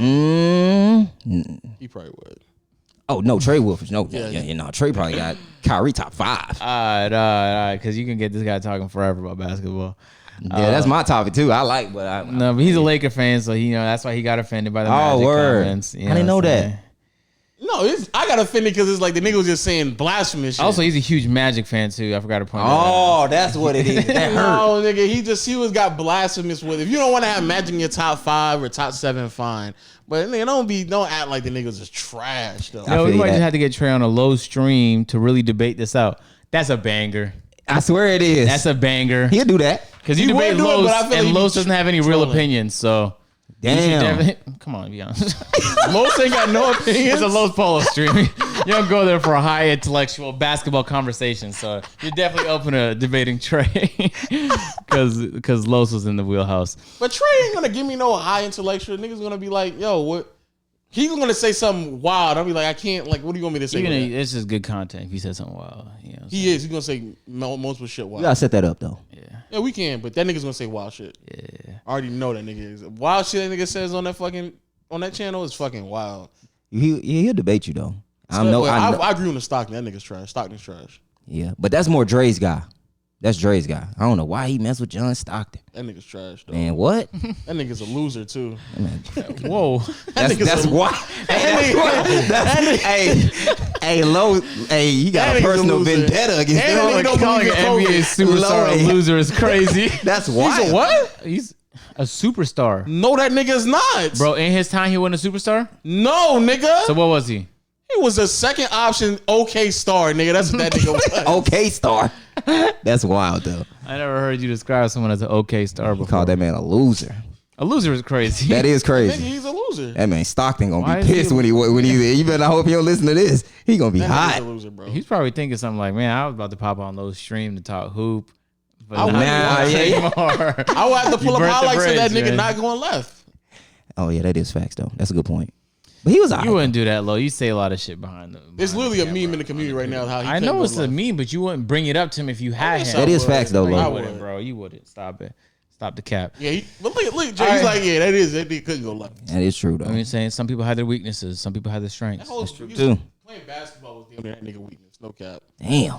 he probably would. Oh no, Trey Wolfers. No, Yeah. no, Trey probably got Kyrie top 5. All right, because you can get this guy talking forever about basketball. Yeah, that's my topic too. I like, but No, but he's a Laker fan, so that's why he got offended by the Magic word. comments. I didn't know what I'm that. saying? No, I got offended because it's like the nigga was just saying blasphemous shit. Also, he's a huge Magic fan too. I forgot to point that out. Oh, that's what it is. That hurt. No, nigga, he got blasphemous with. If you don't want to have Magic in your top 5 or top 7, fine. But nigga, don't act like the niggas is trash though. No, we feel might that. just have to get Trey on a low stream to really debate this out. That's a banger. I swear it is. That's a banger. He'll do that. Because you He debate would do it, Los, but I feel like and he Los be doesn't have any real trolling. opinions. So you should Damn. definitely- come on, be honest. Most ain't got no opinions. It's a Los Polo stream. You don't go there for a high intellectual basketball conversation. So you're definitely open to debating Trey because Los was in the wheelhouse. But Trey ain't gonna give me no high intellectual. Niggas gonna be like, yo, what? He's gonna say something wild. I'll be like, I can't. Like, what do you want me to say? Even with that? it's just good content if you said something wild. You know, He is. He's gonna say multiple shit You wild. gotta set that up though. Yeah, we can. But that nigga's gonna say wild shit. Yeah. I already know that nigga is wild shit. That nigga says on that channel is fucking wild. He'll debate you though. I know. I agree on the Stockton. That nigga's trash. Stockton's trash. Yeah, but that's more Dre's guy. That's Dre's guy. I don't know why he messed with John Stockton. That nigga's trash though. Man, what? That nigga's a loser too. Whoa. That's why. Hey, Low. Hey, you got That a nigga's a personal loser. vendetta against And him. that nigga don't Calling believe an in NBA COVID. superstar a loser is crazy. That's why. He's a what? He's a superstar. No, that nigga's not. Bro, in his time, he wasn't a superstar? No, nigga. So what was he? He was a second option okay star, nigga. That's what that nigga was. Okay, star. That's wild though. I never heard you describe someone as an okay star before. Call that man a loser. A loser is crazy. That is Nigga, crazy. he's a loser. That man Stockton Why gonna is be he pissed a- when he you better hope he don't listen to this. He gonna be That nigga's hot. a loser, bro. He's probably thinking something like, man, I was about to pop on those stream to talk hoop. But I now wouldn't you even want to say more. I would have to pull You up burnt the highlights of that bridge, nigga man. not going left. Oh yeah, that is facts though. That's a good point. But he was You alright. wouldn't do that, Lo. You say a lot of shit behind the There's literally a meme in the community right now. How he I couldn't know go it's a left. meme, but you wouldn't bring it up to him if you had him. That is facts though, You I Lo. would. wouldn't, bro. You wouldn't. Stop it. Stop the cap. Yeah, but look, Jay. He's like, yeah, that nigga couldn't go left. That is true though. I mean, saying some people have their weaknesses, some people have their strengths. That's true, too. Playing basketball was damn near that nigga weakness. No cap. Damn.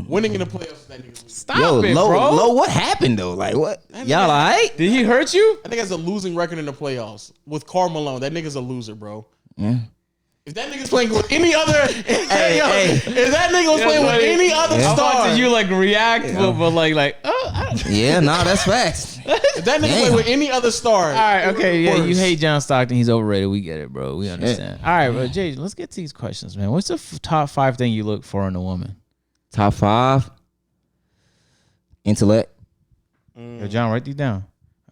Winning in the playoffs is that nigga's weakness. Stop Yo, it, Lo, bro. Lo, what happened though? Like what? Y'all alright? Did he hurt you? That nigga has a losing record in the playoffs with Karl Malone. That nigga's a loser, bro. Yeah. If that nigga's playing with any other, if hey. that nigga was playing with buddy. any other I star, watching you like react, but like, oh, I don't. Yeah, nah, that's facts. if that nigga Damn. played with any other star, All right, okay, yeah, you Worse. hate John Stockton. He's overrated. We get it, bro. We understand. All right, bro, Jay, let's get to these questions, man. What's the top 5 thing you look for in a woman? Top 5. Intellect. Yo, John, write these down.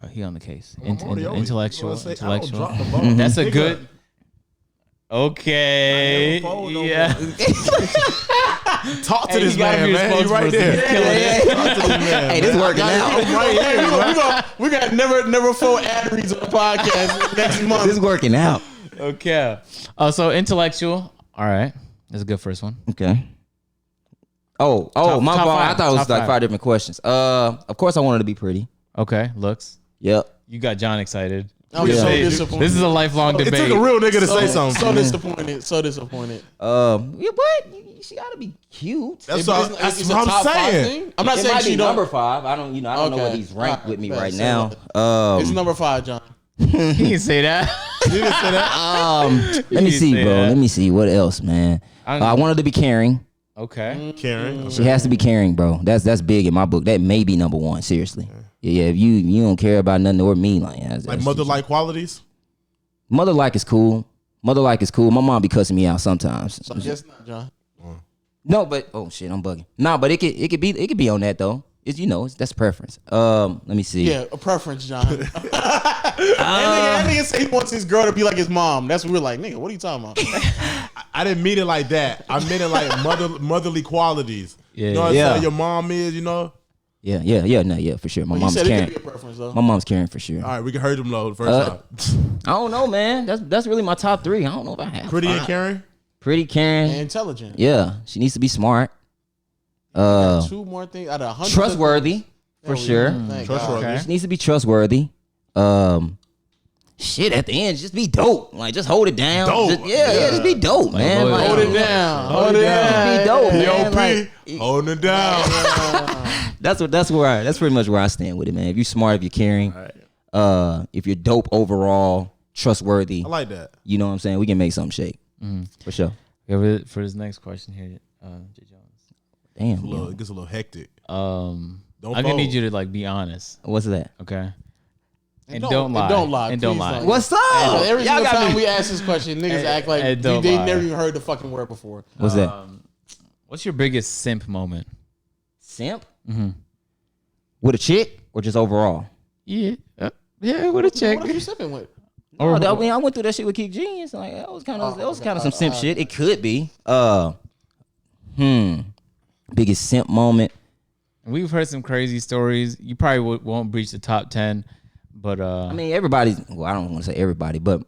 Oh, he on the case. Intellectual. I don't drop the ball. That's a Nigga, good. Okay. I never fold no Yeah. Talk to Hey, this you gotta man, be man. He right responsible. there. He's killing it. Talk to this man. Hey, this man. working out. Right here, man. we got never full ad reads on the podcast next month. This working out. Okay. So intellectual. All right. That's a good first one. Okay. Oh, Top- my top fault. five. I thought it was Top like five. 5 different questions. Of course I wanted to be pretty. Okay. Looks. Yep. You got John excited. I'm Yeah. so Hey, disappointed. this is a lifelong It debate. took a real nigga to say so something. disappointed. So disappointed. Yeah, but she gotta be cute. That's It's what a I'm top 5 saying. thing? I'm not It saying might she be don't. number 5. I don't know Okay. what he's ranked Alright, with me bet. right Say now. It's number 5, John. He didn't say that. You didn't say that? Let me You see, say bro. that. Let me see. What else, man? I want her to be caring. Okay. Karen. She has to be caring, bro. That's big in my book. That may be number 1. Seriously. Yeah. If you don't care about nothing or me, like Like mother-like qualities? mother-like is cool. Mother-like is cool. My mom be cussing me out sometimes. So I guess not, John. No, but oh shit, I'm bugging. No, but it could be on that though. That's preference. Let me see. Yeah, a preference, John. That nigga say he wants his girl to be like his mom. That's what we're like, nigga. What are you talking about? I didn't mean it like that. I meant it like motherly qualities. Yeah. You know what I'm Yeah. saying? Your mom is, you know? Yeah, for sure. My mom's carrying. My mom's carrying for sure. All right, we can hurt them low the first time. I don't know, man. That's really my top 3. I don't know if I have. Pretty and caring. Pretty, caring, and intelligent. Yeah, she needs to be smart. 2 more things out of 100. Trustworthy, for sure. Trustworthy. Okay. She needs to be trustworthy. Shit, at the end, just be dope. Like, just hold it down. Dope. Just be dope, man. Hold it down. Hold it down. Be dope, man. P.O.P. Holding it down. That's pretty much where I stand with it, man. If you're smart, if you're caring, if you're dope overall, trustworthy. I like that. You know what I'm saying? We can make something shake. For sure. Yeah, for this next question here, J. Jones. Damn. It gets a little hectic. I'm gonna need you to like be honest. What's that? Okay. And don't lie. And don't lie. What's up? Every single time we ask this question, niggas act like they never even heard the fucking word before. What's that? What's your biggest simp moment? Simp? Mm-hmm. With a chick or just overall? Yeah, with a chick. What are you sipping with? I mean, I went through that shit with Kick Genius. Like that was kind of some simp shit. It could be. Biggest simp moment. We've heard some crazy stories. You probably won't breach the top 10, but I mean, everybody's. Well, I don't want to say everybody, but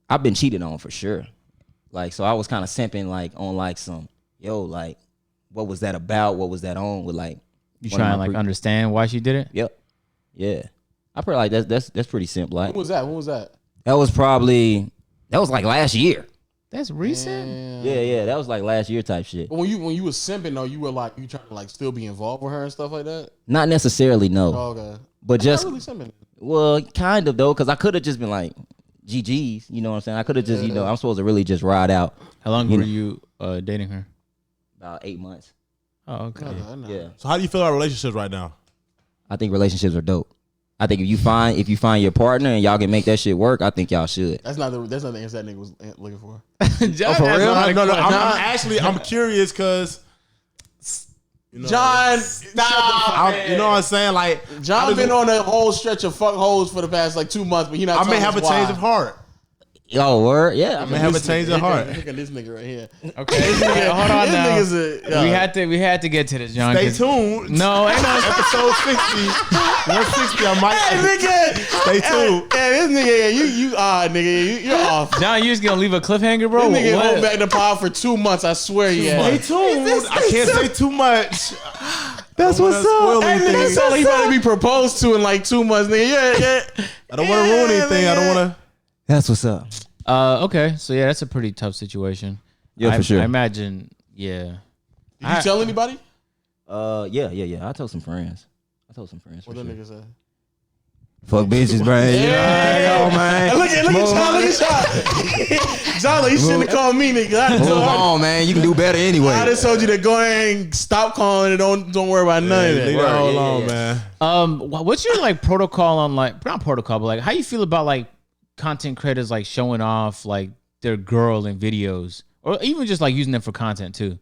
I've been cheated on for sure. Like, so I was kind of simping like on like some like, what was that about? What was that on? With like, you trying to like understand why she did it? Yep. Yeah. I probably like that's pretty simple. Like, When was that? That was like last year. That's recent. Yeah. That was like last year type shit. But when you was simping though, you were like you trying to like still be involved with her and stuff like that. Not necessarily, no. Oh, okay. But just really simping. Well, kind of though, because I could have just been like GGs. You know what I'm saying? I could have just I'm supposed to really just ride out. How long were you dating her? About 8 months. Oh, okay. Yeah. So how do you feel about relationships right now? I think relationships are dope. I think if you find your partner and y'all can make that shit work, I think y'all should. That's not the answer that nigga was looking for. John, for real? I'm curious because John, stop. You know what I'm saying? Like John been on a whole stretch of fuck hoes for the past like 2 months, but he not. I may have a change of heart. Yo, word, yeah. I may have a change of heart. Look at this nigga right here. Okay, hold on now. We had to get to this, John. Stay tuned. No, ain't no episode 60, 160. I might. Hey, nigga. Stay tuned. Hey, this nigga, you're off. John, you just gonna leave a cliffhanger, bro? This nigga hold back the pod for 2 months. I swear he has. Stay tuned. I can't say too much. That's what's up. Hey, nigga, so he about to be proposed to in like 2 months, nigga. Yeah. I don't want to ruin anything. I don't want to. That's what's up. Okay, so yeah, that's a pretty tough situation. Yeah, for sure. I imagine, yeah. Did you tell anybody? Yeah. I told some friends. What the nigga say? Fuck bitches, bro. Yeah, man. Look at John. John, you shouldn't have called me, nigga. Move on, man. You can do better anyway. I just told you to go ahead and stop calling and don't worry about none of that. Hold on, man. What's your like protocol on like not protocol, but like how you feel about like content creators like showing off like their girl in videos or even just like using them for content too?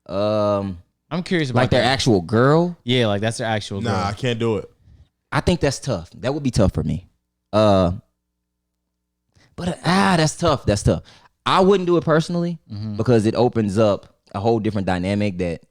I'm curious about like their actual girl. Yeah, like that's their actual girl. Nah, I can't do it. I think that's tough. That would be tough for me. But that's tough. That's tough. I wouldn't do it personally because it opens up a whole different dynamic that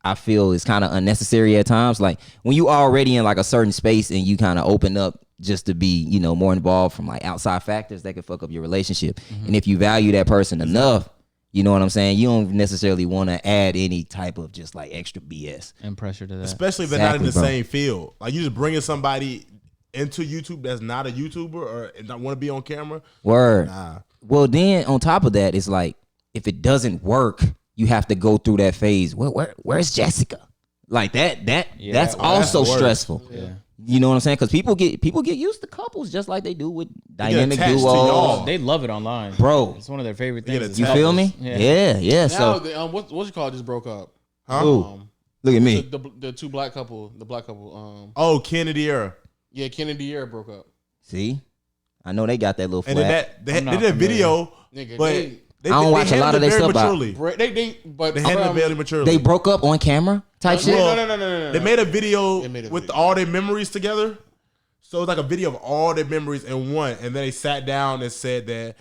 I feel is kind of unnecessary at times. Like when you already in like a certain space and you kind of open up just to be, more involved from like outside factors that could fuck up your relationship. And if you value that person enough, you know what I'm saying? You don't necessarily want to add any type of just like extra BS and pressure to that. Especially if they're not in the same field. Like you just bringing somebody into YouTube that's not a YouTuber or not want to be on camera. Word. Nah. Well, then on top of that, it's like if it doesn't work, you have to go through that phase. Where's Jessica? Like that's also stressful. Yeah. You know what I'm saying? Because people get used to couples just like they do with dynamic duos. They love it online, bro. It's one of their favorite things. You feel me? Yeah. Now, So what's you call it just broke up? Huh? Look at me. The two black couple, the black couple. Kennedy era. Yeah, Kennedy era broke up. See, I know they got that little flag. And then they did a video, nigga, but I don't watch a lot of their stuff. But they handled it very maturely. They broke up on camera type shit. No. They made a video with all their memories together. So it's like a video of all their memories in one. And then they sat down and said that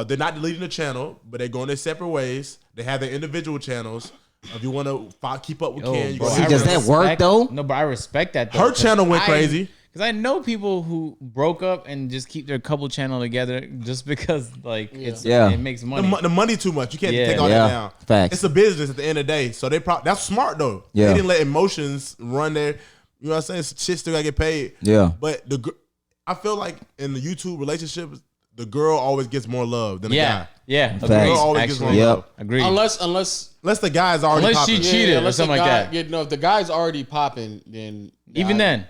they're not deleting the channel, but they're going their separate ways. They have their individual channels, If you want to keep up with Yo, Ken, you bro, go See, I does that work, respect- though? No, but I respect that. Though, Her channel went crazy. Because I know people who broke up and just keep their couple channel together just because it makes money. The money too much. You can't Yeah. take all that down. Facts. It's a business at the end of the day. So that's smart though. Yeah. They didn't let emotions run there. You know what I'm saying? Shit still gotta get paid. Yeah. But I feel like in the YouTube relationships, the girl always gets more love than the guy. Yeah, Facts. The girl agreed. always gets more Actually, love. agreed. Unless the guy's already Unless popping. she cheated or something like that. Yeah, no, if the guy's already popping, then Even then,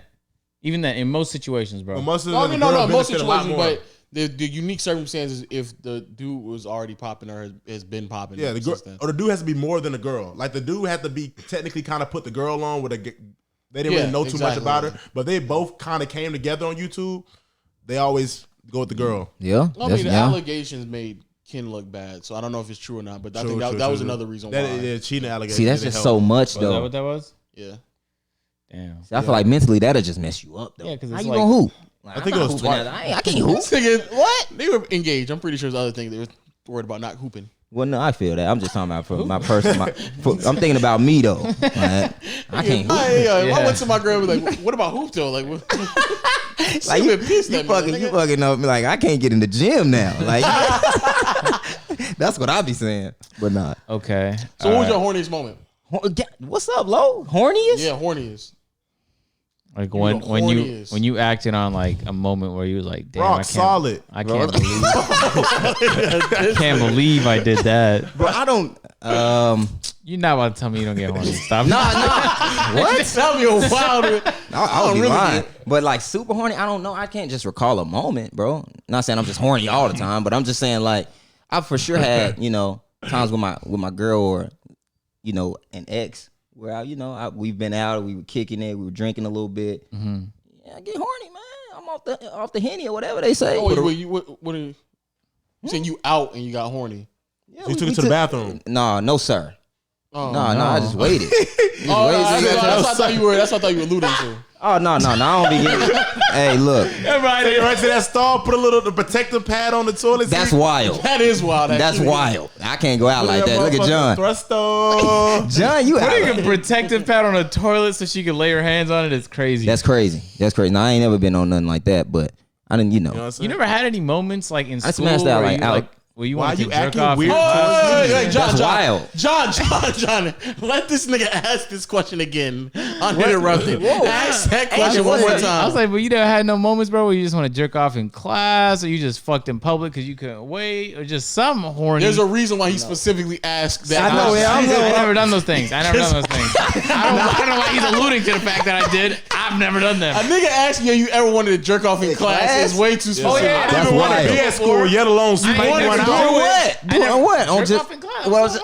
in most situations, bro. But most of no, the no, girl most benefit a lot situations, more. but the unique circumstances if the dude was already popping or has been popping. Yeah, the girl or the dude has to be more than the girl. Like the dude had to be technically kind of put the girl on with a. They didn't really know too much about her, but they both kind of came together on YouTube. They always go with the girl. Yeah. I mean, the allegations made Ken look bad, so I don't know if it's true or not. But I think that was another reason why. Yeah, cheating allegations. See, that's just so much, Was that though. what that was? Yeah. Damn. See, I feel like mentally that'll just mess you up, though. Yeah, 'cause how it's you like- gonna hoop? Like, I think I'm it not was hooping twice. at- I can't hoop. What? They were engaged. I'm pretty sure it's other things. They were worried about not hooping. Well, no, I feel that. I'm just talking about for my person. I'm thinking about me though. Like, I can't hoop. I went to my girl and was like, "What about hoop though?" Like, Like you fucking up. Like I can't get in the gym now. Like that's what I be saying. But not. Okay. So, what was your horniest moment? What's up, Lo? Horniest? Yeah, horniest. Like You when the when you horniest. when you acted on like a moment where you was like, damn, Rock I can't, solid. I can't believe, I can't believe I did that. Bro, I don't. You're not about to tell me you don't get horny. Stop. What? That'd be a wild. I would be lying. But like super horny, I don't know. I can't just recall a moment, bro. Not saying I'm just horny all the time, but I'm just saying like I for sure had times with my girl or an ex where we've been out, we were kicking it, we were drinking a little bit. Mm-hmm. Yeah, I get horny, man. I'm off the Henny or whatever they say. What are you saying? You out and you got horny? Yeah, So you took it to the bathroom. No, sir. Oh, No, I just waited. that's what I thought you were alluding to. Oh no, I don't be getting. Hey, look, Right to that stall, put a little protective pad on the toilet. that's seat. wild. That is wild. That's actually. wild. I can't go out like that. Look at motherfucker John. Thrusto. John, you Putting out. a protective pad on a toilet so she can lay her hands on it is crazy. That's crazy. Now I ain't never been on nothing like that, but I didn't. You know what I'm saying? You never had any moments like in I school smashed out where like you out. like where you Why wanted to you jerk acting off? weird? Hey, That's wild. John, let this nigga ask this question again. Uninterrupted. Ask that question one more I was time. like, but you never had no moments, bro, where you just want to jerk off in class, or you just fucked in public because you couldn't wait, or just some horny. There's a reason why he specifically asked that. I know, question. yeah, I've never done those things. I don't know why he's alluding to the fact that I did. I've never done them. A nigga asking you ever wanted to jerk off in class is way too specific. Oh, yeah. I That's didn't even want to wild. be at school, yet alone spank wanted one to out. do Doing it. what? Doing what? On Jerk just off in class. what was it?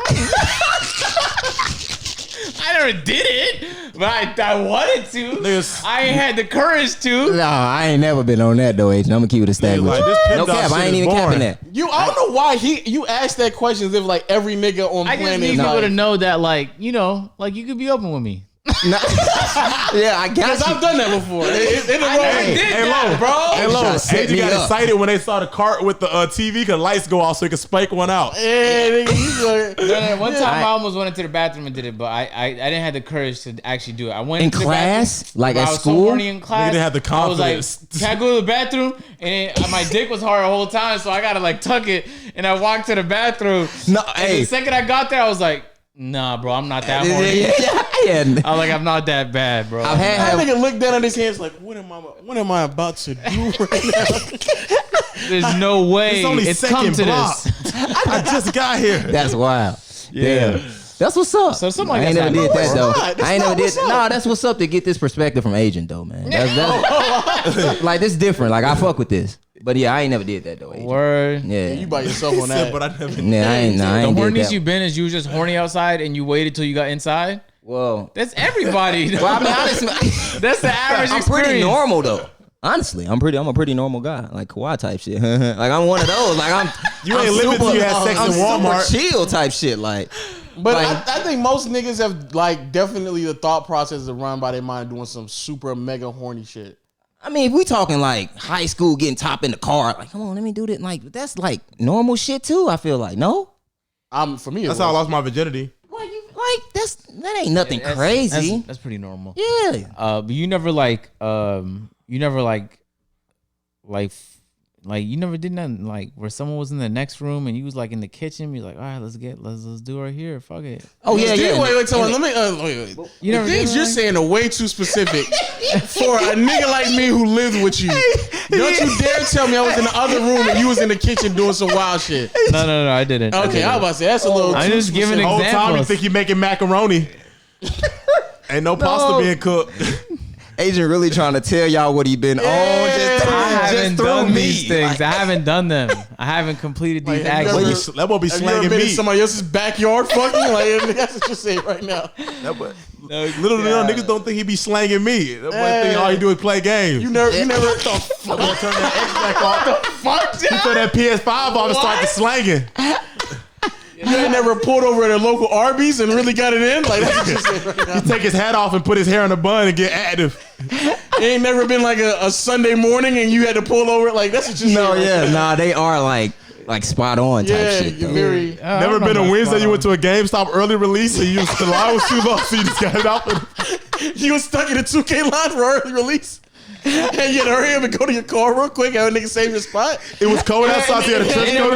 I never did it, but I wanted to. Niggas- I ain't had the courage to. No, I ain't never been on that though, Agent. I'm gonna keep it a stack with Like, you. this pimp No dog cap, I shit ain't is even capping boring. that. I don't know why you asked that question as if like every nigga on I just planet need is people like, to know that, like, like you could be open with me. Yeah, I got because you. I've done that before. I never did Hey, that, Lo, bro. Hey, Lo, Trying to set Adrian me got up. excited when they saw the cart with the TV because lights go off so he could spank one out. Hey, nigga, he's like, One time I almost went into the bathroom and did it, but I didn't have the courage to actually do it. I went In into the class? bathroom, Like but at I was school? So horny in class. Nigga didn't have the confidence. I was like, can I go to the bathroom? And my dick was hard the whole time, so I gotta like tuck it. And I walked to the bathroom. No, and hey. the second I got there, I was like, nah, bro, I'm not that horny. Yeah. I was like, I'm not that bad, bro. I've that had nigga looked down at his hands like, what am I about to do right now? There's no way It's only it's come second to block. this. I just got here. That's wild. Yeah. Damn. That's what's up. So something like I ain't that's never did happening. that though. not. That's I ain't not never did. what's up. No, that's what's up to get this perspective from Agent though, man. That's like this different. Like I fuck with this, but yeah, I ain't never did that though. Agent. Word. Yeah, You by yourself on that. But I never. yeah, I ain't The did horniest that. you been is you was just horny outside and you waited till you got inside? Whoa. That's everybody. Well, I mean, honestly, That's the average I'm experience. pretty normal though. Honestly, I'm a pretty normal guy, like Kawhi type shit. Like I'm one of those. Like You ain't living till you had sex I'm in Walmart. super chill type shit. Like, But like, I think most niggas have like definitely the thought process is run by their mind doing some super mega horny shit. I mean, if we talking like high school getting top in the car, like, come on, let me do that. Like, that's like normal shit too. I feel like no. For me, That's how I lost my virginity. Like that ain't nothing crazy. That's pretty normal. Yeah. But you never like you never did nothing like where someone was in the next room and you was like in the kitchen. You're like, all right, let's do it right here. Fuck it. Oh yeah. Wait, tell me. Let me. Wait. The things you're saying are way too specific for a nigga like me who lives with you. Don't you dare tell me I was in the other room and you was in the kitchen doing some wild shit. No, I didn't. Okay, I was about to say that's a little. I'm just giving Whole examples. time you think you making macaroni. Ain't no pasta being cooked. Agent really trying to tell y'all what he been on. I haven't done these things. Like, I haven't done them. I haven't completed these actions. That boy be Have you ever slanging been in meat. somebody else's backyard fucking? Like that's what you're saying right now. Little niggas don't think he be slanging meat. That boy think all he do is play games. You never. Turn that Xbox off. He throw that PS5 off and start the slanging. You ain't never pulled over at a local Arby's and really got it in? Like, that's what you're saying right now. He take his hat off and put his hair in a bun and get active. It ain't never been like a Sunday morning and you had to pull over. Like, that's what you're saying. nah, they are like spot on type shit. You're very. Never been a Wednesday you went to a GameStop early release and you the line was too long, so you just got it out. You was stuck in the 2K line for early release. And you had to hurry up and go to your car real quick. Have a nigga save your spot. It was cold outside, so you had a trench coat.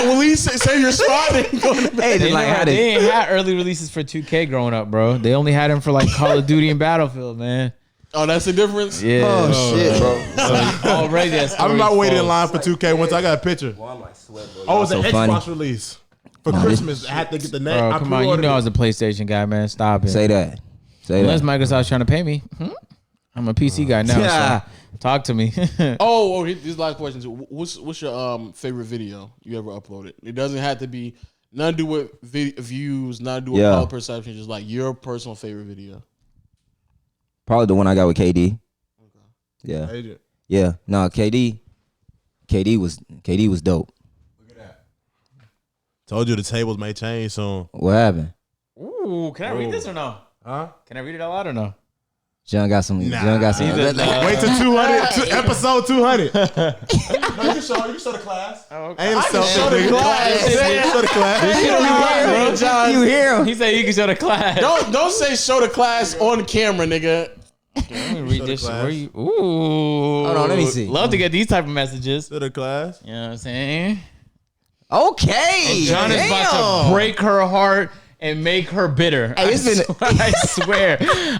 Well, you save your spot and go to bed. Hey, just like They ain't had early releases for 2K growing up, bro. They only had them for like Call of Duty and Battlefield, man. Oh, that's the difference? Yeah. Oh shit, bro. Already that's I remember waiting in line for 2K once I got a picture. Oh, it was an So Xbox funny. release. For Christmas, I had to get the name. Bro, I come on. You pre-ordered know I it. was a PlayStation guy, man. Stop it. Say that. Unless Microsoft's trying to pay me. I'm a PC guy now. Yeah. So talk to me. These last questions. What's your favorite video you ever uploaded? It doesn't have to be nothing to do with views, nothing to do with color perception. Just like your personal favorite video. Probably the one I got with KD. Okay. Yeah. Agent. Yeah. No, KD was dope. Told you the tables may change soon. What happened? Ooh, can I read this or no? Huh? Can I read it out loud or no? John got some. Nah. John got some. Wait till 200, episode 200 No, you can show the class. Oh, I ain't Show the class. Show the class. You hear him? He said you can show the class. Don't say show the class on camera, nigga. Let me read Show this the shit. class. Where you? Ooh. Hold on, let me see. Love to get these type of messages. Show the class. You know what I'm saying? Okay. John is about to break her heart and make her bitter. Hey, it's been-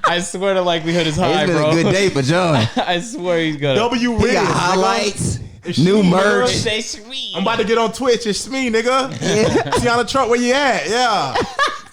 I swear the likelihood is high, It's been bro. a good day for John. I swear he's gonna. W He Riz, got nigga. highlights, It's new me, merch. nigga. Say sweet. I'm about to get on Twitch. It's me, nigga. Tiana Trump, where you at? Yeah.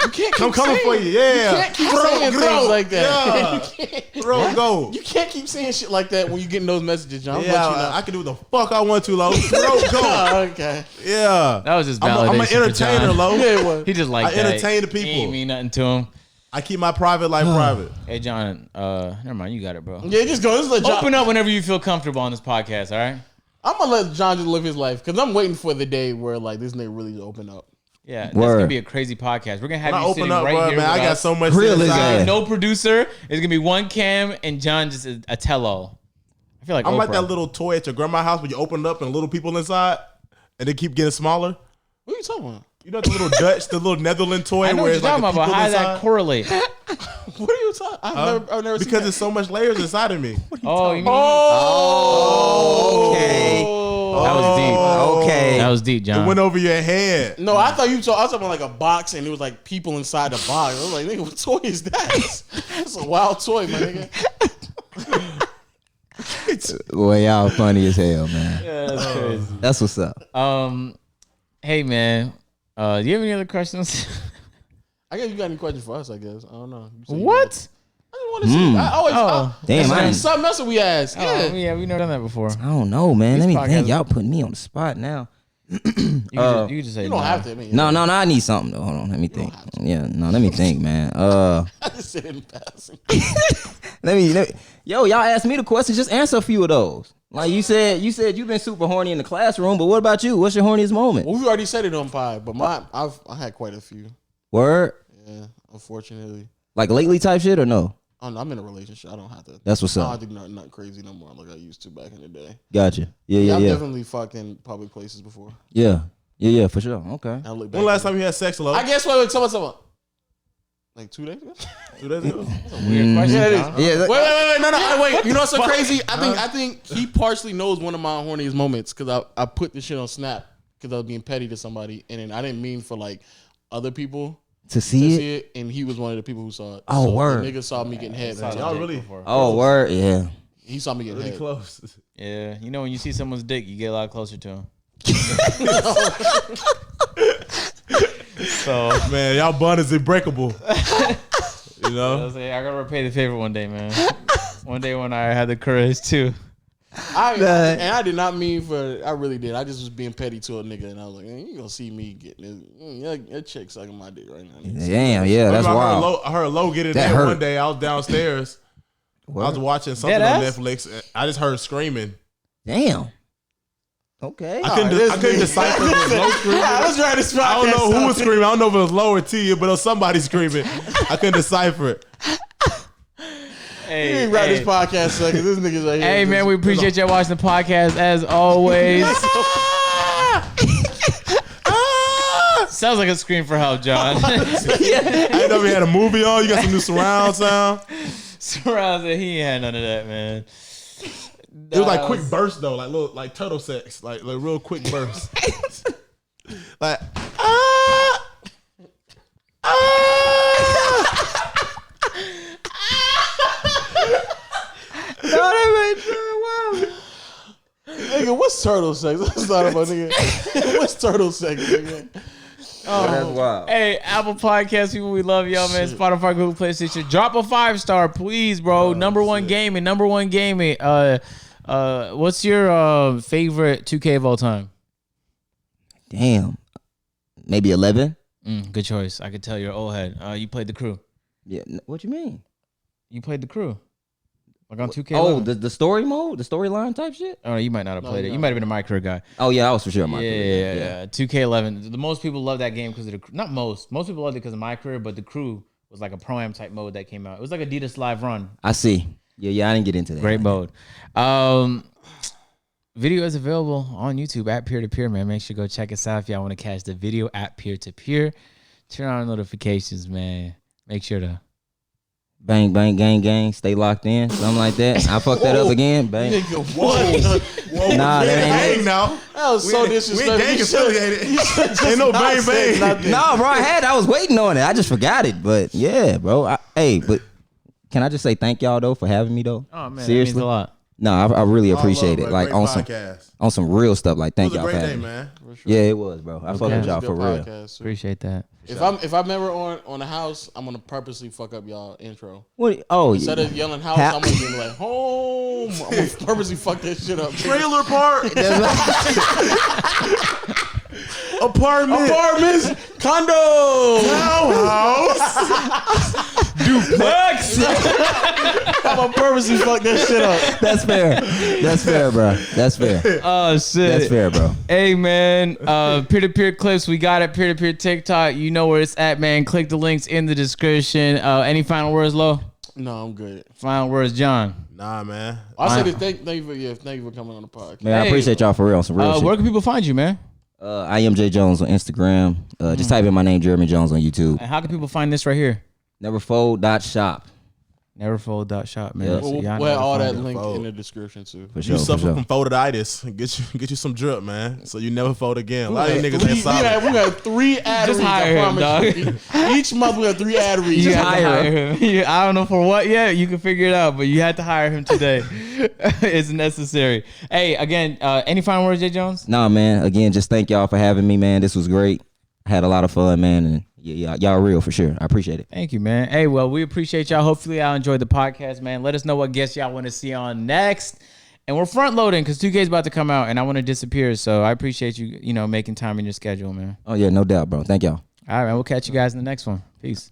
You can't keep I'm coming saying, for you. Yeah. You can't keep saying things like that. Yeah. Bro, go. You can't keep saying shit like that when you getting those messages, John. Yeah, I can do what the fuck I want to, Lo. Bro, go. Oh, okay. Yeah. That was just validation. I'm an for entertainer, John. Lo. Yeah, what? He just like I that. entertain the He people. ain't mean nothing to him. I keep my private life private. Hey John, never mind. You got it, bro. Yeah, just go. Just let John. Open up whenever you feel comfortable on this podcast. All right. I'm gonna let John just live his life because I'm waiting for the day where like this nigga really open up. Yeah, that's Word. gonna be a crazy podcast. We're gonna have When I you open sitting up, right bro, here. man, I with got us. so much Grill shit his inside. ass. No producer. It's gonna be one cam and John just a tell-all. I feel like I'm like Oprah. that little toy at your grandma's house where you open it up and little people inside and they keep getting smaller. What are you talking about? You know the little Dutch, the little Netherlands toy I know where what it's you're like talking the about, people but how does that inside? correlate? What are you talking? I've never seen Because that. there's so much layers inside of me. Oh, you mean Okay. that was deep. Okay. That was deep, It John. went over your head. No, I thought I was talking about like a box and it was like people inside the box. I was like, nigga, what toy is that? That's a wild toy, my nigga. Boy, y'all funny as hell, man. Yeah, that's crazy. That's what's up. Hey man, do you have any other questions? I guess you got any questions for us? I guess I don't know. You say you What? I just want to see. I always. Oh. Damn, I that's something else that we ask. Oh, Yeah. yeah, we've never done that before. I don't know, man. Let me podcasts- think. Y'all putting me on the spot now. You can just say You don't no. have to. I mean, No, I need something though. Hold on, let me think. Yeah, no, let me think, man. I just said it in passing. Let me. Yo, y'all asked me the question. Just answer a few of those. Like you said you've been super horny in the classroom, but what about you? What's your horniest moment? Well, we already said it on pod, but I had quite a few. Word? Yeah, unfortunately. Like lately type shit or no? Oh, no, I'm in a relationship. I don't have to. That's what's I up. don't do nothing crazy no more like I used to back in the day. Gotcha. I've Yeah. definitely fucked in public places before. Yeah, for sure. Okay. I look back. When last time you had sex, Lo? I guess what? Tell me something. Like 2 days ago. 2 days ago. Weird question. Yeah, it is. John. Yeah. Wait, no. Wait, you know what's so crazy? I think he partially knows one of my horniest moments because I put this shit on Snap because I was being petty to somebody, and then I didn't mean for like other people To see it? and he was one of the people who saw it. Oh, word. The nigga saw me getting head. Y'all really? Oh, word. Yeah. He saw me getting Really head. close. Yeah, you know when you see someone's dick, you get a lot closer to him. So Man, y'all bond is unbreakable. You I know? was like, I gotta repay the favor one day, man. One day when I had the courage too. I did not mean for. I really did. I just was being petty to a nigga, and I was like, "You gonna see me getting this? Your chick sucking my dick right now." Damn, yeah, that's wild. I heard Lo get in That there hurt. one day. I was downstairs. I was watching something on Deadass? Netflix. And I just heard screaming. Damn. Okay. I couldn't decipher if it was Lo screaming. I was trying to. I don't know who was screaming. I don't know if it was Lo or Tia, but it was somebody screaming. I couldn't decipher it. He ain't write this podcast, so this nigga's right here. Hey man, we appreciate y'all watching the podcast as always. Sounds like a scream for help, John. I didn't know we had a movie on. You got some new surround sound. Surrounds it. He ain't had none of that, man. It was like quick bursts though, like little like turtle sex, like real quick bursts. Like Nigga, what's turtle sex? Let's talk about nigga. What's turtle sex, nigga? That's wild. Hey, Apple Podcast people, we love y'all, man. Spotify, Google Play Station. Drop a 5-star, please, bro. Number one gaming. What's your favorite 2K of all time? Damn. Maybe 11? Good choice. I could tell you're an old head. You played the crew. Yeah. What you mean? You played the crew. Like on 2K. Oh, the story mode? The storyline type shit? Oh, you might not have played it. You might have been a My Career guy. Oh, yeah, I was for sure my career. Yeah. 2K11. The most people love that game because of the not most. Most people loved it because of My Career, but the crew was like a pro-am type mode that came out. It was like Adidas Live Run. I see. Yeah, I didn't get into that. Great mode. Video is available on YouTube at Peer to Peer, man. Make sure to go check us out if y'all want to catch the video at Peer to Peer. Turn on notifications, man. Make sure to Bang, bang, gang, gang. Stay locked in. Something like that. I fucked that up again. Bang. Nigga, what? whoa, Nah, that ain't bang now. That was so disrespectful. We ain't gang affiliated. Ain't no bang bang. No, bro, I was waiting on it. I just forgot it. But yeah, bro. But can I just say thank y'all though for having me though? Oh man, seriously, that means a lot. No, I really appreciate it. Like Great on podcast. some real stuff. Like It thank was a y'all for great day, having me. man. Yeah, it was, bro. I fuck with y'all for real. Appreciate that. If I'm ever on the house, I'm gonna purposely fuck up y'all intro. What? Oh, Instead yeah. of yelling house, I'm gonna be like home. I'm gonna purposely fuck that shit up. Trailer park. Apartments. Condo. Townhouse. Duplex. I'm gonna purposely fuck that shit up. That's fair. That's fair, bro. That's fair. Oh shit. That's fair, bro. Hey man, peer-to-peer clips, we got it. Peer-to-peer TikTok, you know where it's at, man. Click the links in the description. Any final words, Lo? No, I'm good. Final words, John. Nah, man. I said thank you for coming on the podcast. Man, I Hey, appreciate y'all for real. On some real shit. Where can people find you, man? I am J Jones on Instagram. Just type in my name, Jeremy Jones, on YouTube. And how can people find this right here? Neverfold.shop. Neverfold.shop, man. Yeah. So y'all know We'll where have to all find that it. link in the description too. For You sure. For suffer sure. from foldeditis. Get you some drip, man. So you never fold again. A lot of these niggas ain't solid. We got 3 ad Just reads. hire I him, promise. Each month we have 3 ad reads. You Just have to hire him. I don't know for what yet. You can figure it out, but you had to hire him today. It's necessary. Hey, again, any final words, J. Jones? Nah, man. Again, just thank y'all for having me, man. This was great. I had a lot of fun, man. And yeah, y'all real for sure. I appreciate it. Thank you, man. Hey, well, we appreciate y'all. Hopefully, y'all enjoyed the podcast, man. Let us know what guests y'all want to see on next. And we're front loading because 2K is about to come out, and I want to disappear. So I appreciate you, making time in your schedule, man. Oh, yeah, no doubt, bro. Thank y'all. All right, man. We'll catch you guys in the next one. Peace.